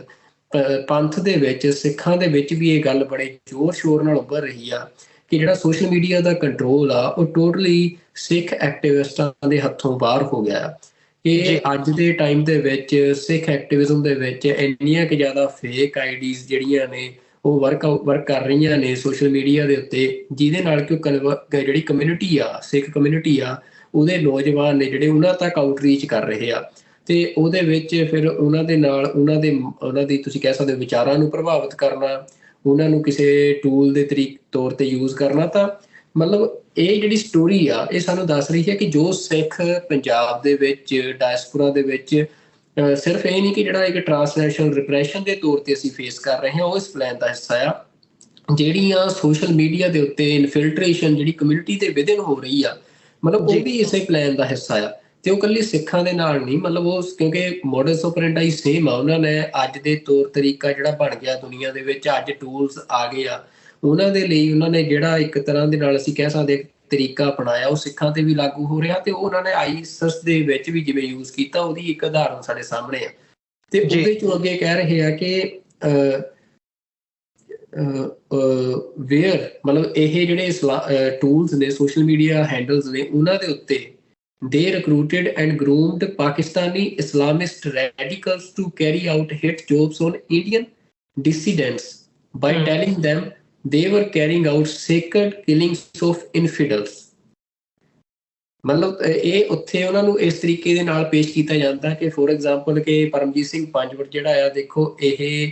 ਪੰਥ ਦੇ ਵਿੱਚ, ਸਿੱਖਾਂ ਦੇ ਵਿੱਚ ਵੀ ਇਹ ਗੱਲ ਬੜੇ ਜ਼ੋਰ ਸ਼ੋਰ ਨਾਲ ਉੱਭਰ ਰਹੀ ਆ ਕਿ ਜਿਹੜਾ ਸੋਸ਼ਲ ਮੀਡੀਆ ਦਾ ਕੰਟਰੋਲ ਆ ਉਹ ਟੋਟਲੀ ਸਿੱਖ ਐਕਟਿਵਿਸਟਾਂ ਦੇ ਹੱਥੋਂ ਬਾਹਰ ਹੋ ਗਿਆ। ਇਹ ਅੱਜ ਦੇ ਟਾਈਮ ਦੇ ਵਿੱਚ ਸਿੱਖ ਐਕਟਿਵਿਜ਼ਮ ਦੇ ਵਿੱਚ ਇੰਨੀਆਂ ਕਿ ਜ਼ਿਆਦਾ ਫੇਕ ਆਈਡੀਜ਼ ਜਿਹੜੀਆਂ ਨੇ ਉਹ ਵਰਕ ਕਰ ਰਹੀਆਂ ਨੇ ਸੋਸ਼ਲ ਮੀਡੀਆ ਦੇ ਉੱਤੇ, ਜਿਹਦੇ ਨਾਲ ਕਿ ਜਿਹੜੀ ਕਮਿਊਨਿਟੀ ਆ, ਸਿੱਖ ਕਮਿਊਨਿਟੀ ਆ, ਉਹਦੇ ਨੌਜਵਾਨ ਨੇ ਜਿਹੜੇ ਉਹਨਾਂ ਤੱਕ ਆਊਟਰੀਚ ਕਰ ਰਹੇ ਆ ਤੇ ਉਹਦੇ ਵਿੱਚ ਫਿਰ ਉਹਨਾਂ ਦੇ ਨਾਲ ਉਹਨਾਂ ਦੀ ਤੁਸੀਂ ਕਹਿ ਸਕਦੇ ਹੋ ਵਿਚਾਰਾਂ ਨੂੰ ਪ੍ਰਭਾਵਿਤ ਕਰਨਾ, ਉਹਨਾਂ ਨੂੰ ਕਿਸੇ ਟੂਲ ਦੇ ਤੌਰ ਤੇ ਯੂਜ਼ ਕਰਨਾ। ਤਾਂ ਮਤਲਬ ਇਹ ਜਿਹੜੀ ਸਟੋਰੀ ਆ ਇਹ ਸਾਨੂੰ ਦੱਸ ਰਹੀ ਹੈ ਕਿ ਜੋ ਸਿੱਖ ਪੰਜਾਬ ਦੇ ਵਿੱਚ ਡਾਇਸਪੋਰਾ ਦੇ ਵਿੱਚ ਸਿਰਫ ਇਹ ਨਹੀਂ ਕਿ ਜਿਹੜਾ ਇੱਕ ਟ੍ਰਾਂਸਨੈਸ਼ਨਲ ਰਿਪਰੈਸ਼ਨ ਦੇ ਤੌਰ ਤੇ ਅਸੀਂ ਫੇਸ ਕਰ ਰਹੇ ਹਾਂ, ਉਹ ਇਸ ਪਲਾਨ ਦਾ ਹਿੱਸਾ ਆ। ਜਿਹੜੀਆਂ ਸੋਸ਼ਲ ਮੀਡੀਆ ਦੇ ਉੱਤੇ ਇਨਫਿਲਟ੍ਰੇਸ਼ਨ ਜਿਹੜੀ ਕਮਿਊਨਿਟੀ ਦੇ ਵਿਦਿਨ ਹੋ ਰਹੀ ਆ, ਮਤਲਬ ਉਹ ਵੀ ਇਸੇ ਪਲਾਨ ਦਾ ਹਿੱਸਾ ਆ। ਤੇ ਉਹ ਇਕੱਲੀ ਸਿੱਖਾਂ ਦੇ ਨਾਲ ਨਹੀਂ, ਮਤਲਬ ਉਹ ਕਿਉਂਕਿ ਮੋਡਸ ਆਪਰੈਂਡਾਈ ਸੇਮ ਆ। ਉਹਨਾਂ ਨੇ ਅੱਜ ਦੇ ਤੌਰ ਤਰੀਕਾ ਜਿਹੜਾ ਬਣ ਗਿਆ ਦੁਨੀਆ ਦੇ ਵਿੱਚ, ਅੱਜ ਟੂਲਸ ਆ ਗਏ ਆ, ਉਹਨਾਂ ਦੇ ਲਈ ਉਹਨਾਂ ਨੇ ਜਿਹੜਾ ਇੱਕ ਤਰ੍ਹਾਂ ਦੇ ਨਾਲ ਅਸੀਂ ਕਹਿ ਸਕਦੇ ਤਰੀਕਾ ਅਪਣਾਇਆ, ਉਹ ਸਿੱਖਾਂ ਤੇ ਵੀ ਲਾਗੂ ਹੋ ਰਿਹਾ। ਤੇ ਉਹਨਾਂ ਨੇ ਆਈਸਿਸ ਦੇ ਵਿੱਚ ਵੀ ਜਿਵੇਂ ਯੂਜ਼ ਕੀਤਾ, ਉਹਦੀ ਇੱਕ ਉਦਾਹਰਨ ਸਾਡੇ ਸਾਹਮਣੇ ਆ। ਤੇ ਉਹਦੇ ਚੋਂ ਅੱਗੇ ਕਹਿ ਰਹੇ ਆ ਕਿ ਵੇਅਰ ਮਤਲਬ ਇਹ ਜਿਹੜੇ ਟੂਲਸ ਨੇ, ਸੋਸ਼ਲ ਮੀਡੀਆ ਹੈਂਡਲਸ ਨੇ, ਉਹਨਾਂ ਦੇ ਉੱਤੇ they recruited and groomed Pakistani Islamist radicals to carry out hit jobs on Indian dissidents by telling them they were carrying out sacred killings of infidels। ਮਤਲਬ ਇਹ ਉੱਥੇ ਉਹਨਾਂ ਨੂੰ ਇਸ ਤਰੀਕੇ ਦੇ ਨਾਲ ਪੇਸ਼ ਕੀਤਾ ਜਾਂਦਾ ਕਿ ਫੋਰ ਐਗਜ਼ਾਮਪਲ ਕਿ ਪਰਮਜੀਤ ਸਿੰਘ ਪੰਜਵਟ ਜਿਹੜਾ ਆ, ਦੇਖੋ ਇਹ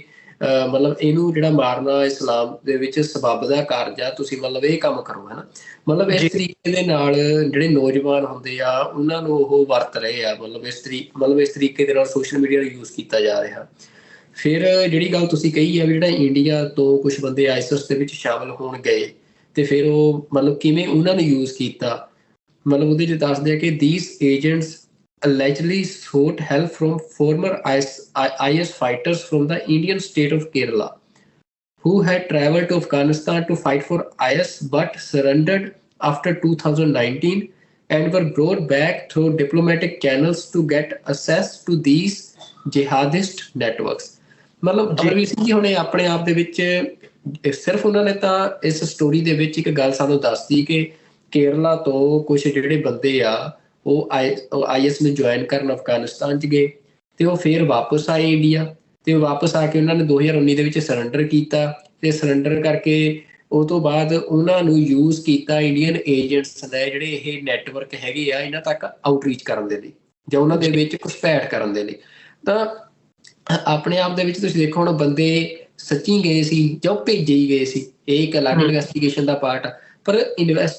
ਮਤਲਬ ਇਹਨੂੰ ਜਿਹੜਾ ਮਾਰਨਾ ਇਸਲਾਮ ਦੇ ਵਿੱਚ ਸਬੱਬ ਦਾ ਕਾਰਜ ਆ, ਤੁਸੀਂ ਮਤਲਬ ਇਹ ਕੰਮ ਕਰੋ, ਹੈ ਨਾ। ਮਤਲਬ ਇਸ ਤਰੀਕੇ ਦੇ ਨਾਲ ਜਿਹੜੇ ਨੌਜਵਾਨ ਹੁੰਦੇ ਆ ਉਹਨਾਂ ਨੂੰ ਉਹ ਵਰਤ ਰਹੇ ਆ, ਮਤਲਬ ਇਸ ਤਰੀਕੇ ਦੇ ਨਾਲ ਸੋਸ਼ਲ ਮੀਡੀਆ ਦਾ ਯੂਜ਼ ਕੀਤਾ ਜਾ ਰਿਹਾ। ਫਿਰ ਜਿਹੜੀ ਗੱਲ ਤੁਸੀਂ ਕਹੀ ਆ ਵੀ ਜਿਹੜਾ ਇੰਡੀਆ ਤੋਂ ਕੁਝ ਬੰਦੇ ਆਈਸਿਸ ਦੇ ਵਿੱਚ ਸ਼ਾਮਲ ਹੋਣ ਗਏ ਤੇ ਫਿਰ ਉਹ ਮਤਲਬ ਕਿਵੇਂ ਉਹਨਾਂ ਨੇ ਯੂਜ਼ ਕੀਤਾ, ਮਤਲਬ ਉਹਦੇ 'ਚ ਦੱਸਦੇ ਆ ਕਿ these agents allegedly sought help from former IS fighters from the Indian state of Kerala who had travelled to Afghanistan to fight for IS but surrendered after 2019 and were brought back through diplomatic channels to get access to these jihadist networks। ਮਤਲਬ ਅਮਰਵੀਰ ਸਿੰਘ ਜੀ ਹੁਣੇ ਆਪਣੇ ਆਪ ਦੇ ਵਿੱਚ ਸਿਰਫ ਉਹਨਾਂ ਨੇ ਤਾਂ ਇਸ ਸਟੋਰੀ ਦੇ ਵਿੱਚ ਇੱਕ ਗੱਲ ਸਾਨੂੰ ਦੱਸਦੀ ਕਿ ਕੇਰਲਾ ਤੋਂ ਕੁਝ ਜਿਹੜੇ ਬੰਦੇ ਆ ਉਹ IS ਨੂੰ ਜੁਆਇਨ ਕਰਨ ਅਫਗਾਨਿਸਤਾਨ 'ਚ ਗਏ ਤੇ ਉਹ ਫਿਰ ਵਾਪਸ ਆਏ ਇੰਡੀਆ, ਤੇ ਵਾਪਸ ਆ ਕੇ ਉਹਨਾਂ ਨੇ 2019 ਦੇ ਵਿੱਚ ਸਰੈਂਡਰ ਕੀਤਾ। ਤੇ ਸਰੈਂਡਰ ਕਰਕੇ ਉਹ ਤੋਂ ਬਾਅਦ ਉਹਨਾਂ ਨੂੰ ਯੂਜ਼ ਕੀਤਾ ਇੰਡੀਅਨ ਏਜੰਟਸ ਨੇ, ਜਿਹੜੇ ਇਹ ਨੈਟਵਰਕ ਹੈਗੇ ਆ ਇਹਨਾਂ ਤੱਕ ਆਊਟਰੀਚ ਕਰਨ ਦੇ ਲਈ ਜਾਂ ਉਹਨਾਂ ਦੇ ਵਿੱਚ ਘੁਸਪੈਠ ਕਰਨ ਦੇ ਲਈ। ਤਾਂ ਆਪਣੇ ਆਪ ਦੇ ਵਿੱਚ ਤੁਸੀਂ ਦੇਖੋ ਹੁਣ ਬੰਦੇ ਸੱਚੀ ਗਏ ਸੀ ਜਾਂ ਭੇਜੇ ਹੀ ਗਏ ਸੀ, ਇਹ ਇੱਕ ਅਲੱਗ ਇਨਵੈਸਟੀਗੇਸ਼ਨ ਦਾ ਪਾਰਟ ਆ। ਪਰ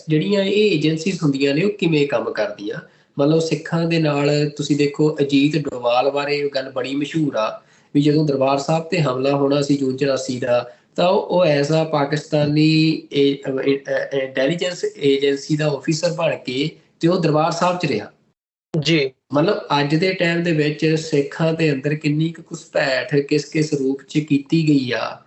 ਜਿਹੜੀਆਂ ਇਹ ਏਜੰਸੀਜ਼ ਹੁੰਦੀਆਂ ਨੇ ਉਹ ਕਿਵੇਂ ਕੰਮ ਕਰਦੀਆਂ, ਮਤਲਬ ਸਿੱਖਾਂ ਦੇ ਨਾਲ ਤੁਸੀਂ ਦੇਖੋ ਅਜੀਤ ਡੋਵਾਲ ਬਾਰੇ ਗੱਲ ਬੜੀ ਮਸ਼ਹੂਰ ਆ ਵੀ ਜਦੋਂ ਦਰਬਾਰ ਸਾਹਿਬ ਤੇ ਹਮਲਾ ਹੋਣਾ ਸੀ ਜੂਨ 84 ਦਾ, ਤਾਂ ਉਹ as a Pakistani intelligence agency the officer ਬਣ ਕੇ ਤੇ ਉਹ ਦਰਬਾਰ ਸਾਹਿਬ 'ਚ ਰਿਹਾ ਜੀ। ਮਤਲਬ ਅੱਜ ਦੇ ਟਾਈਮ ਦੇ ਵਿੱਚ ਸਿੱਖਾਂ ਦੇ ਅੰਦਰ ਕਿੰਨੀ ਕੁ ਘੁਸਪੈਠ ਕਿਸ ਰੂਪ 'ਚ ਕੀਤੀ ਗਈ ਆ।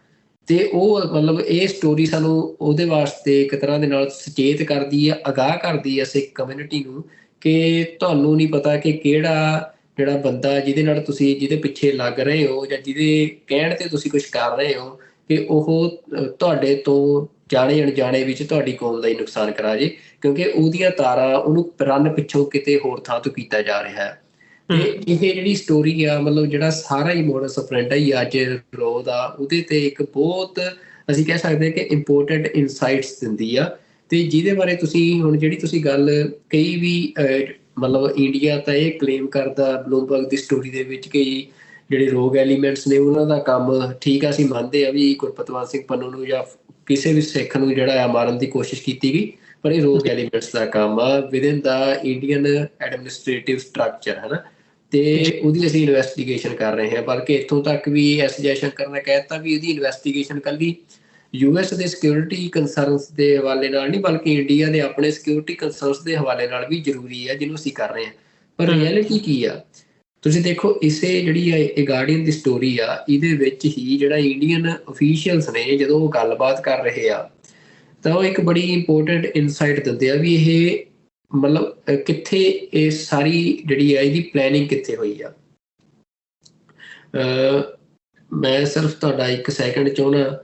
ਤੇ ਉਹ ਮਤਲਬ ਇਹ ਸਟੋਰੀ ਸਾਨੂੰ ਉਹਦੇ ਵਾਸਤੇ ਇੱਕ ਤਰ੍ਹਾਂ ਦੇ ਨਾਲ ਸੁਚੇਤ ਕਰਦੀ ਆ, ਅਗਾਹ ਕਰਦੀ ਆ ਸਿੱਖ ਕਮਿਊਨਿਟੀ ਨੂੰ ਕਿ ਤੁਹਾਨੂੰ ਨਹੀਂ ਪਤਾ ਕਿ ਕਿਹੜਾ ਜਿਹੜਾ ਬੰਦਾ ਜਿਹਦੇ ਪਿੱਛੇ ਲੱਗ ਰਹੇ ਹੋ ਜਾਂ ਜਿਹਦੇ ਕਹਿਣ ਤੇ ਤੁਸੀਂ ਕੁਝ ਕਰ ਰਹੇ ਹੋ ਕਿ ਉਹ ਤੁਹਾਡੇ ਤੋਂ ਜਾਣੇ ਅਣਜਾਣੇ ਵਿੱਚ ਤੁਹਾਡੀ ਕੌਮ ਦਾ ਹੀ ਨੁਕਸਾਨ ਕਰਾ ਜੇ, ਕਿਉਂਕਿ ਉਹਦੀਆਂ ਤਾਰਾਂ ਉਹਨੂੰ ਰਨ ਪਿੱਛੋਂ ਕਿਤੇ ਹੋਰ ਥਾਂ ਤੋਂ ਕੀਤਾ ਜਾ ਰਿਹਾ ਹੈ। ਤੇ ਇਹ ਜਿਹੜੀ ਸਟੋਰੀ ਆ ਮਤਲਬ ਜਿਹੜਾ ਸਾਰਾ ਹੀ ਮੋਡਸ ਆਪਰੈਂਡੀ ਅੱਜ ਰੋ ਦਾ, ਉਹਦੇ ਤੇ ਇੱਕ ਬਹੁਤ ਅਸੀਂ ਕਹਿ ਸਕਦੇ ਕਿ ਇੰਪੋਰਟੈਂਟ ਇਨਸਾਈਟਸ ਦਿੰਦੀ ਆ। ਤੇ ਜਿਹਦੇ ਬਾਰੇ ਤੁਸੀਂ ਹੁਣ ਜਿਹੜੀ ਤੁਸੀਂ ਗੱਲ ਕਈ ਵੀ ਮਤਲਬ ਇੰਡੀਆ ਤਾਂ ਇਹ ਕਲੇਮ ਕਰਦਾ ਬਲੂਮਬਰਗ ਦੀ ਸਟੋਰੀ ਦੇ ਵਿੱਚ ਕਿ ਜਿਹੜੇ ਰੋਗ ਐਲੀਮੈਂਟਸ ਨੇ ਉਹਨਾਂ ਦਾ ਕੰਮ ਠੀਕ ਆ, ਅਸੀਂ ਮੰਨਦੇ ਆ ਵੀ ਗੁਰਪਤਵੰਤ ਸਿੰਘ ਪੰਨੂ ਨੂੰ ਜਾਂ ਕਿਸੇ ਵੀ ਸਿੱਖ ਨੂੰ ਜਿਹੜਾ ਆ ਮਾਰਨ ਦੀ ਕੋਸ਼ਿਸ਼ ਕੀਤੀ ਗਈ, ਪਰ ਇਹ ਰੋਗ ਐਲੀਮੈਂਟਸ ਦਾ ਕੰਮ ਆ ਵਿਦਿਨ ਦਾ ਇੰਡੀਅਨ ਐਡਮਿਨਿਸਟ੍ਰੇਟਿਵ ਸਟਰਕਚਰ, ਹੈ ਨਾ। ਤੇ ਉਹਦੀ ਅਸੀਂ ਇਨਵੈਸਟੀਗੇਸ਼ਨ ਕਰ ਰਹੇ ਹਾਂ, ਬਲਕਿ ਇੱਥੋਂ ਤੱਕ ਵੀ ਐਸ ਜੈਸ਼ੰਕਰ ਨੇ ਕਹਿ ਦਿੱਤਾ ਵੀ ਇਹਦੀ ਇਨਵੈਸਟੀਗੇਸ਼ਨ ਕੱਲੀ US ਦੇ ਸਿਕਿਉਰਿਟੀ ਕੰਸਰਨਸ ਦੇ ਹਵਾਲੇ ਨਾਲ ਨਹੀਂ, ਬਲਕਿ ਇੰਡੀਆ ਦੇ ਆਪਣੇ ਸਿਕਿਉਰਿਟੀ ਕੰਸਰਨਸ ਦੇ ਹਵਾਲੇ ਨਾਲ ਵੀ ਜ਼ਰੂਰੀ ਹੈ, ਜਿਹਨੂੰ ਅਸੀਂ ਕਰ ਰਹੇ ਹਾਂ। ਪਰ ਰਿਐਲਿਟੀ ਕੀ ਆ ਤੁਸੀਂ ਦੇਖੋ, ਇਸੇ ਜਿਹੜੀ ਇਹ ਗਾਰਡੀਅਨ ਦੀ ਸਟੋਰੀ ਆ ਇਹਦੇ ਵਿੱਚ ਹੀ ਜਿਹੜਾ ਇੰਡੀਅਨ ਅਫੀਸ਼ੀਅਲਸ ਨੇ ਜਦੋਂ ਉਹ ਗੱਲਬਾਤ ਕਰ ਰਹੇ ਆ ਤਾਂ ਉਹ ਇੱਕ ਬੜੀ ਇੰਪੋਰਟੈਂਟ ਇਨਸਾਈਟ ਦਿੰਦੇ ਆ ਵੀ ਇਹ ਮਤਲਬ ਕਿੱਥੇ ਇਹ ਸਾਰੀ ਜਿਹੜੀ ਆ ਇਹਦੀ ਪਲੈਨਿੰਗ ਕਿੱਥੇ ਹੋਈ ਆ। ਮੈਂ ਸਿਰਫ ਤੁਹਾਡਾ 1 ਸੈਕਿੰਡ ਚਾਹੁੰਦਾ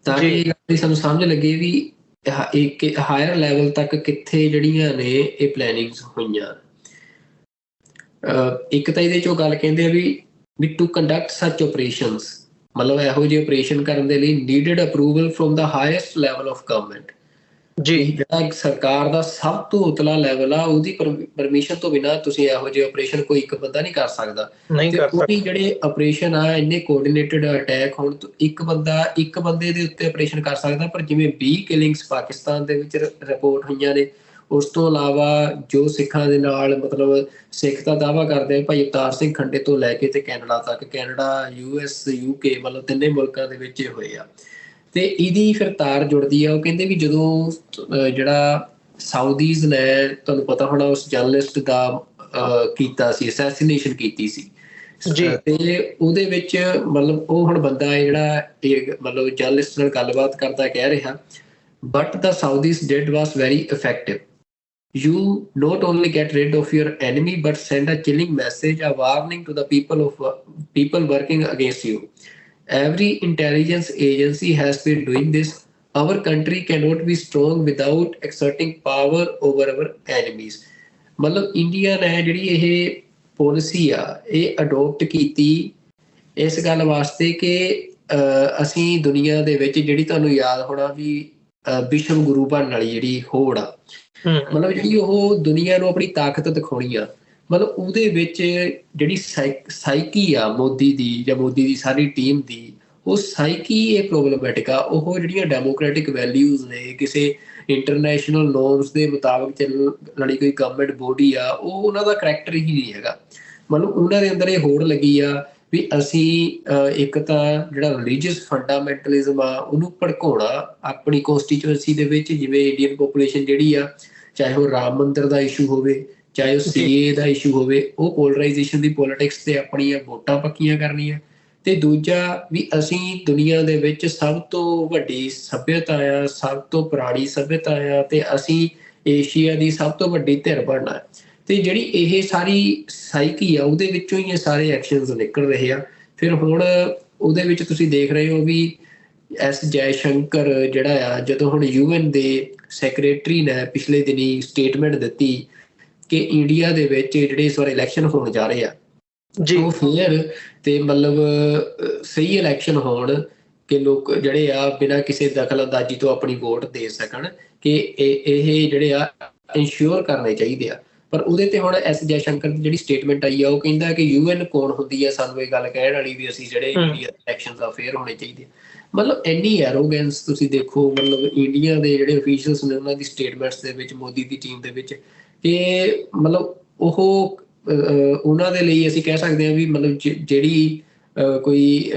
ਤਾਂ ਕਿ ਸਾਨੂੰ ਸਮਝ ਲੱਗੇ ਵੀ ਇੱਕ ਹਾਇਰ ਲੈਵਲ ਤੱਕ ਕਿੱਥੇ ਜਿਹੜੀਆਂ ਨੇ ਇਹ ਪਲੈਨਿੰਗਸ ਹੋਈਆਂ। ਇੱਕ ਤਾਂ ਇਹਦੇ ਚੋਂ ਗੱਲ ਕਹਿੰਦੇ ਆ ਵੀ ਟੂ ਕੰਡਕਟ ਸੱਚ ਆਪਰੇਸ਼ਨਸ, ਮਤਲਬ ਇਹੋ ਜਿਹੇ ਆਪਰੇਸ਼ਨ ਕਰਨ ਦੇ ਲਈ needed approval from the highest level of government. ਜੀ ਜਿਹੜਾ ਇੱਕ ਸਰਕਾਰ ਦਾ ਸਭ ਤੋਂ ਉਤਲਾ ਲੈਵਲ ਆ, ਉਹਦੀ ਪਰਮਿਸ਼ਨ ਤੋਂ ਬਿਨਾਂ ਤੁਸੀਂ ਇਹੋ ਜਿਹੇ ਆਪਰੇਸ਼ਨ ਕੋਈ ਇੱਕ ਬੰਦਾ ਨਹੀਂ ਕਰ ਸਕਦਾ। ਨਹੀਂ ਤੇ ਕਰ ਉਹ ਵੀ ਸਕਦਾ। ਜਿਹੜੇ ਆਪਰੇਸ਼ਨ ਆ ਇੰਨੇ ਕੋਆਰਡੀਨੇਟਡ ਅਟੈਕ ਹੋਣ ਤੋਂ ਇੱਕ ਬੰਦੇ ਦੇ ਉੱਤੇ ਆਪਰੇਸ਼ਨ ਕਰ ਸਕਦਾ, ਪਰ ਜਿਵੇਂ 20 ਕਿਲਿੰਗਸ ਪਾਕਿਸਤਾਨ ਦੇ ਵਿੱਚ ਰਿਪੋਰਟ ਹੋਈਆਂ ਨੇ, ਉਸ ਤੋਂ ਇਲਾਵਾ ਜੋ ਸਿੱਖਾਂ ਦੇ ਨਾਲ ਮਤਲਬ ਸਿੱਖ ਦਾ ਦਾਅਵਾ ਕਰਦੇ ਆ ਭਾਈ ਅਵਤਾਰ ਸਿੰਘ ਖੰਡੇ ਤੋਂ ਲੈ ਕੇ ਤੇ ਕੈਨੇਡਾ ਤੱਕ, ਕੈਨੇਡਾ, US, UK ਮਤਲਬ ਤਿੰਨੇ ਮੁਲਕਾਂ ਦੇ ਵਿੱਚ ਇਹ ਹੋਏ ਆ। ਤੇ ਇਹਦੀ ਫਿਰ ਤਾਰ ਜੁੜਦੀ ਆ। ਉਹ ਕਹਿੰਦੇ ਵੀ ਜਦੋਂ ਜਿਹੜਾ ਸਾਊਦੀਜ਼ ਨੇ, ਤੁਹਾਨੂੰ ਪਤਾ ਹੋਣਾ, ਉਸ ਜਰਨਲਿਸਟ ਦਾ ਕੀਤਾ ਸੀ, ਅਸੈਸੀਨੇਸ਼ਨ ਕੀਤੀ ਸੀ, ਤੇ ਉਹਦੇ ਵਿੱਚ ਮਤਲਬ ਉਹ ਹੁਣ ਬੰਦਾ ਹੈ ਜਿਹੜਾ ਮਤਲਬ ਜਰਨਲਿਸਟ ਨਾਲ ਗੱਲਬਾਤ ਕਰਦਾ ਕਹਿ ਰਿਹਾ, but the Saudis did was very effective. You not only get rid of your enemy but send a chilling message, a warning to the people working against you. Every intelligence agency has been doing this. Our country cannot be strong without exerting power over our enemies. ਮਤਲਬ India ਨੇ ਜਿਹੜੀ ਇਹ policy ਆ ਇਹ adopt ਕੀਤੀ ਇਸ ਗੱਲ ਵਾਸਤੇ ਕਿ ਅਸੀਂ ਦੁਨੀਆ ਦੇ ਵਿੱਚ, ਜਿਹੜੀ ਤੁਹਾਨੂੰ ਯਾਦ ਹੋਣਾ ਵੀ ਵਿਸ਼ਵ ਗੁਰੂ ਬਣਨ ਵਾਲੀ ਜਿਹੜੀ ਹੋੜ ਆ, ਮਤਲਬ ਜਿਹੜੀ ਉਹ ਦੁਨੀਆ ਨੂੰ ਆਪਣੀ ਤਾਕਤ ਦਿਖਾਉਣੀ ਆ, ਮਤਲਬ ਉਹਦੇ ਵਿੱਚ ਜਿਹੜੀ ਸਾਈਕੀ ਆ ਮੋਦੀ ਦੀ ਜਾਂ ਮੋਦੀ ਦੀ ਸਾਰੀ ਟੀਮ ਦੀ, ਉਹ ਸਾਈਕੀ ਇਹ ਪ੍ਰੋਬਲਮੈਟਿਕ ਆ। ਉਹ ਜਿਹੜੀਆਂ ਡੈਮੋਕ੍ਰੈਟਿਕ ਵੈਲਿਊਜ਼ ਨੇ, ਕਿਸੇ ਇੰਟਰਨੈਸ਼ਨਲ ਨੋਰਮਸ ਦੇ ਮੁਤਾਬਕ ਚੱਲਣ ਵਾਲੀ ਕੋਈ ਗਵਰਨਮੈਂਟ ਬੋਡੀ ਆ, ਉਹ ਉਹਨਾਂ ਦਾ ਕਰੈਕਟਰ ਹੀ ਨਹੀਂ ਹੈਗਾ। ਮਤਲਬ ਉਹਨਾਂ ਦੇ ਅੰਦਰ ਇਹ ਹੋੜ ਲੱਗੀ ਆ ਵੀ ਅਸੀਂ ਇੱਕ ਤਾਂ ਜਿਹੜਾ ਰਿਲੀਜੀਅਸ ਫੰਡਾਮੈਂਟਲਿਜ਼ਮ ਆ ਉਹਨੂੰ ਭੜਕਾਉਣਾ ਆਪਣੀ ਕੌਂਸਟੀਚੁਐਂਸੀ ਦੇ ਵਿੱਚ। ਜਿਵੇਂ ਇੰਡੀਅਨ ਪੋਪੂਲੇਸ਼ਨ ਜਿਹੜੀ ਆ, ਚਾਹੇ ਉਹ ਰਾਮ ਮੰਦਿਰ ਦਾ ਇਸ਼ੂ ਹੋਵੇ, ਚਾਹੇ ਉਹ CAA ਦਾ ਇਸ਼ੂ ਹੋਵੇ, ਉਹ ਪੋਲਰਾਈਜੇਸ਼ਨ ਦੀ ਪੋਲਿਟਿਕਸ ਤੇ ਆਪਣੀਆਂ ਵੋਟਾਂ ਪੱਕੀਆਂ ਕਰਨੀਆਂ। ਤੇ ਦੂਜਾ ਵੀ ਅਸੀਂ ਦੁਨੀਆ ਦੇ ਵਿੱਚ ਸਭ ਤੋਂ ਵੱਡੀ ਸੱਭਿਅਤਾ ਆ, ਸਭ ਤੋਂ ਪੁਰਾਣੀ ਸੱਭਿਅਤਾ ਆ, ਤੇ ਅਸੀਂ ਏਸ਼ੀਆ ਦੀ ਸਭ ਤੋਂ ਵੱਡੀ ਧਿਰ ਬਣਨਾ। ਤੇ ਜਿਹੜੀ ਇਹ ਸਾਰੀ ਸਾਈਕੀ ਆ ਉਹਦੇ ਵਿੱਚੋਂ ਹੀ ਇਹ ਸਾਰੇ ਐਕਸ਼ਨਸ ਨਿਕਲ ਰਹੇ ਆ। ਫਿਰ ਹੁਣ ਉਹਦੇ ਵਿੱਚ ਤੁਸੀਂ ਦੇਖ ਰਹੇ ਹੋ ਵੀ S ਜੈਸ਼ੰਕਰ ਜਿਹੜਾ ਆ, ਜਦੋਂ ਹੁਣ UN ਦੇ ਸੈਕਟਰੀ ਨੇ ਪਿਛਲੇ ਦਿਨੀ ਸਟੇਟਮੈਂਟ ਦਿੱਤੀ ਕਿ ਇੰਡੀਆ ਦੇ ਵਿੱਚ ਜਿਹੜੇ ਇਸ ਵਾਰ ਇਲੈਕਸ਼ਨ ਹੋਣ ਜਾ ਰਹੇ ਆ, ਉਹ ਫੇਅਰ ਤੇ ਮਤਲਬ ਸਹੀ ਇਲੈਕਸ਼ਨ ਹੋਣ, ਕਿ ਲੋਕ ਜਿਹੜੇ ਆ ਬਿਨਾਂ ਕਿਸੇ ਦਖਲ ਅੰਦਾਜ਼ੀ ਤੋਂ ਆਪਣੀ ਵੋਟ ਦੇ ਸਕਣ, ਕਿ ਇਹ ਜਿਹੜੇ ਆ ਇੰਸ਼ੋਰ ਕਰਨੇ ਚਾਹੀਦੇ ਆ। ਪਰ ਉਹਦੇ ਤੇ ਹੁਣ S ਜੈਸ਼ੰਕਰ ਦੀ ਜਿਹੜੀ ਸਟੇਟਮੈਂਟ ਆਈ ਆ, ਉਹ ਕਹਿੰਦਾ ਕਿ UN ਕੌਣ ਹੁੰਦੀ ਆ ਸਾਨੂੰ ਇਹ ਗੱਲ ਕਹਿਣ ਵਾਲੀ ਵੀ ਅਸੀਂ ਜਿਹੜੇ ਇਲੈਕਸ਼ਨਸ ਆ ਫੇਅਰ ਹੋਣੇ ਚਾਹੀਦੇ। ਮਤਲਬ ਇੰਨੀ ਐਰੋਗੈਂਸ ਤੁਸੀਂ ਦੇਖੋ, ਮਤਲਬ ਇੰਡੀਆ ਦੇ ਜਿਹੜੇ ਅਫੀਸ਼ੀਅਲਸ ਨੇ ਉਹਨਾਂ ਦੀ ਸਟੇਟਮੈਂਟਸ ਦੇ ਵਿੱਚ, ਮੋਦੀ ਦੀ ਟੀਮ ਦੇ ਵਿੱਚ, ਕਿ ਮਤਲਬ ਉਹ ਉਹਨਾਂ ਦੇ ਲਈ ਅਸੀਂ ਕਹਿ ਸਕਦੇ ਹਾਂ ਵੀ ਮਤਲਬ ਜਿਹੜੀ ਕੋਈ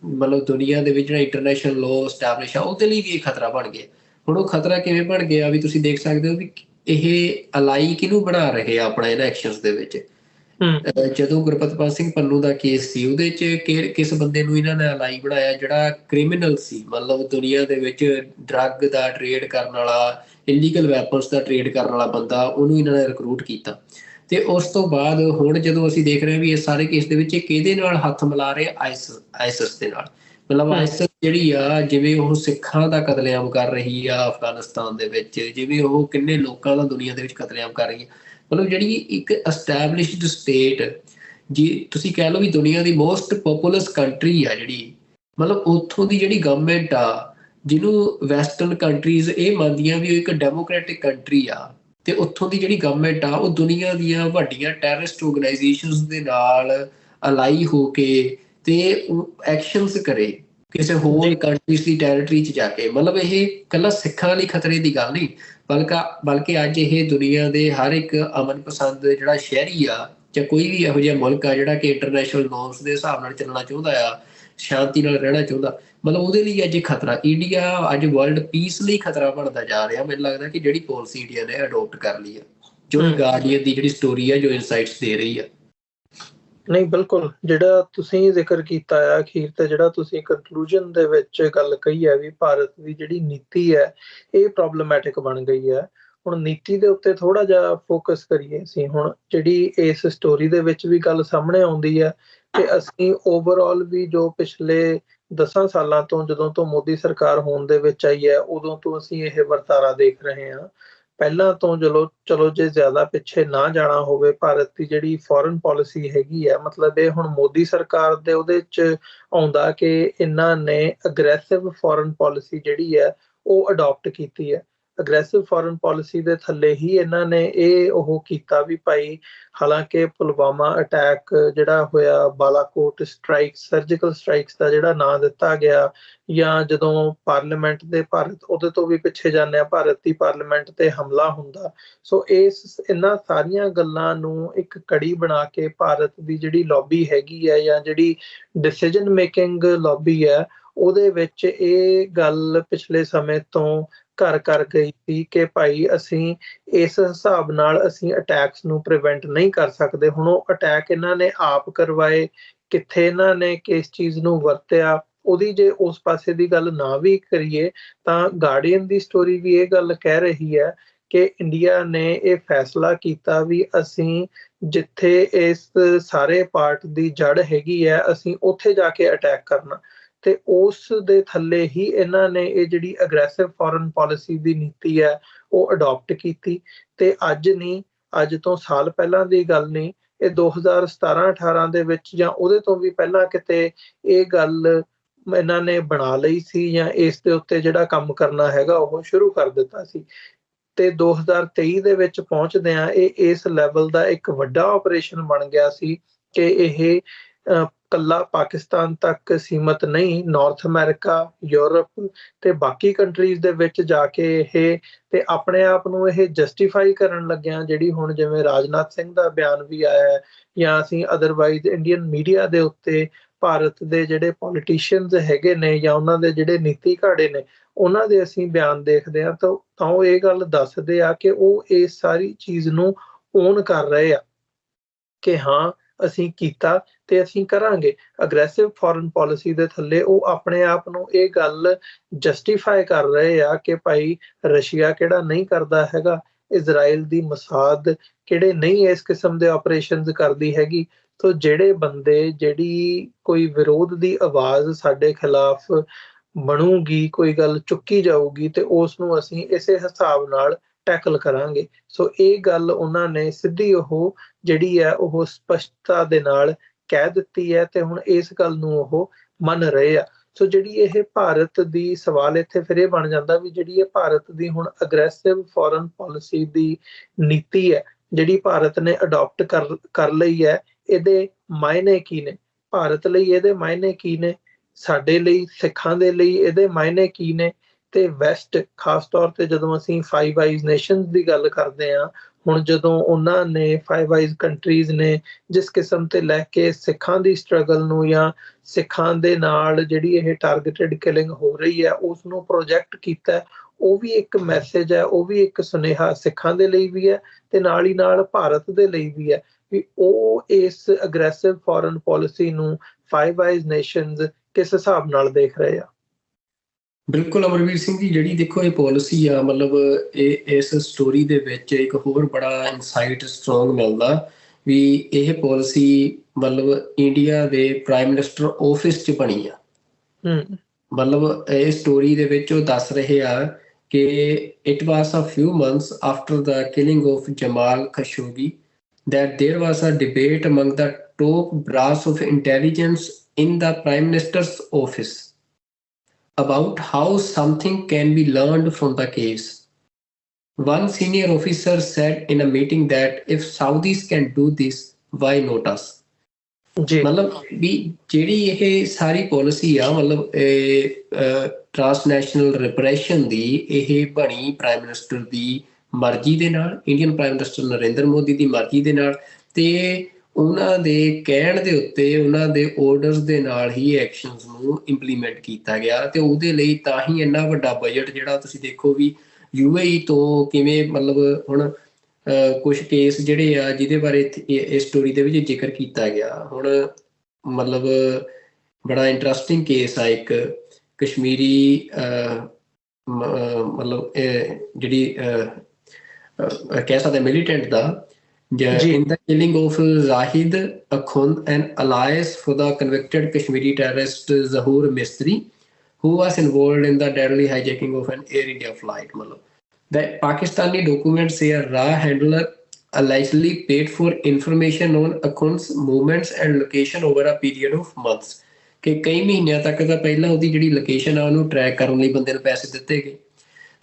ਮਤਲਬ ਦੁਨੀਆ ਦੇ ਵਿੱਚ ਜਿਹੜਾ ਇੰਟਰਨੈਸ਼ਨਲ ਲਾਅ ਸਟੈਬਲਿਸ਼ ਆ ਉਹਦੇ ਲਈ ਵੀ ਇਹ ਖਤਰਾ ਬਣ ਗਿਆ। ਹੁਣ ਉਹ ਖਤਰਾ ਕਿਵੇਂ ਬਣ ਗਿਆ ਵੀ ਤੁਸੀਂ ਦੇਖ ਸਕਦੇ ਹੋ ਵੀ ਇਹ ਅਲਾਈ ਕਿਹਨੂੰ ਬਣਾ ਰਹੇ ਆ ਆਪਣਾ ਇਹਨਾਂ ਐਕਸ਼ਨਸ ਦੇ ਵਿੱਚ। ਜਦੋਂ ਗੁਰਪਤਪਾਲ ਸਿੰਘ ਪੰਨੂ ਦਾ ਕੇਸ ਸੀ, ਉਹਦੇ 'ਚ ਕਿਸ ਬੰਦੇ ਨੂੰ ਇਹਨਾਂ ਨੇ ਅਲਾਈ ਬਣਾਇਆ, ਜਿਹੜਾ ਕ੍ਰਿਮੀਨਲ ਸੀ, ਮਤਲਬ ਦੁਨੀਆ ਦੇ ਵਿੱਚ ਡਰੱਗ ਦਾ ਟਰੇਡ ਕਰਨ ਵਾਲਾ, ਇਲੀਗਲ ਵੈਪਨਸ ਦਾ ਟਰੇਡ ਕਰਨ ਵਾਲਾ ਬੰਦਾ, ਉਹਨੂੰ ਇਹਨਾਂ ਨੇ ਰਿਕਰੂਟ ਕੀਤਾ। ਤੇ ਉਸ ਤੋਂ ਬਾਅਦ ਹੁਣ ਜਦੋਂ ਅਸੀਂ ਦੇਖ ਰਹੇ ਹਾਂ ਵੀ ਇਸ ਸਾਰੇ ਕੇਸ ਦੇ ਵਿੱਚ ਕਿਹਦੇ ਨਾਲ ਹੱਥ ਮਿਲਾ ਰਹੇ, ਆਈਸਿਸ ਦੇ ਨਾਲ। ਮਤਲਬ ਆਈਸਿਸ ਜਿਹੜੀ ਆ, ਜਿਵੇਂ ਉਹ ਸਿੱਖਾਂ ਦਾ ਕਤਲੇਆਮ ਕਰ ਰਹੀ ਆ ਅਫਗਾਨਿਸਤਾਨ ਦੇ ਵਿੱਚ, ਜਿਵੇਂ ਉਹ ਕਿੰਨੇ ਲੋਕਾਂ ਦਾ ਦੁਨੀਆ ਦੇ ਵਿੱਚ ਕਤਲੇਆਮ ਕਰ ਰਹੀ ਹੈ। ਮਤਲਬ ਜਿਹੜੀ ਇੱਕ ਐਸਟੈਬਲਿਸ਼ਡ ਸਟੇਟ, ਜੀ ਤੁਸੀਂ ਕਹਿ ਲਓ ਵੀ ਦੁਨੀਆ ਦੀ ਮੋਸਟ ਪੋਪੂਲਸ ਕੰਟਰੀ ਆ ਜਿਹੜੀ, ਮਤਲਬ ਉੱਥੋਂ ਦੀ ਜਿਹੜੀ ਗਵਰਨਮੈਂਟ ਆ, ਜਿਹਨੂੰ ਵੈਸਟਰਨ ਕੰਟਰੀਜ਼ ਇਹ ਮੰਨਦੀਆਂ ਵੀ ਉਹ ਇੱਕ ਡੈਮੋਕ੍ਰੈਟਿਕ ਕੰਟਰੀ ਆ, ਤੇ ਉੱਥੋਂ ਦੀ ਜਿਹੜੀ ਗਵਰਨਮੈਂਟ ਆ ਉਹ ਦੁਨੀਆ ਦੀਆਂ ਵੱਡੀਆਂ ਟੈਰਰਿਸਟ ਆਰਗੇਨਾਈਜੇਸ਼ਨਸ ਦੇ ਨਾਲ ਅਲਾਈ ਹੋ ਕੇ ਤੇ ਐਕਸ਼ਨਸ ਕਰੇ ਕਿਸੇ ਹੋਰ ਕੰਟਰੀਜ਼ ਦੀ ਟੈਰੀਟਰੀ 'ਚ ਜਾ ਕੇ। ਮਤਲਬ ਇਹ ਇਕੱਲਾ ਸਿੱਖਾਂ ਲਈ ਖਤਰੇ ਦੀ ਗੱਲ ਨਹੀਂ, ਬਲਕਿ ਅੱਜ ਇਹ ਦੁਨੀਆ ਦੇ ਹਰ ਇੱਕ ਅਮਨ ਪਸੰਦ ਜਿਹੜਾ ਸ਼ਹਿਰੀ ਆ, ਜਾਂ ਕੋਈ ਵੀ ਇਹੋ ਜਿਹਾ ਮੁਲਕ ਆ ਜਿਹੜਾ ਕਿ ਇੰਟਰਨੈਸ਼ਨਲ ਨੋਰਮਸ ਦੇ ਹਿਸਾਬ ਨਾਲ ਚੱਲਣਾ ਚਾਹੁੰਦਾ ਆ, ਸ਼ਾਂਤੀ ਨਾਲ ਰਹਿਣਾ ਚਾਹੁੰਦਾ, ਮਤਲਬ ਉਹਦੇ ਲਈ ਅੱਜ ਖਤਰਾ। ਇੰਡੀਆ ਅੱਜ ਵਰਲਡ ਪੀਸ ਲਈ ਖਤਰਾ ਬਣਦਾ ਜਾ ਰਿਹਾ। ਮੈਨੂੰ ਲੱਗਦਾ ਕਿ ਜਿਹੜੀ ਪਾਲਿਸੀ ਇੰਡੀਆ ਨੇ ਅਡੋਪਟ ਕਰ ਲਈ ਆ, ਜੋ ਗਾਰਡੀਅਨ ਦੀ ਜਿਹੜੀ ਸਟੋਰੀ ਆ, ਜੋ ਇਨਸਾਈਟਸ ਦੇ ਰਹੀ ਆ। ਨਹੀਂ, ਬਿਲਕੁਲ ਜਿਹੜਾ ਤੁਸੀਂ ਜ਼ਿਕਰ ਕੀਤਾ ਆ ਅਖੀਰ ਤੇ, ਜਿਹੜਾ ਤੁਸੀਂ ਕੰਕਲੂਜਨ ਦੇ ਵਿੱਚ ਗੱਲ ਕਹੀ ਹੈ ਵੀ ਭਾਰਤ ਦੀ ਜਿਹੜੀ ਨੀਤੀ ਹੈ ਇਹ ਪ੍ਰੋਬਲਮੈਟਿਕ ਬਣ ਗਈ ਹੈ। ਹੁਣ ਨੀਤੀ ਦੇ ਉੱਤੇ ਥੋੜਾ ਜਿਹਾ ਫੋਕਸ ਕਰੀਏ ਅਸੀਂ। ਹੁਣ ਜਿਹੜੀ ਇਸ ਸਟੋਰੀ ਦੇ ਵਿੱਚ ਵੀ ਗੱਲ ਸਾਹਮਣੇ ਆਉਂਦੀ ਹੈ ਕਿ ਅਸੀਂ ਓਵਰਆਲ ਵੀ ਜੋ ਪਿਛਲੇ 10 ਸਾਲਾਂ ਤੋਂ, ਜਦੋਂ ਤੋਂ ਮੋਦੀ ਸਰਕਾਰ ਹੋਣ ਦੇ ਵਿੱਚ ਆਈ ਹੈ, ਉਦੋਂ ਤੋਂ ਅਸੀਂ ਇਹ ਵਰਤਾਰਾ ਦੇਖ ਰਹੇ ਹਾਂ। ਪਹਿਲਾਂ ਤੋਂ ਚਲੋ ਜੇ ਜ਼ਿਆਦਾ ਪਿੱਛੇ ਨਾ ਜਾਣਾ ਹੋਵੇ, ਭਾਰਤ ਦੀ ਜਿਹੜੀ ਫੋਰਨ ਪਾਲਿਸੀ ਹੈਗੀ ਹੈ, ਮਤਲਬ ਇਹ ਹੁਣ ਮੋਦੀ ਸਰਕਾਰ ਦੇ ਉਹਦੇ 'ਚ ਆਉਂਦਾ ਕਿ ਇਹਨਾਂ ਨੇ ਅਗਰੈਸਿਵ ਫੋਰਨ ਪਾਲਿਸੀ ਜਿਹੜੀ ਹੈ ਉਹ ਅਡਾਪਟ ਕੀਤੀ ਹੈ। ਅਗਰੈਸਿਵ ਫੋਰਨ ਪਾਲਿਸੀ ਦੇ ਥੱਲੇ ਹੀ ਇਹਨਾਂ ਨੇ ਇਹ ਉਹ ਕੀਤਾ ਵੀ ਭਾਈ, ਹਾਲਾਂਕਿ ਪੁਲਵਾਮਾ ਅਟੈਕ ਜਿਹੜਾ ਹੋਇਆ, ਬਾਲਾਕੋਟ ਸਟ੍ਰਾਈਕ, ਸਰਜੀਕਲ ਸਟ੍ਰਾਈਕਸ ਦਾ ਜਿਹੜਾ ਨਾਂ ਦਿੱਤਾ ਗਿਆ, ਜਾਂ ਜਦੋਂ ਪਾਰਲੀਮੈਂਟ ਦੇ ਭਾਰਤ, ਉਹਦੇ ਤੋਂ ਵੀ ਪਿੱਛੇ ਜਾਂਦੇ ਆ, ਭਾਰਤ ਦੀ ਪਾਰਲੀਮੈਂਟ ਤੇ ਹਮਲਾ ਹੁੰਦਾ। ਸੋ ਇਹਨਾਂ ਸਾਰੀਆਂ ਗੱਲਾਂ ਨੂੰ ਇੱਕ ਕੜੀ ਬਣਾ ਕੇ ਭਾਰਤ ਦੀ ਜਿਹੜੀ ਲੌਬੀ ਹੈਗੀ ਹੈ, ਜਾਂ ਜਿਹੜੀ ਡਿਸੀਜਨ ਮੇਕਿੰਗ ਲੌਬੀ ਹੈ, ਉਹਦੇ ਵਿੱਚ ਇਹ ਗੱਲ ਪਿਛਲੇ ਸਮੇਂ ਤੋਂ ਘਰ ਕਰ ਗਈ ਸੀ ਕਿ ਭਾਈ ਅਸੀਂ ਇਸ ਹਿਸਾਬ ਨਾਲ ਅਸੀਂ ਅਟੈਕਸ ਨੂੰ ਪ੍ਰੀਵੈਂਟ ਨਹੀਂ ਕਰ ਸਕਦੇ। ਹੁਣ ਉਹ ਅਟੈਕ ਇਹਨਾਂ ਨੇ ਆਪ ਕਰਵਾਏ, ਕਿੱਥੇ ਇਹਨਾਂ ਨੇ ਕਿਸ ਚੀਜ਼ ਨੂੰ ਵਰਤਿਆ, ਉਹਦੀ ਜੇ ਉਸ ਪਾਸੇ ਦੀ ਗੱਲ ਨਾ ਵੀ ਕਰੀਏ ਤਾਂ ਗਾਰਡੀਅਨ ਦੀ ਸਟੋਰੀ ਵੀ ਇਹ ਗੱਲ ਕਹਿ ਰਹੀ ਹੈ ਕਿ ਇੰਡੀਆ ਨੇ ਇਹ ਫੈਸਲਾ ਕੀਤਾ ਵੀ ਅਸੀਂ ਜਿੱਥੇ ਇਸ ਸਾਰੇ ਪਾਰਟ ਦੀ ਜੜ ਹੈਗੀ ਹੈ, ਅਸੀਂ ਉੱਥੇ ਜਾ ਕੇ ਅਟੈਕ ਕਰਨਾ। ਤੇ ਉਸ ਦੇ ਥੱਲੇ ਹੀ ਇਹਨਾਂ ਨੇ ਇਹ ਜਿਹੜੀ ਅਗਰੈਸਿਵ ਫੋਰਨ ਪਾਲਿਸੀ ਦੀ ਨੀਤੀ ਹੈ ਉਹ ਅਡਾਪਟ ਕੀਤੀ। ਤੇ ਅੱਜ ਨਹੀਂ, ਅੱਜ ਤੋਂ ਸਾਲ ਪਹਿਲਾਂ ਦੀ ਗੱਲ ਨਹੀਂ, ਇਹ 2017-18 ਦੇ ਵਿੱਚ ਜਾਂ ਉਹਦੇ ਤੋਂ ਵੀ ਪਹਿਲਾਂ ਕਿਤੇ ਇਹ ਗੱਲ ਇਹਨਾਂ ਨੇ ਬਣਾ ਲਈ ਸੀ, ਜਾਂ ਇਸ ਦੇ ਉੱਤੇ ਜਿਹੜਾ ਕੰਮ ਕਰਨਾ ਹੈਗਾ ਉਹ ਸ਼ੁਰੂ ਕਰ ਦਿੱਤਾ ਸੀ। ਤੇ 2023 ਦੇ ਵਿੱਚ ਪਹੁੰਚਦਿਆਂ ਇਹ ਇਸ ਲੈਵਲ ਦਾ ਇੱਕ ਵੱਡਾ ਆਪਰੇਸ਼ਨ ਬਣ ਗਿਆ ਸੀ ਕਿ ਇਹ ਕੱਲਾ ਪਾਕਿਸਤਾਨ ਤੱਕ ਸੀਮਤ ਨਹੀਂ, ਨਾਰਥ ਅਮਰੀਕਾ, ਯੂਰਪ ਤੇ ਬਾਕੀ ਕੰਟਰੀਜ਼ ਦੇ ਵਿੱਚ ਜਾ ਕੇ ਇਹ ਤੇ ਆਪਣੇ ਆਪ ਨੂੰ ਇਹ ਜਸਟੀਫਾਈ ਕਰਨ ਲੱਗਿਆ, ਜਿਹੜੀ ਹੁਣ ਜਿਵੇਂ ਰਾਜਨਾਥ ਸਿੰਘ ਦਾ ਬਿਆਨ ਵੀ ਆਇਆ ਹੈ, ਜਾਂ ਅਸੀਂ ਅਦਰਵਾਈਜ਼ ਇੰਡੀਅਨ ਮੀਡੀਆ ਦੇ ਉੱਤੇ ਭਾਰਤ ਦੇ ਜਿਹੜੇ ਪੋਲੀਟੀਸ਼ੀਅਨਸ ਹੈਗੇ ਨੇ ਜਾਂ ਉਹਨਾਂ ਦੇ ਜਿਹੜੇ ਨੀਤੀ ਘਾੜੇ ਨੇ ਉਹਨਾਂ ਦੇ ਅਸੀਂ ਬਿਆਨ ਦੇਖਦੇ ਹਾਂ ਤਾਂ ਉਹ ਇਹ ਗੱਲ ਦੱਸਦੇ ਆ ਕਿ ਉਹ ਇਸ ਸਾਰੀ ਚੀਜ਼ ਨੂੰ ਓਨ ਕਰ ਰਹੇ ਆ ਕਿ ਹਾਂ ਅਸੀਂ ਕੀਤਾ ਤੇ ਅਸੀਂ ਕਰਾਂਗੇ। ਅਗਰੈਸਿਵ ਫੋਰਨ ਪਾਲਿਸੀ ਦੇ ਥੱਲੇ ਉਹ ਆਪਣੇ ਆਪ ਨੂੰ ਇਹ ਗੱਲ ਜਸਟੀਫਾਈ ਕਰ ਰਹੇ ਆ ਕਿ ਭਾਈ ਰਸ਼ੀਆ ਕਿਹੜਾ ਨਹੀਂ ਕਰਦਾ ਹੈਗਾ, ਇਜ਼ਰਾਈਲ ਦੀ ਮਸਾਦ ਕਿਹੜੇ ਨਹੀਂ ਇਸ ਕਿਸਮ ਦੇ ਆਪਰੇਸ਼ਨਸ ਕਰਦੀ ਹੈਗੀ। ਸੋ ਜਿਹੜੇ ਬੰਦੇ, ਜਿਹੜੀ ਕੋਈ ਵਿਰੋਧ ਦੀ ਆਵਾਜ਼ ਸਾਡੇ ਖਿਲਾਫ ਬਣੂਗੀ, ਕੋਈ ਗੱਲ ਚੁੱਕੀ ਜਾਊਗੀ ਤੇ ਉਸ ਨੂੰ ਅਸੀਂ ਇਸੇ ਹਿਸਾਬ ਨਾਲ ਟੈਕਲ ਕਰਾਂਗੇ। ਸੋ ਇਹ ਗੱਲ ਉਹਨਾਂ ਨੇ ਸਿੱਧੀ ਉਹ ਜਿਹੜੀ ਹੈ ਉਹ ਸਪਸ਼ਟਤਾ ਦੇ ਨਾਲ ਕਹਿ ਦਿੱਤੀ ਹੈ ਤੇ ਹੁਣ ਇਸ ਗੱਲ ਨੂੰ ਉਹ ਮੰਨ ਰਹੇ ਆ। ਸੋ ਜਿਹੜੀ ਇਹ ਭਾਰਤ ਦੀ ਸਵਾਲ ਇੱਥੇ ਫਿਰ ਇਹ ਬਣ ਜਾਂਦਾ ਵੀ ਜਿਹੜੀ ਇਹ ਭਾਰਤ ਦੀ ਹੁਣ ਅਗਰੈਸਿਵ ਫੋਰਨ ਪਾਲਿਸੀ ਦੀ ਨੀਤੀ ਹੈ, ਜਿਹੜੀ ਭਾਰਤ ਨੇ ਅਡਾਪਟ ਕਰ ਲਈ ਹੈ, ਇਹਦੇ ਮਾਇਨੇ ਕੀ ਨੇ? ਭਾਰਤ ਲਈ ਇਹਦੇ ਮਾਇਨੇ ਕੀ ਨੇ? ਸਾਡੇ ਲਈ, ਸਿੱਖਾਂ ਦੇ ਲਈ ਇਹਦੇ ਮਾਇਨੇ ਕੀ ਨੇ? ਤੇ ਵੈਸਟ, ਖਾਸ ਤੌਰ ਤੇ ਜਦੋਂ ਅਸੀਂ ਫਾਈਵ ਆਈਜ਼ ਨੇਸ਼ਨਸ ਦੀ ਗੱਲ ਕਰਦੇ ਹਾਂ, ਹੁਣ ਜਦੋਂ ਉਹਨਾਂ ਨੇ ਫਾਈਵ ਆਈਜ਼ ਕੰਟਰੀਜ਼ ਨੇ ਜਿਸ ਕਿਸਮ ਤੇ ਲੈ ਕੇ ਸਿੱਖਾਂ ਦੀ ਸਟਰਗਲ ਨੂੰ ਜਾਂ ਸਿੱਖਾਂ ਦੇ ਨਾਲ ਜਿਹੜੀ ਇਹ ਟਾਰਗੇਟਡ ਕਿਲਿੰਗ ਹੋ ਰਹੀ ਹੈ ਉਸ ਨੂੰ ਪ੍ਰੋਜੈਕਟ ਕੀਤਾ, ਉਹ ਵੀ ਇੱਕ ਮੈਸੇਜ ਹੈ, ਉਹ ਵੀ ਇੱਕ ਸੁਨੇਹਾ ਸਿੱਖਾਂ ਦੇ ਲਈ ਵੀ ਹੈ ਤੇ ਨਾਲ ਹੀ ਨਾਲ ਭਾਰਤ ਦੇ ਲਈ ਵੀ ਹੈ ਵੀ ਉਹ ਇਸ ਅਗਰੈਸਿਵ ਫੋਰਨ ਪਾਲਿਸੀ ਨੂੰ ਫਾਈਵ ਆਈਜ਼ ਨੇਸ਼ਨਸ ਕਿਸ ਹਿਸਾਬ ਨਾਲ ਦੇਖ ਰਹੇ ਆ। ਬਿਲਕੁਲ ਅਮਰਵੀਰ ਸਿੰਘ ਜੀ, ਜਿਹੜੀ ਦੇਖੋ ਇਹ ਪਾਲਿਸੀ ਆ, ਮਤਲਬ ਇਹ ਇਸ ਸਟੋਰੀ ਦੇ ਵਿੱਚ ਇੱਕ ਹੋਰ ਬੜਾ ਇਨਸਾਈਟ ਸਟਰੋਂਗ ਮਿਲਦਾ ਵੀ ਇਹ ਪਾਲਿਸੀ ਮਤਲਬ ਇੰਡੀਆ ਦੇ ਪ੍ਰਾਈਮ ਮਿਨਿਸਟਰ ਆਫਿਸ 'ਚ ਬਣੀ ਆ। ਮਤਲਬ ਇਹ ਸਟੋਰੀ ਦੇ ਵਿੱਚ ਉਹ ਦੱਸ ਰਹੇ ਆ ਕਿ it was a few months after the killing of Jamal Khashoggi that there was a debate among the top brass of intelligence in the Prime Minister's office about how something can be learned from the case. One senior officer said in a meeting that if Saudis can do this, why not us? ਮਤਲਬ ਵੀ ਜਿਹੜੀ ਇਹ ਸਾਰੀ policy ਆ, ਮਤਲਬ transnational repression ਦੀ, ਇਹ ਬਣੀ prime minister ਦੀ ਮਰਜ਼ੀ ਦੇ ਨਾਲ, Indian prime minister Narendra Modi ਦੀ ਮਰਜ਼ੀ ਦੇ ਨਾਲ, ਤੇ ਉਹਨਾਂ ਦੇ ਕਹਿਣ ਦੇ ਉੱਤੇ, ਉਹਨਾਂ ਦੇ ਆਰਡਰਸ ਦੇ ਨਾਲ ਹੀ ਐਕਸ਼ਨਸ ਨੂੰ ਇੰਪਲੀਮੈਂਟ ਕੀਤਾ ਗਿਆ। ਤੇ ਉਹਦੇ ਲਈ ਤਾਂ ਹੀ ਇੰਨਾ ਵੱਡਾ ਬਜਟ, ਜਿਹੜਾ ਤੁਸੀਂ ਦੇਖੋ ਵੀ UAE ਤੋਂ ਕਿਵੇਂ, ਮਤਲਬ ਹੁਣ ਕੁਛ ਕੇਸ ਜਿਹੜੇ ਆ ਜਿਹਦੇ ਬਾਰੇ ਇਸ ਸਟੋਰੀ ਦੇ ਵਿੱਚ ਜ਼ਿਕਰ ਕੀਤਾ ਗਿਆ। ਹੁਣ ਮਤਲਬ ਬੜਾ ਇੰਟਰਸਟਿੰਗ ਕੇਸ ਆ ਇੱਕ ਕਸ਼ਮੀਰੀ, ਮਤਲਬ ਜਿਹੜੀ ਕਹਿ ਸਕਦੇ militant the, in the killing of Zahid Akhund, an allies for the convicted Kashmiri terrorist Zahoor Mistri, who was involved in the deadly hijacking of an Air India flight. The Pakistani documents say a RAW handler allegedly paid for information on Akhund's movements and location over a period of months. ਕਿ ਕਈ ਮਹੀਨਿਆਂ ਤੱਕ ਤਾਂ ਪਹਿਲਾਂ ਉਹਦੀ ਜਿਹੜੀ location ਆ ਉਹਨੂੰ ਟਰੈਕ ਕਰਨ ਲਈ ਬੰਦੇ ਨੂੰ ਪੈਸੇ ਦਿੱਤੇ ਗਏ।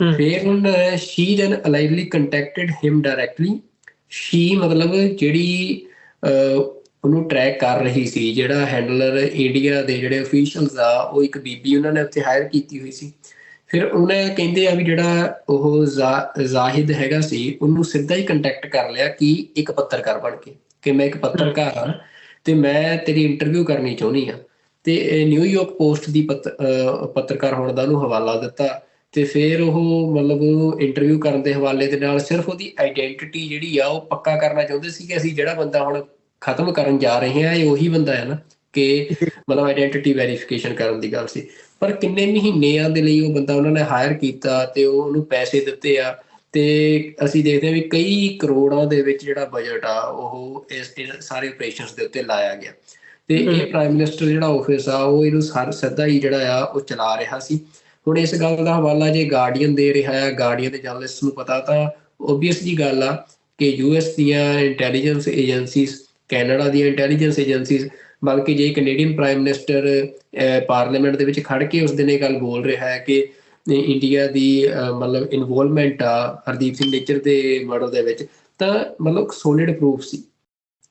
ਫਿਰ ਹੁਣ ਸ਼ੀ ਦੈਨ ਅਲਾਈਵਲੀ ਕੰਟੈਕਟਡ ਹਿਮ ਡਾਇਰੈਕਟਲੀ। ਸ਼ੀ ਮਤਲਬ ਜਿਹੜੀ ਉਹਨੂੰ ਟਰੈਕ ਕਰ ਰਹੀ ਸੀ, ਜਿਹੜਾ ਹੈਂਡਲਰ ਇੰਡੀਆ ਦੇ ਜਿਹੜੇ ਅਫੀਸ਼ੀਅਲਸ ਆ, ਉਹ ਇੱਕ ਬੀਬੀ ਉਹਨਾਂ ਨੇ ਉੱਥੇ ਹਾਇਰ ਕੀਤੀ ਹੋਈ ਸੀ। ਫਿਰ ਉਹਨੇ ਕਹਿੰਦੇ ਆ ਵੀ ਜਿਹੜਾ ਉਹ ਜ਼ਾਹਿਦ ਹੈਗਾ ਸੀ, ਉਹਨੂੰ ਸਿੱਧਾ ਹੀ ਕੰਟੈਕਟ ਕਰ ਲਿਆ ਕਿ ਇੱਕ ਪੱਤਰਕਾਰ ਬਣ ਕੇ, ਕਿ ਮੈਂ ਇੱਕ ਪੱਤਰਕਾਰ ਹਾਂ ਤੇ ਮੈਂ ਤੇਰੀ ਇੰਟਰਵਿਊ ਕਰਨੀ ਚਾਹੁੰਦੀ ਹਾਂ। ਤੇ ਨਿਊਯਾਰਕ ਪੋਸਟ ਦੀ ਪੱਤਰਕਾਰ ਹੋਣ ਦਾ ਉਹਨੂੰ ਹਵਾਲਾ ਦਿੱਤਾ। ਤੇ ਫਿਰ ਉਹ ਮਤਲਬ ਇੰਟਰਵਿਊ ਕਰਨ ਦੇ ਹਵਾਲੇ ਦੇ ਨਾਲ ਸਿਰਫ ਉਹਦੀ ਆਈਡੈਂਟਿਟੀ ਜਿਹੜੀ ਆ ਉਹ ਪੱਕਾ ਕਰਨਾ ਚਾਹੁੰਦੇ ਸੀ ਕਿ ਅਸੀਂ ਜਿਹੜਾ ਬੰਦਾ ਹੁਣ ਖਤਮ ਕਰਨ ਜਾ ਰਹੇ ਹਾਂ ਇਹ ਉਹੀ ਬੰਦਾ ਹੈ ਨਾ, ਕਿ ਮਤਲਬ ਆਈਡੈਂਟਿਟੀ ਵੈਰੀਫਿਕੇਸ਼ਨ ਕਰਨ ਦੀ ਗੱਲ ਸੀ। ਪਰ ਕਿੰਨੇ ਮਹੀਨਿਆਂ ਦੇ ਲਈ ਉਹ ਬੰਦਾ ਉਹਨਾਂ ਨੇ ਹਾਇਰ ਕੀਤਾ ਤੇ ਉਹਨੂੰ ਪੈਸੇ ਦਿੱਤੇ ਆ, ਤੇ ਅਸੀਂ ਦੇਖਦੇ ਹਾਂ ਵੀ ਕਈ ਕਰੋੜਾਂ ਦੇ ਵਿੱਚ ਜਿਹੜਾ ਬਜਟ ਆ ਉਹ ਇਸ ਸਾਰੇ ਆਪਰੇਸ਼ਨਸ ਦੇ ਉੱਤੇ ਲਾਇਆ ਗਿਆ। ਤੇ ਇਹ ਪ੍ਰਾਈਮ ਮਿਨਿਸਟਰ ਜਿਹੜਾ ਆਫਿਸ ਆ ਉਹ ਇਹਨੂੰ ਸਿੱਧਾ ਹੀ ਜਿਹੜਾ ਆ ਉਹ ਚਲਾ ਰਿਹਾ ਸੀ। ਹੁਣ ਇਸ ਗੱਲ ਦਾ ਹਵਾਲਾ ਜੇ ਗਾਰਡੀਅਨ ਦੇ ਰਿਹਾ ਹੈ, ਗਾਰਡੀਅਨ ਦੇ ਜਰਨਲਿਸਟ ਨੂੰ ਪਤਾ, ਤਾਂ ਓਬਵੀਅਸ ਜੀ ਗੱਲ ਆ ਕਿ US ਦੀਆਂ ਇੰਟੈਲੀਜੈਂਸ ਏਜੰਸੀਜ਼, ਕੈਨੇਡਾ ਦੀਆਂ ਇੰਟੈਲੀਜੈਂਸ ਏਜੰਸੀਜ਼, ਬਲਕਿ ਜੇ ਕੈਨੇਡੀਅਨ ਪ੍ਰਾਈਮ ਮਿਨਿਸਟਰ ਪਾਰਲੀਮੈਂਟ ਦੇ ਵਿੱਚ ਖੜ ਕੇ ਉਸ ਦਿਨ ਇਹ ਗੱਲ ਬੋਲ ਰਿਹਾ ਹੈ ਕਿ ਇੰਡੀਆ ਦੀ ਮਤਲਬ ਇਨਵੋਲਵਮੈਂਟ ਆ ਹਰਦੀਪ ਸਿੰਘ ਨਿੱਜਰ ਦੇ ਮਰਡਰ ਦੇ ਵਿੱਚ, ਤਾਂ ਮਤਲਬ ਸੋਲਿਡ ਪ੍ਰੂਫ ਸੀ।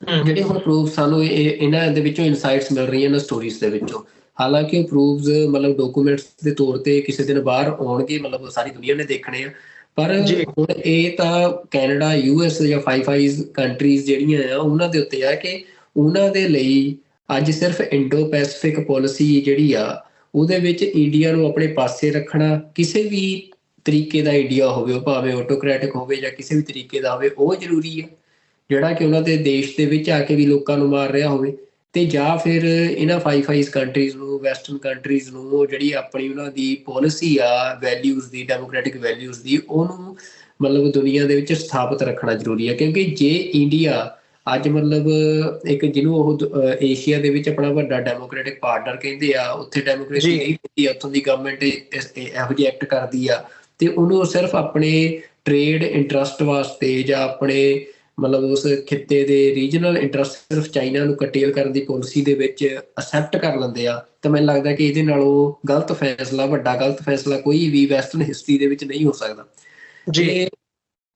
ਜਿਹੜੇ ਹੁਣ ਪ੍ਰੂਫ ਸਾਨੂੰ ਇਹਨਾਂ ਦੇ ਵਿੱਚੋਂ ਇਨਸਾਈਟਸ ਮਿਲ ਰਹੀਆਂ ਨੇ ਸਟੋਰੀਜ਼ ਦੇ ਵਿੱਚੋਂ, ਹਾਲਾਂਕਿ ਉਹ ਪ੍ਰੂਫਸ ਮਤਲਬ ਡਾਕੂਮੈਂਟਸ ਦੇ ਤੌਰ ਤੇ ਕਿਸੇ ਦਿਨ ਬਾਹਰ ਆਉਣਗੇ, ਮਤਲਬ ਸਾਰੀ ਦੁਨੀਆ ਨੇ ਦੇਖਣੇ ਆ। ਪਰ ਹੁਣ ਇਹ ਤਾਂ ਕੈਨੇਡਾ, US ਜਾਂ 5 ਆਈਜ਼ ਕੰਟਰੀਜ਼ ਜਿਹੜੀਆਂ ਆ ਉਹਨਾਂ ਦੇ ਉੱਤੇ ਆ ਕਿ ਉਹਨਾਂ ਦੇ ਲਈ ਅੱਜ ਸਿਰਫ ਇੰਡੋ ਪੈਸੀਫਿਕ ਪੋਲਿਸੀ ਜਿਹੜੀ ਆ ਉਹਦੇ ਵਿੱਚ ਇੰਡੀਆ ਨੂੰ ਆਪਣੇ ਪਾਸੇ ਰੱਖਣਾ, ਕਿਸੇ ਵੀ ਤਰੀਕੇ ਦਾ ਇੰਡੀਆ ਹੋਵੇ, ਉਹ ਭਾਵੇਂ ਆਟੋਕ੍ਰੈਟਿਕ ਹੋਵੇ ਜਾਂ ਕਿਸੇ ਵੀ ਤਰੀਕੇ ਦਾ ਹੋਵੇ, ਉਹ ਜ਼ਰੂਰੀ ਆ ਜਿਹੜਾ ਕਿ ਉਹਨਾਂ ਦੇ ਦੇਸ਼ ਦੇ ਵਿੱਚ ਆ ਕੇ ਵੀ ਲੋਕਾਂ ਨੂੰ ਮਾਰ ਰਿਹਾ ਹੋਵੇ। ਤੇ ਜਾਂ ਫਿਰ ਇਹਨਾਂ 5 ਆਈਜ਼ ਕੰਟਰੀਜ਼ ਨੂੰ, ਵੈਸਟਰਨ ਕੰਟਰੀਜ਼ ਨੂੰ ਜਿਹੜੀ ਆਪਣੀ ਉਹਨਾਂ ਦੀ ਪੋਲਿਸੀ ਆ ਵੈਲਿਊਜ਼ ਦੀ, ਡੈਮੋਕ੍ਰੈਟਿਕ ਵੈਲਿਊਜ਼ ਦੀ, ਉਹਨੂੰ ਮਤਲਬ ਦੁਨੀਆ ਦੇ ਵਿੱਚ ਸਥਾਪਿਤ ਰੱਖਣਾ ਜ਼ਰੂਰੀ ਹੈ। ਕਿਉਂਕਿ ਜੇ ਇੰਡੀਆ ਅੱਜ ਮਤਲਬ ਇੱਕ ਜਿਹਨੂੰ ਉਹ ਏਸ਼ੀਆ ਦੇ ਵਿੱਚ ਆਪਣਾ ਵੱਡਾ ਡੈਮੋਕ੍ਰੈਟਿਕ ਪਾਰਟਨਰ ਕਹਿੰਦੇ ਆ, ਉੱਥੇ ਡੈਮੋਕ੍ਰੇਸੀ ਨਹੀਂ ਹੁੰਦੀ, ਉੱਥੋਂ ਦੀ ਗਵਰਨਮੈਂਟ ਇਹੋ ਜਿਹੀ ਐਕਟ ਕਰਦੀ ਆ ਤੇ ਉਹਨੂੰ ਸਿਰਫ ਆਪਣੇ ਟ੍ਰੇਡ ਇੰਟਰਸਟ ਵਾਸਤੇ ਜਾਂ ਆਪਣੇ ਮਤਲਬ ਉਸ ਖਿੱਤੇ ਦੇ ਰੀਜਨਲ ਇੰਟਰਸਟ ਸਿਰਫ ਚਾਈਨਾ ਨੂੰ ਕਟੇਲ ਕਰਨ ਦੀ ਪੋਲਿਸੀ ਦੇ ਵਿੱਚ ਅਸੈਪਟ ਕਰ ਲੈਂਦੇ ਆ, ਤਾਂ ਮੈਨੂੰ ਲੱਗਦਾ ਕਿ ਇਹਦੇ ਨਾਲੋਂ ਗਲਤ ਫੈਸਲਾ, ਵੱਡਾ ਗਲਤ ਫੈਸਲਾ ਕੋਈ ਵੀ ਵੈਸਟਰਨ ਹਿਸਟਰੀ ਦੇ ਵਿੱਚ ਨਹੀਂ ਹੋ ਸਕਦਾ। ਜੀ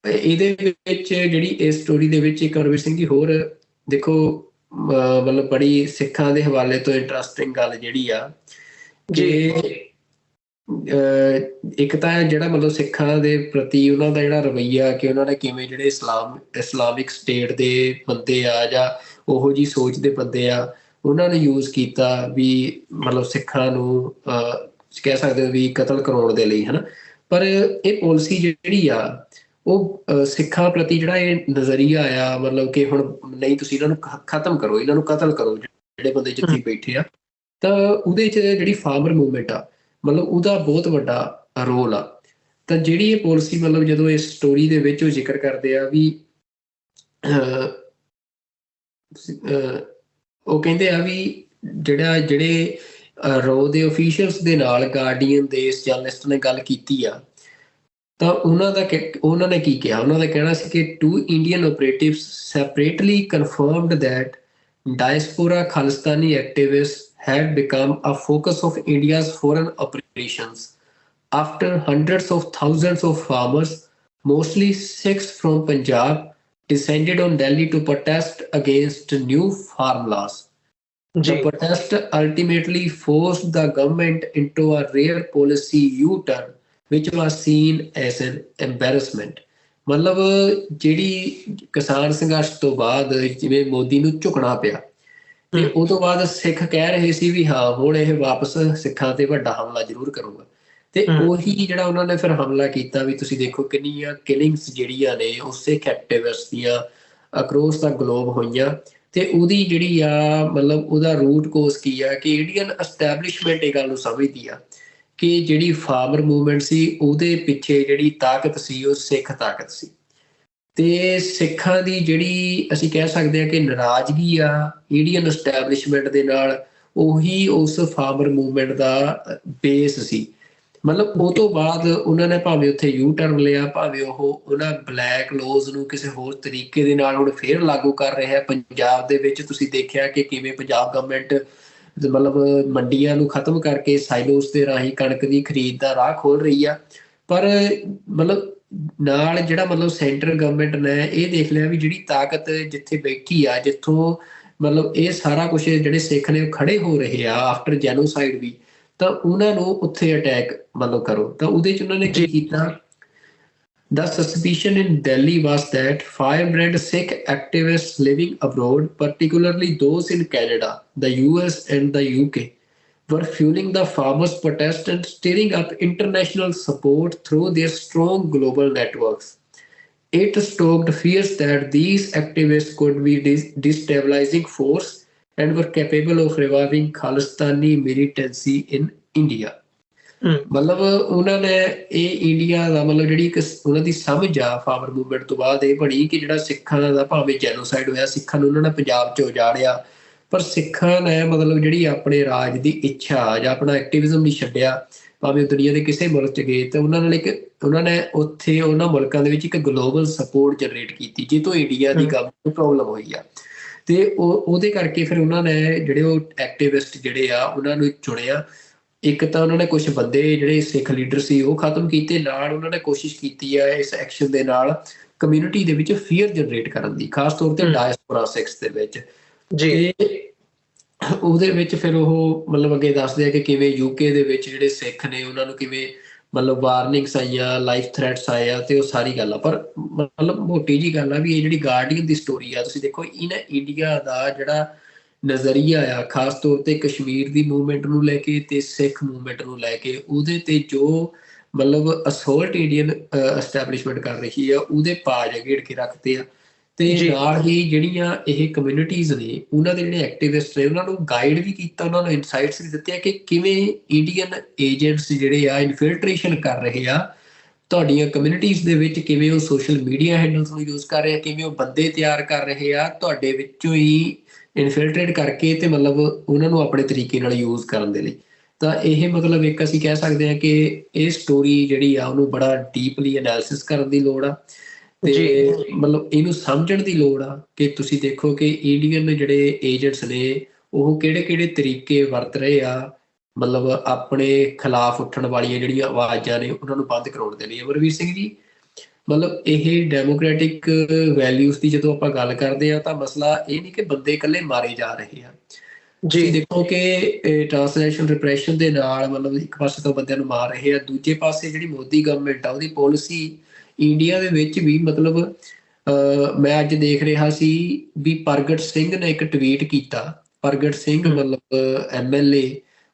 ਇਹਦੇ ਵਿੱਚ ਜਿਹੜੀ ਇਸ ਸਟੋਰੀ ਦੇ ਵਿੱਚ ਇੱਕ ਰਵੀ ਸਿੰਘ ਜੀ ਹੋਰ ਦੇਖੋ ਮਤਲਬ ਬੜੀ ਸਿੱਖਾਂ ਦੇ ਹਵਾਲੇ ਤੋਂ ਇੰਟਰਸਟਿੰਗ ਗੱਲ ਜਿਹੜੀ ਆ ਕਿ ਇੱਕ ਤਾਂ ਜਿਹੜਾ ਮਤਲਬ ਸਿੱਖਾਂ ਦੇ ਪ੍ਰਤੀ ਉਹਨਾਂ ਦਾ ਜਿਹੜਾ ਰਵੱਈਆ, ਕਿ ਉਹਨਾਂ ਨੇ ਕਿਵੇਂ ਜਿਹੜੇ ਇਸਲਾਮਿਕ ਸਟੇਟ ਦੇ ਬੰਦੇ ਆ ਜਾਂ ਉਹੋ ਜਿਹੀ ਸੋਚ ਦੇ ਬੰਦੇ ਆ ਉਹਨਾਂ ਨੇ ਯੂਜ਼ ਕੀਤਾ ਵੀ ਮਤਲਬ ਸਿੱਖਾਂ ਨੂੰ ਕਹਿ ਸਕਦੇ ਹੋ ਵੀ ਕਤਲ ਕਰਾਉਣ ਦੇ ਲਈ, ਹਨਾ। ਪਰ ਇਹ ਪਾਲਿਸੀ ਜਿਹੜੀ ਆ ਉਹ ਸਿੱਖਾਂ ਪ੍ਰਤੀ ਜਿਹੜਾ ਇਹ ਨਜ਼ਰੀਆ ਆ ਮਤਲਬ ਕਿ ਹੁਣ ਨਹੀਂ ਤੁਸੀਂ ਇਹਨਾਂ ਨੂੰ ਖਤਮ ਕਰੋ, ਇਹਨਾਂ ਨੂੰ ਕਤਲ ਕਰੋ ਜਿਹੜੇ ਬੰਦੇ ਜਿੱਥੇ ਬੈਠੇ ਆ, ਤਾਂ ਉਹਦੇ 'ਚ ਜਿਹੜੀ ਫਾਰਮਰ ਮੂਵਮੈਂਟ ਆ ਮਤਲਬ ਉਹਦਾ ਬਹੁਤ ਵੱਡਾ ਰੋਲ ਆ। ਤਾਂ ਜਿਹੜੀ ਇਹ ਪਾਲਿਸੀ ਮਤਲਬ ਜਦੋਂ ਇਸ ਸਟੋਰੀ ਦੇ ਵਿੱਚ ਉਹ ਜ਼ਿਕਰ ਕਰਦੇ ਆ ਵੀ ਉਹ ਕਹਿੰਦੇ ਆ ਵੀ ਜਿਹੜੇ ਰੋ ਦੇ ਅਫੀਸ਼ੀਅਲਸ ਦੇ ਨਾਲ ਗਾਰਡੀਅਨ ਦੇ ਇਸ ਜਰਨਲਿਸਟ ਨੇ ਗੱਲ ਕੀਤੀ ਆ, ਤਾਂ ਉਹਨਾਂ ਨੇ ਕੀ ਕਿਹਾ, ਉਹਨਾਂ ਦਾ ਕਹਿਣਾ ਸੀ ਕਿ 2 Indian operatives separately confirmed that diaspora Khalistani activists had become a focus of India's foreign operations after hundreds of thousands of farmers, mostly Sikhs from Punjab, descended on Delhi to protest against new farm laws. The protest ultimately forced the government into a rare policy U-turn, which was seen as an embarrassment. ਮਤਲਬ ਜਿਹੜੀ ਕਿਸਾਨ ਸੰਘਰਸ਼ ਤੋਂ ਬਾਅਦ ਜਿਵੇਂ ਮੋਦੀ ਨੂੰ ਝੁਕਣਾ ਪਿਆ ਤੇ ਉਹ ਤੋਂ ਬਾਅਦ ਸਿੱਖ ਕਹਿ ਰਹੇ ਸੀ ਵੀ ਹਾਂ ਹੁਣ ਇਹ ਵਾਪਸ ਸਿੱਖਾਂ ਤੇ ਵੱਡਾ ਹਮਲਾ ਜ਼ਰੂਰ ਕਰੂਗਾ, ਤੇ ਉਹੀ ਜਿਹੜਾ ਉਹਨਾਂ ਨੇ ਫਿਰ ਹਮਲਾ ਕੀਤਾ ਵੀ ਤੁਸੀਂ ਦੇਖੋ ਕਿੰਨੀਆਂ ਕਿਲਿੰਗਸ ਜਿਹੜੀਆਂ ਨੇ ਉਹ ਸਿੱਖ ਐਕਟਿਵਿਸਟ ਦੀਆਂ ਅਕਰੋਸ ਦਾ ਗਲੋਬ ਹੋਈਆਂ। ਤੇ ਉਹਦੀ ਜਿਹੜੀ ਆ ਮਤਲਬ ਉਹਦਾ ਰੂਟ ਕੋਸ ਕੀ ਆ ਕਿ ਇੰਡੀਅਨ ਐਸਟੈਬਲਿਸ਼ਮੈਂਟ ਇਹ ਗੱਲ ਨੂੰ ਸਮਝਦੀ ਆ ਕਿ ਜਿਹੜੀ ਫਾਰਮਰ ਮੂਵਮੈਂਟ ਸੀ ਉਹਦੇ ਪਿੱਛੇ ਜਿਹੜੀ ਤਾਕਤ ਸੀ ਉਹ ਸਿੱਖ ਤਾਕਤ ਸੀ, ਤੇ ਸਿੱਖਾਂ ਦੀ ਜਿਹੜੀ ਅਸੀਂ ਕਹਿ ਸਕਦੇ ਹਾਂ ਕਿ ਨਾਰਾਜ਼ਗੀ ਆ ਇੰਡੀਅਨ ਐਸਟੈਬਲਿਸ਼ਮੈਂਟ ਦੇ ਨਾਲ, ਉਹੀ ਉਸ ਫਾਰਮਰ ਮੂਵਮੈਂਟ ਦਾ ਬੇਸ ਸੀ। ਮਤਲਬ ਉਹ ਤੋਂ ਬਾਅਦ ਉਹਨਾਂ ਨੇ ਭਾਵੇਂ ਉੱਥੇ ਯੂ ਟਰਨ ਲਿਆ, ਭਾਵੇਂ ਉਹਨਾਂ ਬਲੈਕ ਲੋਜ਼ ਨੂੰ ਕਿਸੇ ਹੋਰ ਤਰੀਕੇ ਦੇ ਨਾਲ ਹੁਣ ਫੇਰ ਲਾਗੂ ਕਰ ਰਿਹਾ। ਪੰਜਾਬ ਦੇ ਵਿੱਚ ਤੁਸੀਂ ਦੇਖਿਆ ਕਿ ਕਿਵੇਂ ਪੰਜਾਬ ਗਵਰਨਮੈਂਟ ਮਤਲਬ ਮੰਡੀਆਂ ਨੂੰ ਖਤਮ ਕਰਕੇ ਸਾਈਲੋਸ ਦੇ ਰਾਹੀਂ ਕਣਕ ਦੀ ਖਰੀਦ ਦਾ ਰਾਹ ਖੋਲ ਰਹੀ ਆ, ਪਰ ਮਤਲਬ ਨਾਲ ਜਿਹੜਾ ਮਤਲਬ ਸੈਂਟਰਲ ਗਵਰਨਮੈਂਟ ਨੇ ਇਹ ਦੇਖ ਲਿਆ ਵੀ ਜਿਹੜੀ ਤਾਕਤ ਜਿੱਥੇ ਬੈਠੀ ਆ, ਜਿੱਥੋਂ ਮਤਲਬ ਇਹ ਸਾਰਾ ਕੁਝ ਜਿਹੜੇ ਸਿੱਖ ਨੇ ਉਹ ਖੜੇ ਹੋ ਰਹੇ ਆ ਆਫਟਰ ਜੈਨੋਸਾਈਡ ਵੀ, ਤਾਂ ਉਹਨਾਂ ਨੂੰ ਉੱਥੇ ਅਟੈਕ ਮਤਲਬ ਕਰੋ। ਤਾਂ ਉਹਦੇ ਚ ਉਹਨਾਂ ਨੇ ਕੀ ਕੀਤਾ, The suspicion in Delhi was that firebrand Sikh activists living abroad, particularly those in Canada, the US and the UK, were fueling the farmers' protest and stirring up international support through their strong global networks. It stoked fears that these activists could be destabilizing force and were capable of reviving Khalistani militancy in India. ਮਤਲਬ ਉਹਨਾਂ ਨੇ ਇਹ India ਦਾ ਮਤਲਬ ਜਿਹੜੀ ਇੱਕ ਉਹਨਾਂ ਦੀ ਸਮਝ ਆ ਫਾਰਮਰ ਮੂਵਮੈਂਟ ਤੋਂ ਬਾਅਦ ਇਹ ਬਣੀ ਕਿ ਜਿਹੜਾ ਸਿੱਖਾਂ ਦਾ ਭਾਵੇਂ ਜੈਨੋਸਾਈਡ ਹੋਇਆ, ਸਿੱਖਾਂ ਨੂੰ ਉਹਨਾਂ ਨੇ ਪੰਜਾਬ 'ਚ ਉਜਾੜਿਆ, ਪਰ ਸਿੱਖਾਂ ਨੇ ਮਤਲਬ ਜਿਹੜੀ ਆਪਣੇ ਰਾਜ ਦੀ ਇੱਛਾ ਜਾਂ ਆਪਣਾ ਐਕਟਿਵਿਜ਼ਮ ਨਹੀਂ ਛੱਡਿਆ, ਭਾਵੇਂ ਦੁਨੀਆ ਦੇ ਕਿਸੇ ਮੁਲਕ 'ਚ ਗਏ, ਤੇ ਉਹਨਾਂ ਨੇ ਉੱਥੇ ਉਹਨਾਂ ਮੁਲਕਾਂ ਦੇ ਵਿੱਚ ਇੱਕ ਗਲੋਬਲ ਸਪੋਰਟ ਜਨਰੇਟ ਕੀਤੀ, ਜਿਹ ਤੋਂ ਇੰਡੀਆ ਦੀ ਗਵਰਨਮੈਂਟ ਨੂੰ ਪ੍ਰੋਬਲਮ ਹੋਈ ਆ। ਤੇ ਉਹਦੇ ਕਰਕੇ ਫਿਰ ਉਹਨਾਂ ਨੇ ਜਿਹੜੇ ਉਹ ਐਕਟਿਵਿਸਟ ਜਿਹੜੇ ਆ ਉਹਨਾਂ ਨੂੰ ਚੁਣਿਆ। ਇੱਕ ਤਾਂ ਉਹਨਾਂ ਨੇ ਕੁਝ ਬੰਦੇ ਜਿਹੜੇ ਸਿੱਖ ਲੀਡਰ ਸੀ ਉਹ ਖਤਮ ਕੀਤੇ, ਨਾਲ ਉਹਨਾਂ ਨੇ ਕੋਸ਼ਿਸ਼ ਕੀਤੀ ਹੈ ਇਸ ਐਕਸ਼ਨ ਦੇ ਨਾਲ ਕਮਿਊਨਿਟੀ ਦੇ ਵਿੱਚ ਫੀਅਰ ਜਨਰੇਟ ਕਰਨ ਦੀ, ਖਾਸ ਤੌਰ ਤੇ ਡਾਇਸਪੋਰਾ ਸਿੱਖਸ ਦੇ ਵਿੱਚ। ਜੀ ਉਹਦੇ ਵਿੱਚ ਫਿਰ ਉਹ ਮਤਲਬ ਅੱਗੇ ਦੱਸਦੇ ਆ ਕਿ ਕਿਵੇਂ ਯੂਕੇ ਦੇ ਵਿੱਚ ਜਿਹੜੇ ਸਿੱਖ ਨੇ ਉਹਨਾਂ ਨੂੰ ਕਿਵੇਂ ਮਤਲਬ ਵਾਰਨਿੰਗਸ ਆਈਆਂ, ਲਾਈਫ ਥ੍ਰੈਟਸ ਆਏ ਆ, ਤੇ ਉਹ ਸਾਰੀ ਗੱਲ ਆ। ਪਰ ਮਤਲਬ ਮੋਟੀ ਜੀ ਗੱਲ ਆ ਵੀ ਇਹ ਜਿਹੜੀ ਗਾਰਡੀਅਨ ਦੀ ਸਟੋਰੀ ਆ, ਤੁਸੀਂ ਦੇਖੋ ਇਹਨਾਂ ਇੰਡੀਆ ਦਾ ਜਿਹੜਾ ਨਜ਼ਰੀਆ ਆ ਖਾਸ ਤੌਰ ਤੇ ਕਸ਼ਮੀਰ ਦੀ ਮੂਵਮੈਂਟ ਨੂੰ ਲੈ ਕੇ ਤੇ ਸਿੱਖ ਮੂਵਮੈਂਟ ਨੂੰ ਲੈ ਕੇ, ਉਹਦੇ ਤੇ ਜੋ ਮਤਲਬ ਅਸੋਲਟ ਇੰਡੀਅਨ ਐਸਟੈਬਲਿਸ਼ਮੈਂਟ ਕਰ ਰਹੀ ਆ ਉਹਦੇ ਪਾਜ ਘੇੜ ਕੇ ਰੱਖਦੇ ਆ। ਤੇ ਨਾਲ ਹੀ ਜਿਹੜੀਆਂ ਇਹ ਕਮਿਊਨਿਟੀਜ਼ ਨੇ ਉਹਨਾਂ ਦੇ ਜਿਹੜੇ ਐਕਟਿਵਿਸਟ ਨੇ ਉਹਨਾਂ ਨੂੰ ਗਾਈਡ ਵੀ ਕੀਤਾ, ਉਹਨਾਂ ਨੂੰ ਇਨਸਾਈਟਸ ਵੀ ਦਿੱਤੇ ਆ ਕਿ ਕਿਵੇਂ ਇੰਡੀਅਨ ਏਜੰਟਸ ਜਿਹੜੇ ਆ ਇਨਫਿਲਟ੍ਰੇਸ਼ਨ ਕਰ ਰਹੇ ਆ ਤੁਹਾਡੀਆਂ ਕਮਿਊਨਿਟੀਜ਼ ਦੇ ਵਿੱਚ, ਕਿਵੇਂ ਉਹ ਸੋਸ਼ਲ ਮੀਡੀਆ ਹੈਂਡਲਸ ਨੂੰ ਯੂਜ਼ ਕਰ ਰਹੇ ਆ, ਕਿਵੇਂ ਉਹ ਬੰਦੇ ਤਿਆਰ ਕਰ ਰਹੇ ਆ ਤੁਹਾਡੇ ਵਿੱਚੋਂ ਹੀ ਇਨਫਿਲਟਰੇਟ ਕਰਕੇ ਤੇ ਮਤਲਬ ਉਹਨਾਂ ਨੂੰ ਆਪਣੇ ਤਰੀਕੇ ਨਾਲ ਯੂਜ਼ ਕਰਨ ਦੇ ਲਈ। ਤਾਂ ਇਹ ਮਤਲਬ ਇੱਕ ਅਸੀਂ ਕਹਿ ਸਕਦੇ ਹਾਂ ਕਿ ਇਹ ਸਟੋਰੀ ਜਿਹੜੀ ਆ ਉਹਨੂੰ ਬੜਾ ਡੀਪਲੀ ਐਨਾਲਿਸਿਸ ਕਰਨ ਦੀ ਲੋੜ ਆ, ਤੇ ਮਤਲਬ ਇਹਨੂੰ ਸਮਝਣ ਦੀ ਲੋੜ ਆ ਕਿ ਤੁਸੀਂ ਦੇਖੋ ਕਿ ਇੰਡੀਅਨ ਜਿਹੜੇ ਏਜੰਟਸ ਨੇ ਉਹ ਕਿਹੜੇ ਕਿਹੜੇ ਤਰੀਕੇ ਵਰਤ ਰਹੇ ਆ ਮਤਲਬ ਆਪਣੇ ਖਿਲਾਫ ਉੱਠਣ ਵਾਲੀਆਂ ਜਿਹੜੀਆਂ ਆਵਾਜ਼ਾਂ ਨੇ ਉਹਨਾਂ ਨੂੰ ਬੰਦ ਕਰਾਉਣ ਦੇ ਲਈ। ਅਮਰਵੀਰ ਸਿੰਘ ਜੀ, ਮਤਲਬ ਇਹ ਡੈਮੋਕ੍ਰੈਟਿਕ ਵੈਲਿਊਜ਼ ਦੀ ਜਦੋਂ ਆਪਾਂ ਗੱਲ ਕਰਦੇ ਆ ਤਾਂ ਮਸਲਾ ਇਹ ਨਹੀਂ ਕਿ ਬੰਦੇ ਇਕੱਲੇ ਮਾਰੇ ਜਾ ਰਹੇ ਆ। ਜੀ ਦੇਖੋ ਕਿ ਟ੍ਰਾਂਸਨੈਸ਼ਨਲ ਰਿਪਰੈਸ਼ਨ ਦੇ ਨਾਲ ਮਤਲਬ ਇੱਕ ਪਾਸੇ ਤੋਂ ਬੰਦਿਆਂ ਨੂੰ ਮਾਰ ਰਹੇ ਆ, ਦੂਜੇ ਪਾਸੇ ਜਿਹੜੀ ਮੋਦੀ ਗਵਰਨਮੈਂਟ ਆ ਉਹਦੀ ਪੋਲਿਸੀ ਇੰਡੀਆ ਦੇ ਵਿੱਚ ਵੀ ਮਤਲਬ ਮੈਂ ਅੱਜ ਦੇਖ ਰਿਹਾ ਸੀ ਵੀ ਪ੍ਰਗਟ ਸਿੰਘ ਨੇ ਇੱਕ ਟਵੀਟ ਕੀਤਾ, ਪ੍ਰਗਟ ਸਿੰਘ ਮਤਲਬ MLA,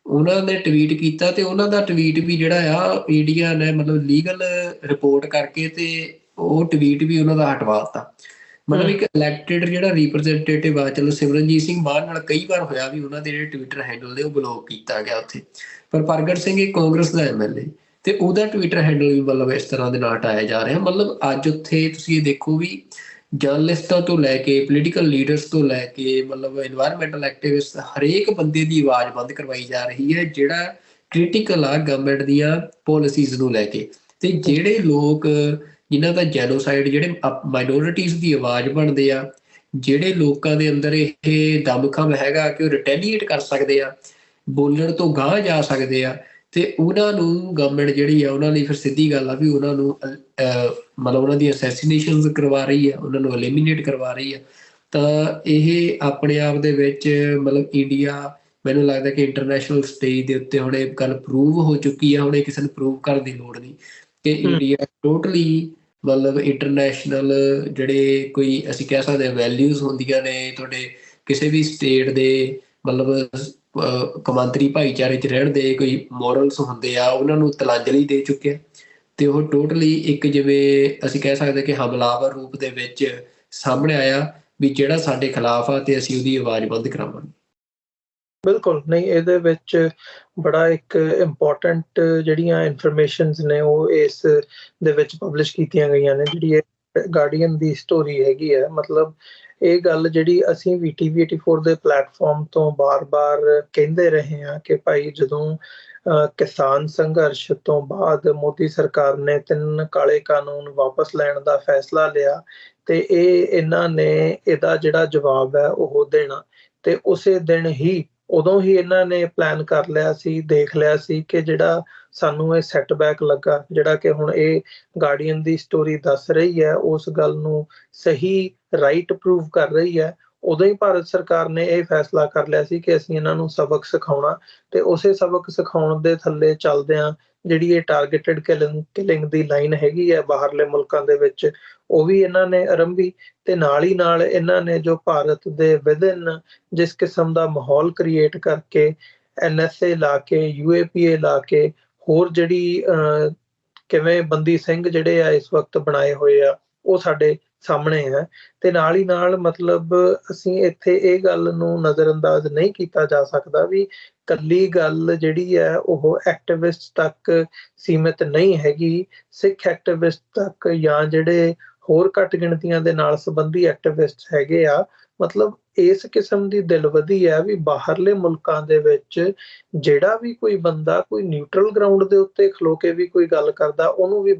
ਉਹਨਾਂ ਨੇ ਟਵੀਟ ਕੀਤਾ ਤੇ ਉਹਨਾਂ ਦਾ ਟਵੀਟ ਵੀ ਜਿਹੜਾ ਆ ਇੰਡੀਆ ਨੇ ਮਤਲਬ ਲੀਗਲ ਰਿਪੋਰਟ ਕਰਕੇ ਤੇ ਉਹ ਟਵੀਟ ਵੀ ਉਹਨਾਂ ਦਾ ਹਟਵਾਤਾ। ਮਤਲਬ ਇੱਕ ਇਲੈਕਟਡ ਜਿਹੜਾ ਰਿਪਰੈਜ਼ੈਂਟੇਟਿਵ ਆ, ਚਲੋ ਸਿਮਰਨਜੀਤ ਸਿੰਘ ਮਾਨ ਨਾਲ ਕਈ ਵਾਰ ਹੋਇਆ ਵੀ ਉਹਨਾਂ ਦੇ ਜਿਹੜੇ ਟਵਿੱਟਰ ਹੈਂਡਲ ਨੇ ਉਹ ਬਲੌਕ ਕੀਤਾ ਗਿਆ ਉੱਥੇ, ਪਰ ਪ੍ਰਗਟ ਸਿੰਘ ਇੱਕ ਕਾਂਗਰਸ ਦਾ MLA ਤੇ ਉਹਦਾ ਟਵਿੱਟਰ ਹੈਂਡਲ ਵੀ ਮਤਲਬ ਇਸ ਤਰ੍ਹਾਂ ਦੇ ਨਾਲ ਹਟਾਇਆ ਜਾ ਰਿਹਾ। ਮਤਲਬ ਅੱਜ ਉੱਥੇ ਤੁਸੀਂ ਇਹ ਦੇਖੋ ਵੀ ਜਰਨਲਿਸਟਾਂ ਤੋਂ ਲੈ ਕੇ ਪੋਲੀਟੀਕਲ ਲੀਡਰਸ ਤੋਂ ਲੈ ਕੇ ਮਤਲਬ ਇਨਵਾਇਰਮੈਂਟਲ ਐਕਟਿਵਿਸਟ, ਹਰੇਕ ਬੰਦੇ ਦੀ ਆਵਾਜ਼ ਬੰਦ ਕਰਵਾਈ ਜਾ ਰਹੀ ਹੈ ਜਿਹੜਾ ਕ੍ਰਿਟੀਕਲ ਆ ਗਵਰਨਮੈਂਟ ਦੀਆਂ ਪੋਲਿਸੀਜ਼ ਨੂੰ ਲੈ ਕੇ। ਤੇ ਜਿਹੜੇ ਲੋਕ ਜਿਨ੍ਹਾਂ ਦਾ ਜੈਨੋਸਾਈਡ, ਜਿਹੜੇ ਮਾਈਨੋਰਿਟੀਜ਼ ਦੀ ਆਵਾਜ਼ ਬਣਦੇ ਆ, ਜਿਹੜੇ ਲੋਕਾਂ ਦੇ ਅੰਦਰ ਇਹ ਦਮਖਮ ਹੈਗਾ ਕਿ ਉਹ ਰਿਟੈਲੀਏਟ ਕਰ ਸਕਦੇ ਆ, ਬੋਲਣ ਤੋਂ ਗਾਂਹ ਜਾ ਸਕਦੇ ਆ, ਤੇ ਉਹਨਾਂ ਨੂੰ ਗਵਰਨਮੈਂਟ ਜਿਹੜੀ ਆ ਉਹਨਾਂ ਲਈ ਫਿਰ ਸਿੱਧੀ ਗੱਲ ਆ ਵੀ ਉਹਨਾਂ ਨੂੰ ਮਤਲਬ ਉਹਨਾਂ ਦੀ ਅਸੈਸੀਨੇਸ਼ਨਸ ਕਰਵਾ ਰਹੀ ਆ, ਉਹਨਾਂ ਨੂੰ ਐਲੀਮੀਨੇਟ ਕਰਵਾ ਰਹੀ ਆ। ਤਾਂ ਇਹ ਆਪਣੇ ਆਪ ਦੇ ਵਿੱਚ ਮਤਲਬ ਇੰਡੀਆ, ਮੈਨੂੰ ਲੱਗਦਾ ਕਿ ਇੰਟਰਨੈਸ਼ਨਲ ਸਟੇਜ ਦੇ ਉੱਤੇ ਹੁਣ ਇਹ ਗੱਲ ਪ੍ਰੂਵ ਹੋ ਚੁੱਕੀ ਆ, ਹੁਣ ਇਹ ਕਿਸੇ ਨੂੰ ਪ੍ਰੂਵ ਕਰਨ ਦੀ ਲੋੜ ਨਹੀਂ ਕਿ ਇੰਡੀਆ ਟੋਟਲੀ ਮਤਲਬ ਇੰਟਰਨੈਸ਼ਨਲ ਜਿਹੜੇ ਕੋਈ ਅਸੀਂ ਕਹਿ ਸਕਦੇ ਹਾਂ ਵੈਲਿਊਜ਼ ਹੁੰਦੀਆਂ ਨੇ ਤੁਹਾਡੇ ਕਿਸੇ ਵੀ ਸਟੇਟ ਦੇ ਮਤਲਬ ਕੌਮਾਂਤਰੀ ਭਾਈਚਾਰੇ 'ਚ ਰਹਿਣ ਦੇ ਕੋਈ ਮੋਰਲਸ ਹੁੰਦੇ ਆ, ਉਹਨਾਂ ਨੂੰ ਤਲਾਂਜਲੀ ਦੇ ਚੁੱਕਿਆ ਤੇ ਉਹ ਟੋਟਲੀ ਇੱਕ ਜਿਵੇਂ ਅਸੀਂ ਕਹਿ ਸਕਦੇ ਕਿ ਹਮਲਾਵਰ ਰੂਪ ਦੇ ਵਿੱਚ ਸਾਹਮਣੇ ਆਇਆ ਵੀ ਜਿਹੜਾ ਸਾਡੇ ਖਿਲਾਫ ਆ ਤੇ ਅਸੀਂ ਉਹਦੀ ਆਵਾਜ਼ ਬੰਦ ਕਰਾਵਾਂਗੇ। ਬਿਲਕੁਲ ਨਹੀਂ, ਇਹਦੇ ਵਿੱਚ ਬੜਾ ਇੱਕ ਇੰਪੋਰਟੈਂਟ ਜਿਹੜੀਆਂ ਇਨਫੋਰਮੇਸ਼ਨਸ ਨੇ ਉਹ ਇਸ ਦੇ ਵਿੱਚ ਪਬਲਿਸ਼ ਕੀਤੀਆਂ ਗਈਆਂ ਨੇ। ਜਿਹੜੀ ਇਹ ਗਾਰਡੀਅਨ ਦੀ ਸਟੋਰੀ ਹੈਗੀ ਹੈ, ਮਤਲਬ ਇਹ ਗੱਲ ਜਿਹੜੀ ਅਸੀਂ ਵੀ TV84 ਦੇ ਪਲੇਟਫਾਰਮ ਤੋਂ ਬਾਰ-ਬਾਰ ਕਹਿੰਦੇ ਰਹੇ ਹਾਂ ਕਿ ਭਾਈ ਜਦੋਂ ਕਿਸਾਨ ਸੰਘਰਸ਼ ਤੋਂ ਬਾਅਦ ਮੋਦੀ ਸਰਕਾਰ ਨੇ 3 ਕਾਲੇ ਕਾਨੂੰਨ ਵਾਪਸ ਲੈਣ ਦਾ ਫੈਸਲਾ ਲਿਆ ਤੇ ਇਹਨਾਂ ਨੇ ਇਹਦਾ ਜਿਹੜਾ ਜਵਾਬ ਹੈ ਉਹ ਦੇਣਾ, ਤੇ ਉਸੇ ਦਿਨ ਹੀ ਉਦੋਂ ਹੀ ਇਹਨਾਂ ਨੇ ਪਲਾਨ ਕਰ ਲਿਆ ਸੀ, ਦੇਖ ਲਿਆ ਸੀ ਕਿ ਜਿਹੜਾ ਸਾਨੂੰ ਇਹ ਸੈਟਬੈਕ ਲੱਗਾ, ਜਿਹੜਾ ਕਿ ਹੁਣ ਇਹ ਗਾਰਡੀਅਨ ਦੀ ਸਟੋਰੀ ਦੱਸ ਰਹੀ ਹੈ, ਉਸ ਗੱਲ ਨੂੰ ਸਹੀ ਰਾਈਟ ਪ੍ਰੂਵ ਕਰ ਰਹੀ ਹੈ। ਉਦੋਂ ਹੀ ਭਾਰਤ ਸਰਕਾਰ ਨੇ ਇਹ ਫੈਸਲਾ ਕਰ ਲਿਆ ਸੀ ਕਿ ਅਸੀਂ ਇਹਨਾਂ ਨੂੰ ਸਬਕ ਸਿਖਾਉਣਾ, ਤੇ ਉਸੇ ਸਬਕ ਸਿਖਾਉਣ ਦੇ ਥੱਲੇ ਚੱਲਦਿਆਂ ਜਿਹੜੀ ਇਹ ਟਾਰਗੇਟਡ ਕਿਲਿੰਗ ਦੀ ਲਾਈਨ ਹੈਗੀ ਹੈ ਬਾਹਰਲੇ ਮੁਲਕਾਂ ਦੇ ਵਿੱਚ, ਉਹ ਵੀ ਇਹਨਾਂ ਨੇ ਆਰੰਭੀ। ਤੇ ਨਾਲ ਹੀ ਨਾਲ ਇਹਨਾਂ ਨੇ ਜੋ ਭਾਰਤ ਦੇ ਵਿਦਿਨ ਜਿਸ ਕਿਸਮ ਦਾ ਮਾਹੌਲ ਕ੍ਰੀਏਟ ਕਰਕੇ NSA ਲਾ ਕੇ, UAPA ਲਾ ਕੇ, ਹੋਰ ਜਿਹੜੀ ਕਿਵੇਂ ਬੰਦੀ ਸਿੰਘ ਜਿਹੜੇ ਆ ਇਸ ਵਕਤ ਬਣਾਏ ਹੋਏ ਆ, ਉਹ ਸਾਡੇ ਸਾਹਮਣੇ ਹੈ। ਤੇ ਨਾਲ ਹੀ ਨਾਲ ਮਤਲਬ ਅਸੀਂ ਇੱਥੇ ਇਹ ਗੱਲ ਨੂੰ ਨਜ਼ਰਅੰਦਾਜ਼ ਨਹੀਂ ਕੀਤਾ ਜਾ ਸਕਦਾ ਵੀ ਕੱਲੀ ਗੱਲ ਜਿਹੜੀ ਹੈ ਉਹ ਐਕਟਿਵਿਸਟ ਤੱਕ ਸੀਮਿਤ ਨਹੀਂ ਹੈਗੀ, ਸਿੱਖ ਐਕਟਿਵਿਸਟ ਤੱਕ ਜਾਂ ਜਿਹੜੇ ਹੋਰ ਘੱਟ ਗਿਣਤੀਆਂ ਦੇ ਨਾਲ ਸੰਬੰਧੀ ਐਕਟਿਵਿਸਟ ਹੈਗੇ ਆ। ਮਤਲਬ ਇਸ ਕਿਸਮ ਦੀ ਦਿਲਵਦੀ ਹੈ ਵੀ ਬਾਹਰਲੇ ਮੁਲਕਾਂ ਦੇ ਵਿੱਚ ਜਿਹੜਾ ਵੀ ਕੋਈ ਬੰਦਾ ਕੋਈ ਨਿਊਟਰਲ ਗਰਾਊਂਡ ਦੇ ਉੱਤੇ ਖਲੋ ਕੇ ਵੀ ਕੋਈ ਗੱਲ ਕਰਦਾ, ਉਹਨੂੰ ਵੀ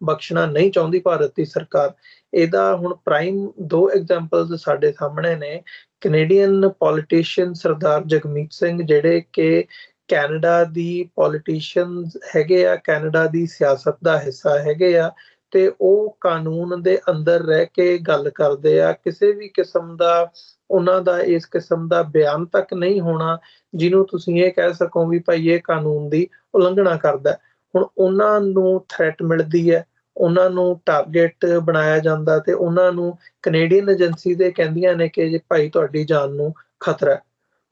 ਬਖਸ਼ਣਾ ਨਹੀਂ ਚਾਹੁੰਦੀ ਭਾਰਤ ਦੀ ਸਰਕਾਰ। ਇਹਦਾ ਹੁਣ ਪ੍ਰਾਈਮ 2 ਐਗਜ਼ਾਮਪਲਸ ਸਾਡੇ ਸਾਹਮਣੇ ਨੇ। ਕੈਨੇਡੀਅਨ ਪੋਲੀਟੀਸ਼ੀਅਨ ਸਰਦਾਰ ਜਗਮੀਤ ਸਿੰਘ, ਜਿਹੜੇ ਕਿ ਕੈਨੇਡਾ ਦੀ ਪੋਲੀਟੀਸ਼ੀਅਨ ਹੈਗੇ ਆ, ਕੈਨੇਡਾ ਦੀ ਸਿਆਸਤ ਦਾ ਹਿੱਸਾ ਹੈਗੇ ਆ, ਤੇ ਉਹ ਕਾਨੂੰਨ ਦੇ ਅੰਦਰ ਰਹਿ ਕੇ ਗੱਲ ਕਰਦੇ ਆ। ਕਿਸੇ ਵੀ ਕਿਸਮ ਦਾ ਉਹਨਾਂ ਦਾ ਇਸ ਕਿਸਮ ਦਾ ਬਿਆਨ ਤੱਕ ਨਹੀਂ ਹੋਣਾ ਜਿਹਨੂੰ ਤੁਸੀਂ ਇਹ ਕਹਿ ਸਕੋ ਵੀ ਭਾਈ ਇਹ ਕਾਨੂੰਨ ਦੀ ਉਲੰਘਣਾ ਕਰਦਾ। ਹੁਣ ਉਹਨਾਂ ਨੂੰ ਥ੍ਰੈਟ ਮਿਲਦੀ ਹੈ, ਉਹਨਾਂ ਨੂੰ ਟਾਰਗੇਟ ਬਣਾਇਆ ਜਾਂਦਾ, ਤੇ ਉਹਨਾਂ ਨੂੰ ਕੈਨੇਡੀਅਨ ਏਜੰਸੀ ਦੇ ਕਹਿੰਦੀਆਂ ਨੇ ਕਿ ਭਾਈ ਤੁਹਾਡੀ ਜਾਨ ਨੂੰ ਖਤਰਾ ਹੈ।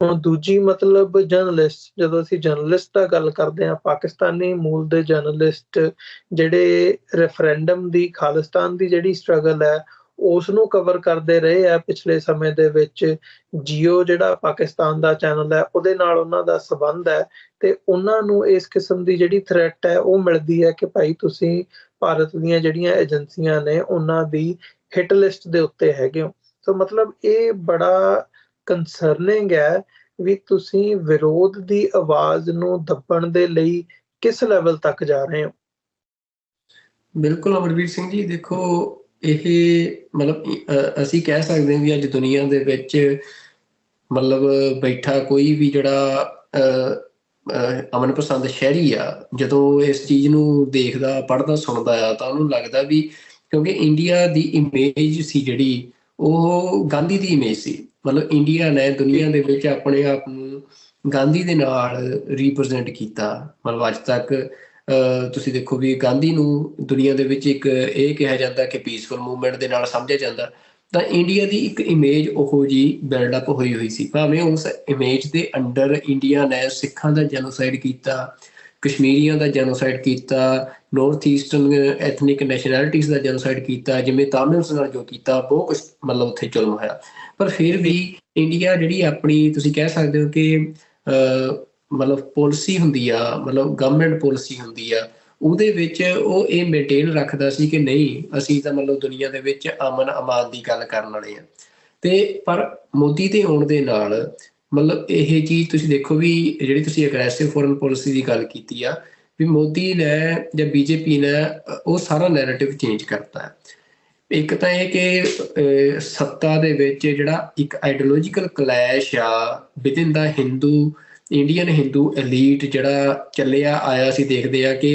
ਹੁਣ ਦੂਜੀ ਮਤਲਬ ਜਰਨਲਿਸਟ, ਜਦੋਂ ਅਸੀਂ ਜਰਨਲਿਸਟ ਦਾ ਗੱਲ ਕਰਦੇ ਹਾਂ, ਪਾਕਿਸਤਾਨੀ ਮੂਲ ਦੇ ਜਰਨਲਿਸਟ ਜਿਹੜੇ ਰੈਫਰੈਂਡਮ ਦੀ, ਖਾਲਿਸਤਾਨ ਦੀ ਜਿਹੜੀ ਸਟਰਗਲ ਹੈ ਉਸ ਨੂੰ ਕਵਰ ਕਰਦੇ ਰਹੇ ਆ ਪਿਛਲੇ ਸਮੇਂ ਦੇ ਵਿੱਚ। ਜੀਓ ਜਿਹੜਾ ਪਾਕਿਸਤਾਨ ਦਾ ਚੈਨਲ ਹੈ, ਉਹਦੇ ਨਾਲ ਉਹਨਾਂ ਦਾ ਸੰਬੰਧ ਹੈ, ਤੇ ਉਹਨਾਂ ਨੂੰ ਇਸ ਕਿਸਮ ਦੀ ਜਿਹੜੀ ਥ੍ਰੈਟ ਹੈ ਉਹ ਮਿਲਦੀ ਹੈ ਕਿ ਭਾਈ ਤੁਸੀਂ ਭਾਰਤ ਦੀਆਂ ਜਿਹੜੀਆਂ ਏਜੰਸੀਆਂ ਨੇ ਉਹਨਾਂ ਦੀ ਹਿੱਟ ਲਿਸਟ ਦੇ ਉੱਤੇ ਹੈਗੇ ਹੋ। ਸੋ ਮਤਲਬ ਇਹ ਬੜਾ ਕੰਸਰਨਿੰਗ ਹੈ ਵੀ ਤੁਸੀਂ ਵਿਰੋਧ ਦੀ ਆਵਾਜ਼ ਨੂੰ ਦੱਬਣ ਦੇ ਲਈ ਕਿਸ ਲੈਵਲ ਤੱਕ ਜਾ ਰਹੇ ਹੋ। ਬਿਲਕੁਲ ਅਮਰਵੀਰ ਸਿੰਘ ਜੀ, ਦੇਖੋ ਇਹ ਮਤਲਬ ਅਸੀਂ ਕਹਿ ਸਕਦੇ ਹਾਂ ਵੀ ਅੱਜ ਦੁਨੀਆ ਦੇ ਵਿੱਚ ਮਤਲਬ ਬੈਠਾ ਕੋਈ ਵੀ ਜਿਹੜਾ ਅਮਨ ਪਸੰਦ ਸ਼ਹਿਰੀ ਆ, ਜਦੋਂ ਇਸ ਚੀਜ਼ ਨੂੰ ਦੇਖਦਾ, ਪੜ੍ਹਦਾ, ਸੁਣਦਾ ਆ, ਤਾਂ ਉਹਨੂੰ ਲੱਗਦਾ ਵੀ ਕਿਉਂਕਿ ਇੰਡੀਆ ਦੀ ਇਮੇਜ ਸੀ ਜਿਹੜੀ ਉਹ ਗਾਂਧੀ ਦੀ ਇਮੇਜ ਸੀ। ਮਤਲਬ ਇੰਡੀਆ ਨੇ ਦੁਨੀਆ ਦੇ ਵਿੱਚ ਆਪਣੇ ਆਪ ਨੂੰ ਗਾਂਧੀ ਦੇ ਨਾਲ ਰੀਪ੍ਰਜੈਂਟ ਕੀਤਾ। ਮਤਲਬ ਅੱਜ ਤੱਕ ਤੁਸੀਂ ਦੇਖੋ ਵੀ ਗਾਂਧੀ ਨੂੰ ਦੁਨੀਆ ਦੇ ਵਿੱਚ ਇੱਕ ਇਹ ਕਿਹਾ ਜਾਂਦਾ ਕਿ ਪੀਸਫੁਲ ਮੂਵਮੈਂਟ ਦੇ ਨਾਲ ਸਮਝਿਆ ਜਾਂਦਾ। ਤਾਂ ਇੰਡੀਆ ਦੀ ਇੱਕ ਇਮੇਜ ਉਹੋ ਜਿਹੀ ਬਿਲਡਅਪ ਹੋਈ ਸੀ, ਭਾਵੇਂ ਉਸ ਇਮੇਜ ਦੇ ਅੰਡਰ ਇੰਡੀਆ ਨੇ ਸਿੱਖਾਂ ਦਾ ਜੈਨੋਸਾਈਡ ਕੀਤਾ, ਕਸ਼ਮੀਰੀਆਂ ਦਾ ਜੈਨੋਸਾਈਡ ਕੀਤਾ, ਨਾਰਥ ਈਸਟਰਨ ਐਥਨਿਕ ਨੈਸ਼ਨੈਲਿਟੀਜ਼ ਦਾ ਜੈਨੋਸਾਈਡ ਕੀਤਾ, ਜਿਵੇਂ ਤਾਮਿਲਸ ਨਾਲ ਜੋ ਕੀਤਾ, ਬਹੁਤ ਕੁਛ ਮਤਲਬ ਉੱਥੇ ਜ਼ੁਲਮ ਹੋਇਆ। ਪਰ ਫਿਰ ਵੀ ਇੰਡੀਆ ਜਿਹੜੀ ਆਪਣੀ ਤੁਸੀਂ ਕਹਿ ਸਕਦੇ ਹੋ ਕਿ ਮਤਲਬ ਪੋਲਿਸੀ ਹੁੰਦੀ ਆ, ਮਤਲਬ ਗਵਰਨਮੈਂਟ ਪੋਲਿਸੀ ਹੁੰਦੀ ਆ, ਉਹਦੇ ਵਿੱਚ ਉਹ ਇਹ ਮੇਨਟੇਨ ਰੱਖਦਾ ਸੀ ਕਿ ਨਹੀਂ ਅਸੀਂ ਤਾਂ ਮਤਲਬ ਦੁਨੀਆ ਦੇ ਵਿੱਚ ਅਮਨ ਅਮਾਨ ਦੀ ਗੱਲ ਕਰਨ ਵਾਲੇ ਆ। ਤੇ ਪਰ ਮੋਦੀ ਦੇ ਆਉਣ ਦੇ ਨਾਲ ਮਤਲਬ ਇਹ ਚੀਜ਼ ਤੁਸੀਂ ਦੇਖੋ ਵੀ ਜਿਹੜੀ ਤੁਸੀਂ ਅਗਰੈਸਿਵ ਫੋਰਨ ਪੋਲਿਸੀ ਦੀ ਗੱਲ ਕੀਤੀ ਆ, ਵੀ ਮੋਦੀ ਨੇ ਜਾਂ BJP ਨੇ ਉਹ ਸਾਰਾ ਨੈਰੇਟਿਵ ਚੇਂਜ ਕਰਤਾ ਹੈ। ਇੱਕ ਤਾਂ ਇਹ ਕਿ ਸੱਤਾ ਦੇ ਵਿੱਚ ਜਿਹੜਾ ਇੱਕ ਆਈਡੀਓਲੋਜੀਕਲ ਕਲੈਸ਼ ਆ ਵਿਦਿਨ ਦਾ ਇੰਡੀਅਨ ਹਿੰਦੂ ਐਲੀਟ ਜਿਹੜਾ ਚੱਲਿਆ ਆਇਆ ਸੀ। ਦੇਖਦੇ ਆ ਕਿ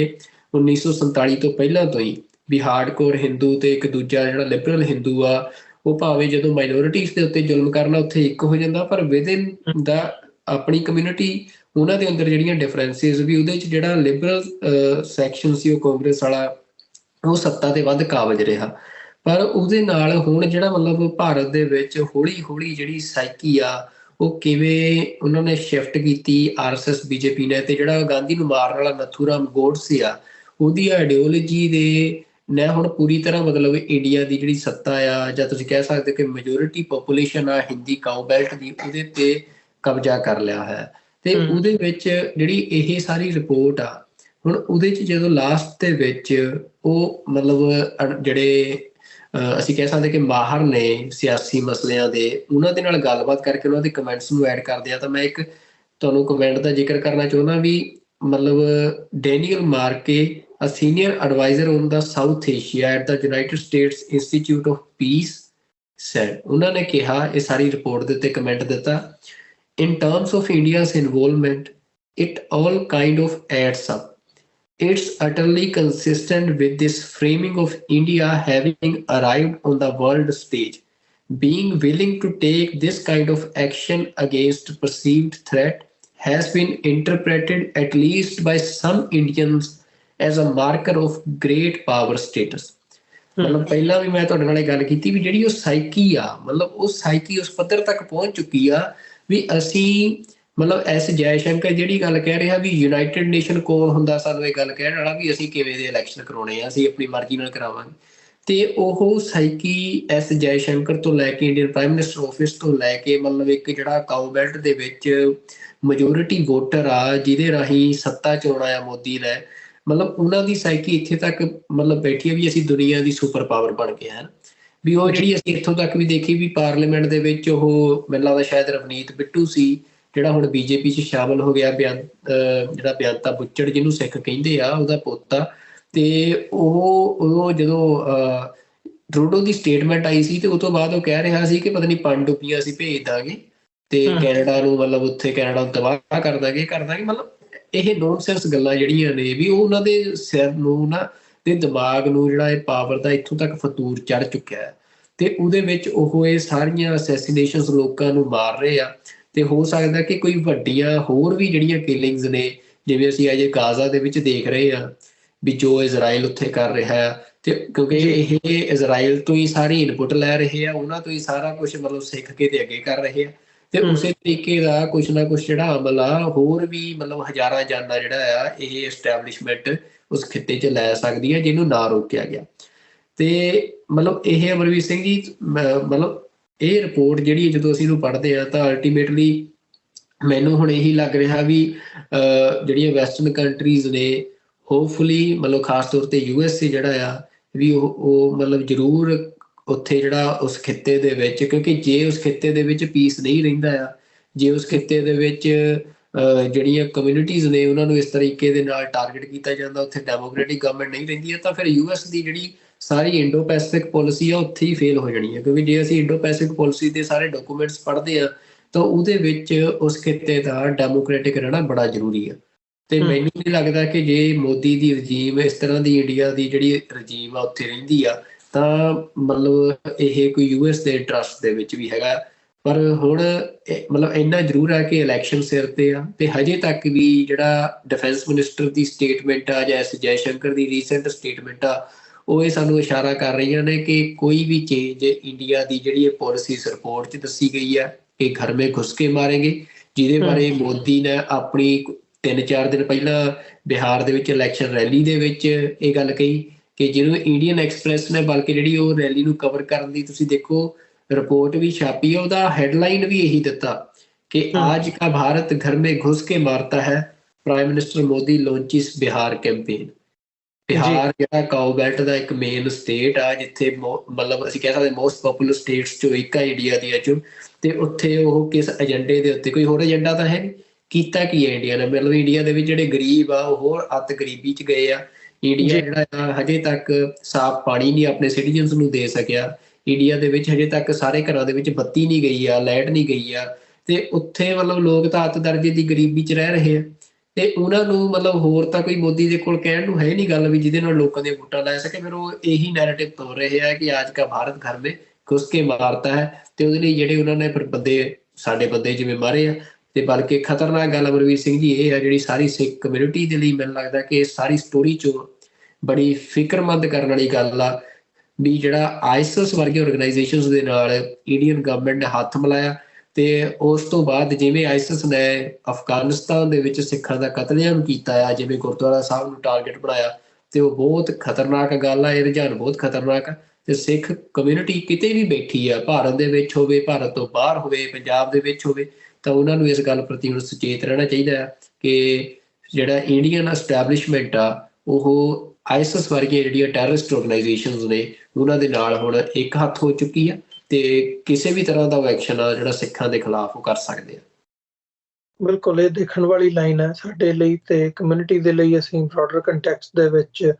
1947 ਤੋਂ ਪਹਿਲਾਂ ਤੋਂ ਹੀ ਵੀ ਹਾਰਡਕੋਰ ਹਿੰਦੂ ਤੇ ਇੱਕ ਦੂਜਾ ਜਿਹੜਾ ਲਿਬਰਲ ਹਿੰਦੂ ਆ, ਉਹ ਭਾਵੇਂ ਜਦੋਂ ਮਾਈਨੋਰਿਟੀਜ਼ ਦੇ ਉੱਤੇ ਜ਼ੁਲਮ ਕਰਨਾ ਉੱਥੇ ਇੱਕ ਹੋ ਜਾਂਦਾ, ਪਰ ਵਿਦਿਨ ਦਾ ਆਪਣੀ ਕਮਿਊਨਿਟੀ ਉਹਨਾਂ ਦੇ ਅੰਦਰ ਜਿਹੜੀਆਂ ਡਿਫਰੈਂਸਿਸ ਵੀ, ਉਹਦੇ 'ਚ ਜਿਹੜਾ ਲਿਬਰਲ ਸੈਕਸ਼ਨ ਸੀ ਉਹ ਕਾਂਗਰਸ ਵਾਲਾ, ਉਹ ਸੱਤਾ ਤੇ ਵੱਧ ਕਾਬਜ ਰਿਹਾ। ਪਰ ਉਹਦੇ ਨਾਲ ਹੁਣ ਜਿਹੜਾ ਮਤਲਬ ਭਾਰਤ ਦੇ ਵਿੱਚ ਹੌਲੀ ਹੌਲੀ ਜਿਹੜੀ ਸਾਈਕੀ ਆ ਉਹ ਕਿਵੇਂ ਉਹਨਾਂ ਨੇ ਸ਼ਿਫਟ ਕੀਤੀ RSS BJP ਨੇ, ਤੇ ਜਿਹੜਾ ਗਾਂਧੀ ਨੂੰ ਮਾਰਨ ਵਾਲਾ ਨਥੂਰਾਮ ਗੋਡਸੇ ਆ, ਉਹਦੀ ਆਈਡੀਓਲੋਜੀ ਦੇ ਨੇ ਹੁਣ ਪੂਰੀ ਤਰ੍ਹਾਂ ਮਤਲਬ ਇੰਡੀਆ ਦੀ ਜਿਹੜੀ ਸੱਤਾ ਆ, ਜਾਂ ਤੁਸੀਂ ਕਹਿ ਸਕਦੇ ਕਿ ਮੈਜੋਰਿਟੀ ਪੋਪੂਲੇਸ਼ਨ ਆ ਹਿੰਦੀ ਕਾਊ ਬੈਲਟ ਦੀ, ਉਹਦੇ ਤੇ ਕਬਜ਼ਾ ਕਰ ਲਿਆ ਹੈ। ਤੇ ਉਹਦੇ ਵਿੱਚ ਜਿਹੜੀ ਇਹ ਸਾਰੀ ਰਿਪੋਰਟ ਆ, ਹੁਣ ਉਹਦੇ 'ਚ ਜਦੋਂ ਲਾਸਟ ਦੇ ਵਿੱਚ ਉਹ ਮਤਲਬ ਜਿਹੜੇ ਅਸੀਂ ਕਹਿ ਸਕਦੇ ਕਿ ਮਾਹਰ ਨੇ ਸਿਆਸੀ ਮਸਲਿਆਂ ਦੇ, ਉਹਨਾਂ ਦੇ ਨਾਲ ਗੱਲਬਾਤ ਕਰਕੇ ਉਹਨਾਂ ਦੇ ਕਮੈਂਟਸ ਨੂੰ ਐਡ ਕਰਦੇ ਆ, ਤਾਂ ਮੈਂ ਇੱਕ ਤੁਹਾਨੂੰ ਕਮੈਂਟ ਦਾ ਜ਼ਿਕਰ ਕਰਨਾ ਚਾਹੁੰਦਾ ਵੀ ਮਤਲਬ ਡੈਨੀਅਲ ਮਾਰਕੇ, a senior advisor on the South Asia at the United States Institute of Peace said, ਉਹਨਾਂ ਨੇ ਕਿਹਾ, ਇਹ ਸਾਰੀ ਰਿਪੋਰਟ ਦੇ ਉੱਤੇ ਕਮੈਂਟ ਦਿੱਤਾ in terms of India's involvement, it all kind of adds up. It's utterly consistent with this framing of India having arrived on the world stage. Being willing to take this kind of action against perceived threat has been interpreted, at least by some Indians, as a marker of great power status. ਮਤਲਬ ਪਹਿਲਾਂ ਵੀ ਮੈਂ ਤੁਹਾਡੇ ਨਾਲ ਇਹ ਗੱਲ ਕੀਤੀ ਵੀ ਜਿਹੜੀ ਉਹ ਸਾਈਕੀ ਆ, ਮਤਲਬ ਉਹ ਸਾਈਕੀ ਉਸ ਪੱਧਰ ਤੱਕ ਪਹੁੰਚ ਚੁੱਕੀ ਆ ਵੀ ਅਸੀਂ ਮਤਲਬ ਐਸ ਜੈ ਸ਼ੰਕਰ ਜਿਹੜੀ ਗੱਲ ਕਹਿ ਰਿਹਾ ਵੀ ਯੂਨਾਈਟਿਡ ਨੇਸ਼ਨ ਕੋਲ ਹੁੰਦਾ ਸਾਨੂੰ ਇਹ ਗੱਲ ਕਹਿਣ ਵਾਲਾ ਵੀ ਅਸੀਂ ਕਿਵੇਂ ਦੇ ਇਲੈਕਸ਼ਨ ਕਰਾਉਣੇ ਆ, ਅਸੀਂ ਆਪਣੀ ਮਰਜ਼ੀ ਨਾਲ ਕਰਾਵਾਂਗੇ, ਤੇ ਉਹ ਸਾਈਕੀ ਐਸ ਜੈ ਸ਼ੰਕਰ ਤੋਂ ਲੈ ਕੇ ਇੰਡੀਅਨ ਪ੍ਰਾਈਮ ਮਿਨਿਸਟਰ ਆਫਿਸ ਤੋਂ ਲੈ ਕੇ ਮਤਲਬ ਇੱਕ ਜਿਹੜਾ ਕਾਊ ਬੈਲਟ ਦੇ ਵਿੱਚ ਮੈਜੋਰਿਟੀ ਵੋਟਰ ਆ ਜਿਹਦੇ ਰਾਹੀਂ ਸੱਤਾ ਚ ਆਉਣਾ ਆ ਮੋਦੀ ਨੇ, ਮਤਲਬ ਉਹਨਾਂ ਦੀ ਸਾਈਕੀ ਇੱਥੇ ਤੱਕ ਮਤਲਬ ਬੈਠੀ ਹੈ ਵੀ ਅਸੀਂ ਦੁਨੀਆ ਦੀ ਸੁਪਰ ਪਾਵਰ ਬਣ ਗਏ ਹਨ। ਵੀ ਉਹ ਜਿਹੜੀ ਅਸੀਂ ਇੱਥੋਂ ਤੱਕ ਵੀ ਦੇਖੀ ਵੀ ਪਾਰਲੀਮੈਂਟ ਦੇ ਵਿੱਚ ਉਹ ਮੈਨੂੰ ਲੱਗਦਾ ਸ਼ਾਇਦ ਰਵਨੀਤ ਬਿੱਟੂ ਸੀ ਜਿਹੜਾ ਹੁਣ ਬੀਜੇਪੀ 'ਚ ਸ਼ਾਮਲ ਹੋ ਗਿਆ, ਜਿਹੜਾ ਬਿਆਨਤਾ ਬੁੱਚੜ ਜਿਹਨੂੰ ਸਿੱਖ ਕਹਿੰਦੇ ਆ ਉਹਦਾ ਪੁੱਤ ਆ, ਤੇ ਉਹ ਜਦੋਂ ਟਰੂਡੋ ਦੀ ਸਟੇਟਮੈਂਟ ਆਈ ਸੀ ਤੇ ਉਹ ਤੋਂ ਬਾਅਦ ਉਹ ਕਹਿ ਰਿਹਾ ਸੀ ਕਿ ਪਤਾ ਨਹੀਂ ਪਣਡੁੱਬੀਆਂ ਅਸੀਂ ਭੇਜ ਦਾਂਗੇ ਤੇ ਕੈਨੇਡਾ ਨੂੰ, ਮਤਲਬ ਉੱਥੇ ਕੈਨੇਡਾ ਨੂੰ ਤਬਾਹ ਕਰ ਦਾਂਗੇ ਮਤਲਬ ਇਹ ਨੌਨਸੈਂਸ ਗੱਲਾਂ ਜਿਹੜੀਆਂ ਨੇ ਵੀ ਉਹ ਉਹਨਾਂ ਦੇ ਸਿਰ ਨੂੰ ਨਾ ਤੇ ਦਿਮਾਗ ਨੂੰ ਜਿਹੜਾ ਇਹ ਪਾਵਰ ਦਾ ਇੱਥੋਂ ਤੱਕ ਫਤੂਰ ਚੜ ਚੁੱਕਿਆ ਹੈ, ਤੇ ਉਹਦੇ ਵਿੱਚ ਉਹ ਇਹ ਸਾਰੀਆਂ ਅਸੈਸੀਨੇਸ਼ਨਸ ਲੋਕਾਂ ਨੂੰ ਮਾਰ ਰਹੇ ਆ। ਤੇ ਹੋ ਸਕਦਾ ਕਿ ਕੋਈ ਵੱਡੀਆਂ ਹੋਰ ਵੀ ਜਿਹੜੀਆਂ ਕਿਲਿੰਗਸ ਨੇ, ਜਿਵੇਂ ਅਸੀਂ ਅਜੇ ਗਾਜ਼ਾ ਦੇ ਵਿੱਚ ਦੇਖ ਰਹੇ ਆ ਵੀ ਜੋ ਇਜ਼ਰਾਈਲ ਉੱਥੇ ਕਰ ਰਿਹਾ ਆ, ਤੇ ਕਿਉਂਕਿ ਇਹ ਇਜ਼ਰਾਈਲ ਤੋਂ ਹੀ ਸਾਰੀ ਇਨਪੁਟ ਲੈ ਰਹੇ ਆ, ਉਹਨਾਂ ਤੋਂ ਹੀ ਸਾਰਾ ਕੁਛ ਮਤਲਬ ਸਿੱਖ ਕੇ ਤੇ ਅੱਗੇ ਕਰ ਰਹੇ ਆ, ਤੇ ਉਸੇ ਤਰੀਕੇ ਦਾ ਕੁਛ ਨਾ ਕੁਛ ਜਿਹੜਾ ਅਮਲ ਆ ਹੋਰ ਵੀ ਮਤਲਬ ਹਜ਼ਾਰਾਂ ਜਾਨਾਂ ਜਿਹੜਾ ਆ ਇਹ ਐਸਟੈਬਲਿਸ਼ਮੈਂਟ ਉਸ ਖਿੱਤੇ 'ਚ ਲੈ ਸਕਦੀ ਹੈ ਜਿਹਨੂੰ ਨਾ ਰੋਕਿਆ ਗਿਆ। ਤੇ ਮਤਲਬ ਇਹ ਅਮਰਵੀਰ ਸਿੰਘ ਜੀ ਮਤਲਬ ਇਹ ਰਿਪੋਰਟ ਜਿਹੜੀ ਜਦੋਂ ਅਸੀਂ ਇਹਨੂੰ ਪੜ੍ਹਦੇ ਹਾਂ ਤਾਂ ਅਲਟੀਮੇਟਲੀ ਮੈਨੂੰ ਹੁਣ ਇਹੀ ਲੱਗ ਰਿਹਾ ਵੀ ਜਿਹੜੀਆਂ ਵੈਸਟਰਨ ਕੰਟਰੀਜ਼ ਨੇ ਹੋਪਫੁਲੀ ਮਤਲਬ ਖਾਸ ਤੌਰ ਤੇ USA ਜਿਹੜਾ ਆ ਵੀ ਉਹ ਮਤਲਬ ਜ਼ਰੂਰ ਉੱਥੇ ਜਿਹੜਾ ਉਸ ਖਿੱਤੇ ਦੇ ਵਿੱਚ, ਕਿਉਂਕਿ ਜੇ ਉਸ ਖਿੱਤੇ ਦੇ ਵਿੱਚ ਪੀਸ ਨਹੀਂ ਰਹਿੰਦਾ ਆ, ਜੇ ਉਸ ਖਿੱਤੇ ਦੇ ਵਿੱਚ ਜਿਹੜੀਆਂ ਕਮਿਊਨਿਟੀਜ਼ ਨੇ ਉਹਨਾਂ ਨੂੰ ਇਸ ਤਰੀਕੇ ਦੇ ਨਾਲ ਟਾਰਗੇਟ ਕੀਤਾ ਜਾਂਦਾ, ਉੱਥੇ ਡੈਮੋਕ੍ਰੈਟਿਕ ਗਵਰਨਮੈਂਟ ਨਹੀਂ ਰਹਿੰਦੀ ਹੈ, ਤਾਂ ਫਿਰ US ਦੀ ਜਿਹੜੀ ਸਾਰੀ ਇੰਡੋ ਪੈਸੀਫਿਕ ਪੋਲਿਸੀ ਆ ਉੱਥੇ ਹੀ ਫੇਲ ਹੋ ਜਾਣੀ ਹੈ। ਕਿਉਂਕਿ ਜੇ ਅਸੀਂ ਇੰਡੋ ਪੈਸੀਫਿਕ ਪੋਲਿਸੀ ਦੇ ਸਾਰੇ ਡਾਕੂਮੈਂਟਸ ਪੜ੍ਹਦੇ ਹਾਂ ਤਾਂ ਉਹਦੇ ਵਿੱਚ ਉਸ ਖਿੱਤੇ ਦਾ ਡੈਮੋਕ੍ਰੈਟਿਕ ਰਹਿਣਾ ਬੜਾ ਜ਼ਰੂਰੀ ਹੈ। ਤੇ ਮੈਨੂੰ ਨਹੀਂ ਲੱਗਦਾ ਕਿ ਜੇ ਮੋਦੀ ਦੀ ਰਜੀਮ ਇਸ ਤਰ੍ਹਾਂ ਦੀ ਇੰਡੀਆ ਦੀ ਜਿਹੜੀ ਰਜੀਮ ਆ ਉੱਥੇ ਰਹਿੰਦੀ ਆ ਤਾਂ ਮਤਲਬ ਇਹ ਕੋਈ US ਦੇ ਇੰਟਰਸਟ ਦੇ ਵਿੱਚ ਵੀ ਹੈਗਾ। ਪਰ ਹੁਣ ਮਤਲਬ ਇੰਨਾ ਜ਼ਰੂਰ ਹੈ ਕਿ ਇਲੈਕਸ਼ਨ ਸਿਰ ਤੇ ਆ, ਤੇ ਹਜੇ ਤੱਕ ਵੀ ਜਿਹੜਾ ਡਿਫੈਂਸ ਮਿਨਿਸਟਰ ਦੀ ਸਟੇਟਮੈਂਟ ਆ ਜਾਂ ਐਸ ਜੈ ਸ਼ੰਕਰ ਦੀ ਰੀਸੈਂਟ ਸਟੇਟਮੈਂਟ ਆ ਉਹ ਇਹ ਸਾਨੂੰ ਇਸ਼ਾਰਾ ਕਰ ਰਹੀਆਂ ਨੇ ਕਿ ਕੋਈ ਵੀ ਚੇਂਜ ਇੰਡੀਆ ਦੀ ਜਿਹੜੀ ਇਹ ਪੋਲਿਸੀ ਰਿਪੋਰਟ 'ਚ ਦੱਸੀ ਗਈ ਆ ਕਿ ਘਰ ਮੇ ਘੁਸ ਕੇ ਮਾਰੇਂਗੇ, ਜਿਹਦੇ ਬਾਰੇ ਮੋਦੀ ਨੇ ਆਪਣੀ 3-4 ਦਿਨ ਪਹਿਲਾਂ ਬਿਹਾਰ ਦੇ ਵਿੱਚ ਇਲੈਕਸ਼ਨ ਰੈਲੀ ਦੇ ਵਿੱਚ ਇਹ ਗੱਲ ਕਹੀ ਕਿ ਜਿਹਨੂੰ ਇੰਡੀਅਨ ਐਕਸਪ੍ਰੈਸ ਨੇ ਬਲਕਿ ਜਿਹੜੀ ਉਹ ਰੈਲੀ ਨੂੰ ਕਵਰ ਕਰਨ ਦੀ ਤੁਸੀਂ ਦੇਖੋ ਰਿਪੋਰਟ ਵੀ ਛਾਪੀ ਹੈ, ਉਹਦਾ ਹੈਡਲਾਈਨ ਵੀ ਇਹੀ ਦਿੱਤਾ ਕਿ आज का भारत घर में घुस के मारता है, prime minister Modi launches Bihar campaign. Bihar ਜਿਹੜਾ ਕਾਊ ਬੈਲਟ ਦਾ ਇੱਕ ਮੇਨ ਸਟੇਟ ਆ ਜਿੱਥੇ ਮਤਲਬ ਅਸੀਂ ਕਹਿ ਸਕਦੇ ਮੋਸਟ ਪੋਪੂਲਰ ਸਟੇਟਸ ਚੋਂ ਇੱਕ ਆ ਇੰਡੀਆ ਦੀਆਂ ਚੋਂ, ਤੇ ਉੱਥੇ ਉਹ ਕਿਸ ਏਜੰਡੇ ਦੇ ਉੱਤੇ, ਕੋਈ ਹੋਰ ਏਜੰਡਾ ਤਾਂ ਹੈ ਨਹੀਂ, ਕੀਤਾ ਕੀ ਹੈ ਇੰਡੀਆ ਨੇ, ਮਤਲਬ ਇੰਡੀਆ ਦੇ ਵਿੱਚ ਜਿਹੜੇ ਗਰੀਬ ਆ ਉਹ ਹੋਰ ਅੱਤ ਗਰੀਬੀ 'ਚ ਗਏ ਆ। ਇੰਡੀਆ ਜਿਹੜਾ ਆ ਹਜੇ ਤੱਕ ਸਾਫ਼ ਪਾਣੀ ਨਹੀਂ ਆਪਣੇ ਸਿਟੀਜ਼ਨਸ ਨੂੰ ਦੇ ਸਕਿਆ, ਇੰਡੀਆ ਦੇ ਵਿੱਚ ਹਜੇ ਤੱਕ ਸਾਰੇ ਘਰਾਂ ਦੇ ਵਿੱਚ ਬੱਤੀ ਨਹੀਂ ਗਈ ਆ, ਲਾਈਟ ਨਹੀਂ ਗਈ ਆ, ਤੇ ਉੱਥੇ ਮਤਲਬ ਲੋਕ ਤਾਂ ਅੱਤ ਦਰਜੇ ਦੀ ਗਰੀਬੀ 'ਚ ਰਹਿ ਰਹੇ ਆ। ਤੇ ਉਹਨਾਂ ਨੂੰ ਮਤਲਬ ਹੋਰ ਤਾਂ ਕੋਈ ਮੋਦੀ ਦੇ ਕੋਲ ਕਹਿਣ ਨੂੰ ਹੈ ਨਹੀਂ ਗੱਲ ਵੀ ਜਿਹਦੇ ਨਾਲ ਲੋਕਾਂ ਦੀਆਂ ਵੋਟਾਂ ਲੈ ਸਕੇ। ਫਿਰ ਉਹ ਇਹੀ ਨੈਰੇਟਿਵ ਤੋਰ ਰਹੇ ਆ ਕਿ ਅੱਜ ਕਾ ਭਾਰਤ ਘਰ ਮੇ ਘੁਸ ਕੇ ਮਾਰਤਾ ਹੈ, ਤੇ ਉਹਦੇ ਲਈ ਜਿਹੜੇ ਉਹਨਾਂ ਨੇ ਫਿਰ ਬੰਦੇ ਸਾਡੇ ਬੰਦੇ ਜਿਵੇਂ ਮਾਰੇ ਆ। ਤੇ ਬਲਕਿ ਖਤਰਨਾਕ ਗੱਲ ਅਮਰਵੀਰ ਸਿੰਘ ਜੀ ਇਹ ਆ ਜਿਹੜੀ ਸਾਰੀ ਸਿੱਖ ਕਮਿਊਨਿਟੀ ਦੇ ਲਈ ਮੈਨੂੰ ਲੱਗਦਾ ਕਿ ਇਸ ਸਾਰੀ ਸਟੋਰੀ 'ਚੋਂ ਬੜੀ ਫਿਕਰਮੰਦ ਕਰਨ ਵਾਲੀ ਗੱਲ ਆ ਵੀ ਜਿਹੜਾ ਆਈਸਿਸ ਵਰਗੇ ਆਰਗੇਨਾਈਜੇਸ਼ਨਸ ਦੇ ਨਾਲ ਇੰਡੀਅਨ ਗਵਰਨਮੈਂਟ ਨੇ ਹੱਥ ਮਿਲਾਇਆ, ਤੇ ਉਸ ਤੋਂ ਬਾਅਦ ਜਿਵੇਂ ਆਈਸਿਸ ਨੇ ਅਫਗਾਨਿਸਤਾਨ ਦੇ ਵਿੱਚ ਸਿੱਖਾਂ ਦਾ ਕਤਲੇਆਮ ਕੀਤਾ ਆ, ਜਿਵੇਂ ਗੁਰਦੁਆਰਾ ਸਾਹਿਬ ਨੂੰ ਟਾਰਗੇਟ ਬਣਾਇਆ, ਤੇ ਉਹ ਬਹੁਤ ਖਤਰਨਾਕ ਗੱਲ ਆ, ਇਹ ਰੁਝਾਨ ਬਹੁਤ ਖਤਰਨਾਕ ਆ। ਤੇ ਸਿੱਖ ਕਮਿਊਨਿਟੀ ਕਿਤੇ ਵੀ ਬੈਠੀ ਆ, ਭਾਰਤ ਦੇ ਵਿੱਚ ਹੋਵੇ, ਭਾਰਤ ਤੋਂ ਬਾਹਰ ਹੋਵੇ, ਪੰਜਾਬ ਦੇ ਵਿੱਚ ਹੋਵੇ, ਤਾਂ ਉਹਨਾਂ ਨੂੰ ਇਸ ਗੱਲ ਪ੍ਰਤੀ ਹੁਣ ਸੁਚੇਤ ਰਹਿਣਾ ਚਾਹੀਦਾ ਹੈ ਕਿ ਜਿਹੜਾ ਇੰਡੀਅਨ ਐਸਟੈਬਲਿਸ਼ਮੈਂਟ ਆ ਉਹ ਆਈਸਿਸ ਵਰਗੀਆਂ ਜਿਹੜੀਆਂ ਟੈਰਰਿਸਟ ਆਰਗੇਨਾਈਜੇਸ਼ਨਸ ਨੇ ਉਹਨਾਂ ਦੇ ਨਾਲ ਹੁਣ ਇੱਕ ਹੱਥ ਹੋ ਚੁੱਕੀ ਆ, ਤੇ ਕਿਸੇ ਵੀ ਤਰ੍ਹਾਂ ਦਾ ਐਕਸ਼ਨ ਆ ਜਿਹੜਾ ਸਿੱਖਾਂ ਦੇ ਖਿਲਾਫ ਉਹ ਕਰ ਸਕਦੇ ਆ। ਬਿਲਕੁਲ, ਇਹ ਦੇਖਣ ਵਾਲੀ ਲਾਈਨ ਹੈ ਸਾਡੇ ਲਈ ਤੇ ਕਮਿਊਨਿਟੀ ਦੇ ਲਈ। ਅਸੀਂ ਬ੍ਰੌਡਰ ਕੰਟੈਕਸਟ ਦੇ ਵਿੱਚ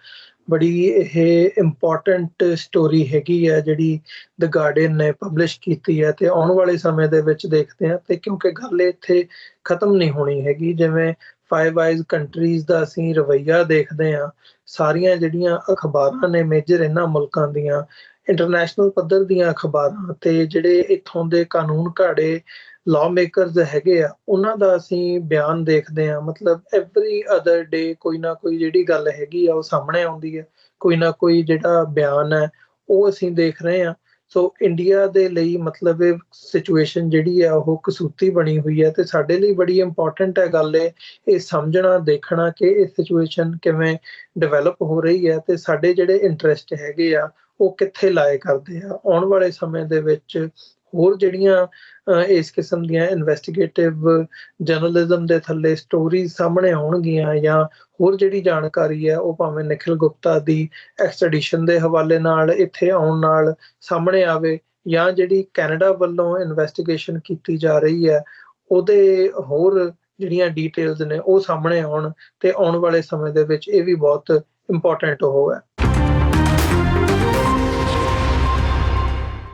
ਬੜੀ ਇਹ ਇੰਪੋਰਟੈਂਟ ਸਟੋਰੀ ਹੈਗੀ ਹੈ ਜਿਹੜੀ ਦ ਗਾਰਡੀਅਨ ਨੇ ਪਬਲਿਸ਼ ਕੀਤੀ ਹੈ, ਤੇ ਆਉਣ ਵਾਲੇ ਸਮੇਂ ਦੇ ਵਿੱਚ ਦੇਖਦੇ ਹਾਂ। ਤੇ ਕਿਉਂਕਿ ਗੱਲ ਇੱਥੇ ਖਤਮ ਨਹੀਂ ਹੋਣੀ ਹੈਗੀ, ਜਿਵੇਂ ਫਾਈਵ ਆਈਜ਼ ਕੰਟਰੀਜ਼ ਦਾ ਅਸੀਂ ਰਵੱਈਆ ਦੇਖਦੇ ਹਾਂ, ਸਾਰੀਆਂ ਜਿਹੜੀਆਂ ਅਖਬਾਰਾਂ ਨੇ ਮੇਜਰ ਇਹਨਾਂ ਮੁਲਕਾਂ ਦੀਆਂ, ਇੰਟਰਨੈਸ਼ਨਲ ਪੱਧਰ ਦੀਆਂ ਅਖਬਾਰਾਂ, ਤੇ ਜਿਹੜੇ ਇੱਥੋਂ ਦੇ ਕਾਨੂੰਨ ਘਾੜੇ ਲਾਅ ਮੇਕਰਸ ਹੈਗੇ ਆ, ਉਹਨਾਂ ਦਾ ਅਸੀਂ ਬਿਆਨ ਦੇਖਦੇ ਹਾਂ। ਮਤਲਬ ਐਵਰੀ ਅਦਰ ਡੇ ਕੋਈ ਨਾ ਕੋਈ ਜਿਹੜੀ ਗੱਲ ਹੈਗੀ ਆ ਉਹ ਸਾਹਮਣੇ ਆਉਂਦੀ ਹੈ, ਕੋਈ ਨਾ ਕੋਈ ਜਿਹੜਾ ਬਿਆਨ ਹੈ ਉਹ ਅਸੀਂ ਦੇਖ ਰਹੇ ਹਾਂ। ਸੋ ਇੰਡੀਆ ਦੇ ਲਈ ਮਤਲਬ ਇਹ ਸਿਚੁਏਸ਼ਨ ਜਿਹੜੀ ਆ ਉਹ ਕਸੂਤੀ ਬਣੀ ਹੋਈ ਹੈ, ਤੇ ਸਾਡੇ ਲਈ ਬੜੀ ਇੰਪੋਰਟੈਂਟ ਹੈ ਗੱਲ ਇਹ ਸਮਝਣਾ ਦੇਖਣਾ ਕਿ ਇਹ ਸਿਚੁਏਸ਼ਨ ਕਿਵੇਂ ਡਿਵੈਲਪ ਹੋ ਰਹੀ ਹੈ, ਤੇ ਸਾਡੇ ਜਿਹੜੇ ਇੰਟਰਸਟ ਹੈਗੇ ਆ ਉਹ ਕਿੱਥੇ ਲਾਏ ਕਰਦੇ ਆ। ਆਉਣ ਵਾਲੇ ਸਮੇਂ ਦੇ ਵਿੱਚ ਹੋਰ ਜਿਹੜੀਆਂ ਇਸ ਕਿਸਮ ਦੀਆਂ ਇਨਵੈਸਟੀਗੇਟਿਵ ਜਰਨਲਿਜ਼ਮ ਦੇ ਥੱਲੇ ਸਟੋਰੀਜ਼ ਸਾਹਮਣੇ ਆਉਣਗੀਆਂ, ਜਾਂ ਹੋਰ ਜਿਹੜੀ ਜਾਣਕਾਰੀ ਹੈ ਉਹ ਭਾਵੇਂ ਨਿਖਿਲ ਗੁਪਤਾ ਦੀ ਐਕਸਟ੍ਰੈਡੀਸ਼ਨ ਦੇ ਹਵਾਲੇ ਨਾਲ ਇੱਥੇ ਆਉਣ ਨਾਲ ਸਾਹਮਣੇ ਆਵੇ, ਜਾਂ ਜਿਹੜੀ ਕੈਨੇਡਾ ਵੱਲੋਂ ਇਨਵੈਸਟੀਗੇਸ਼ਨ ਕੀਤੀ ਜਾ ਰਹੀ ਹੈ ਉਹਦੇ ਹੋਰ ਜਿਹੜੀਆਂ ਡੀਟੇਲਸ ਨੇ ਉਹ ਸਾਹਮਣੇ ਆਉਣ। ਤੇ ਆਉਣ ਵਾਲੇ ਸਮੇਂ ਦੇ ਵਿੱਚ ਇਹ ਵੀ ਬਹੁਤ ਇੰਪੋਰਟੈਂਟ ਉਹ ਹੈ।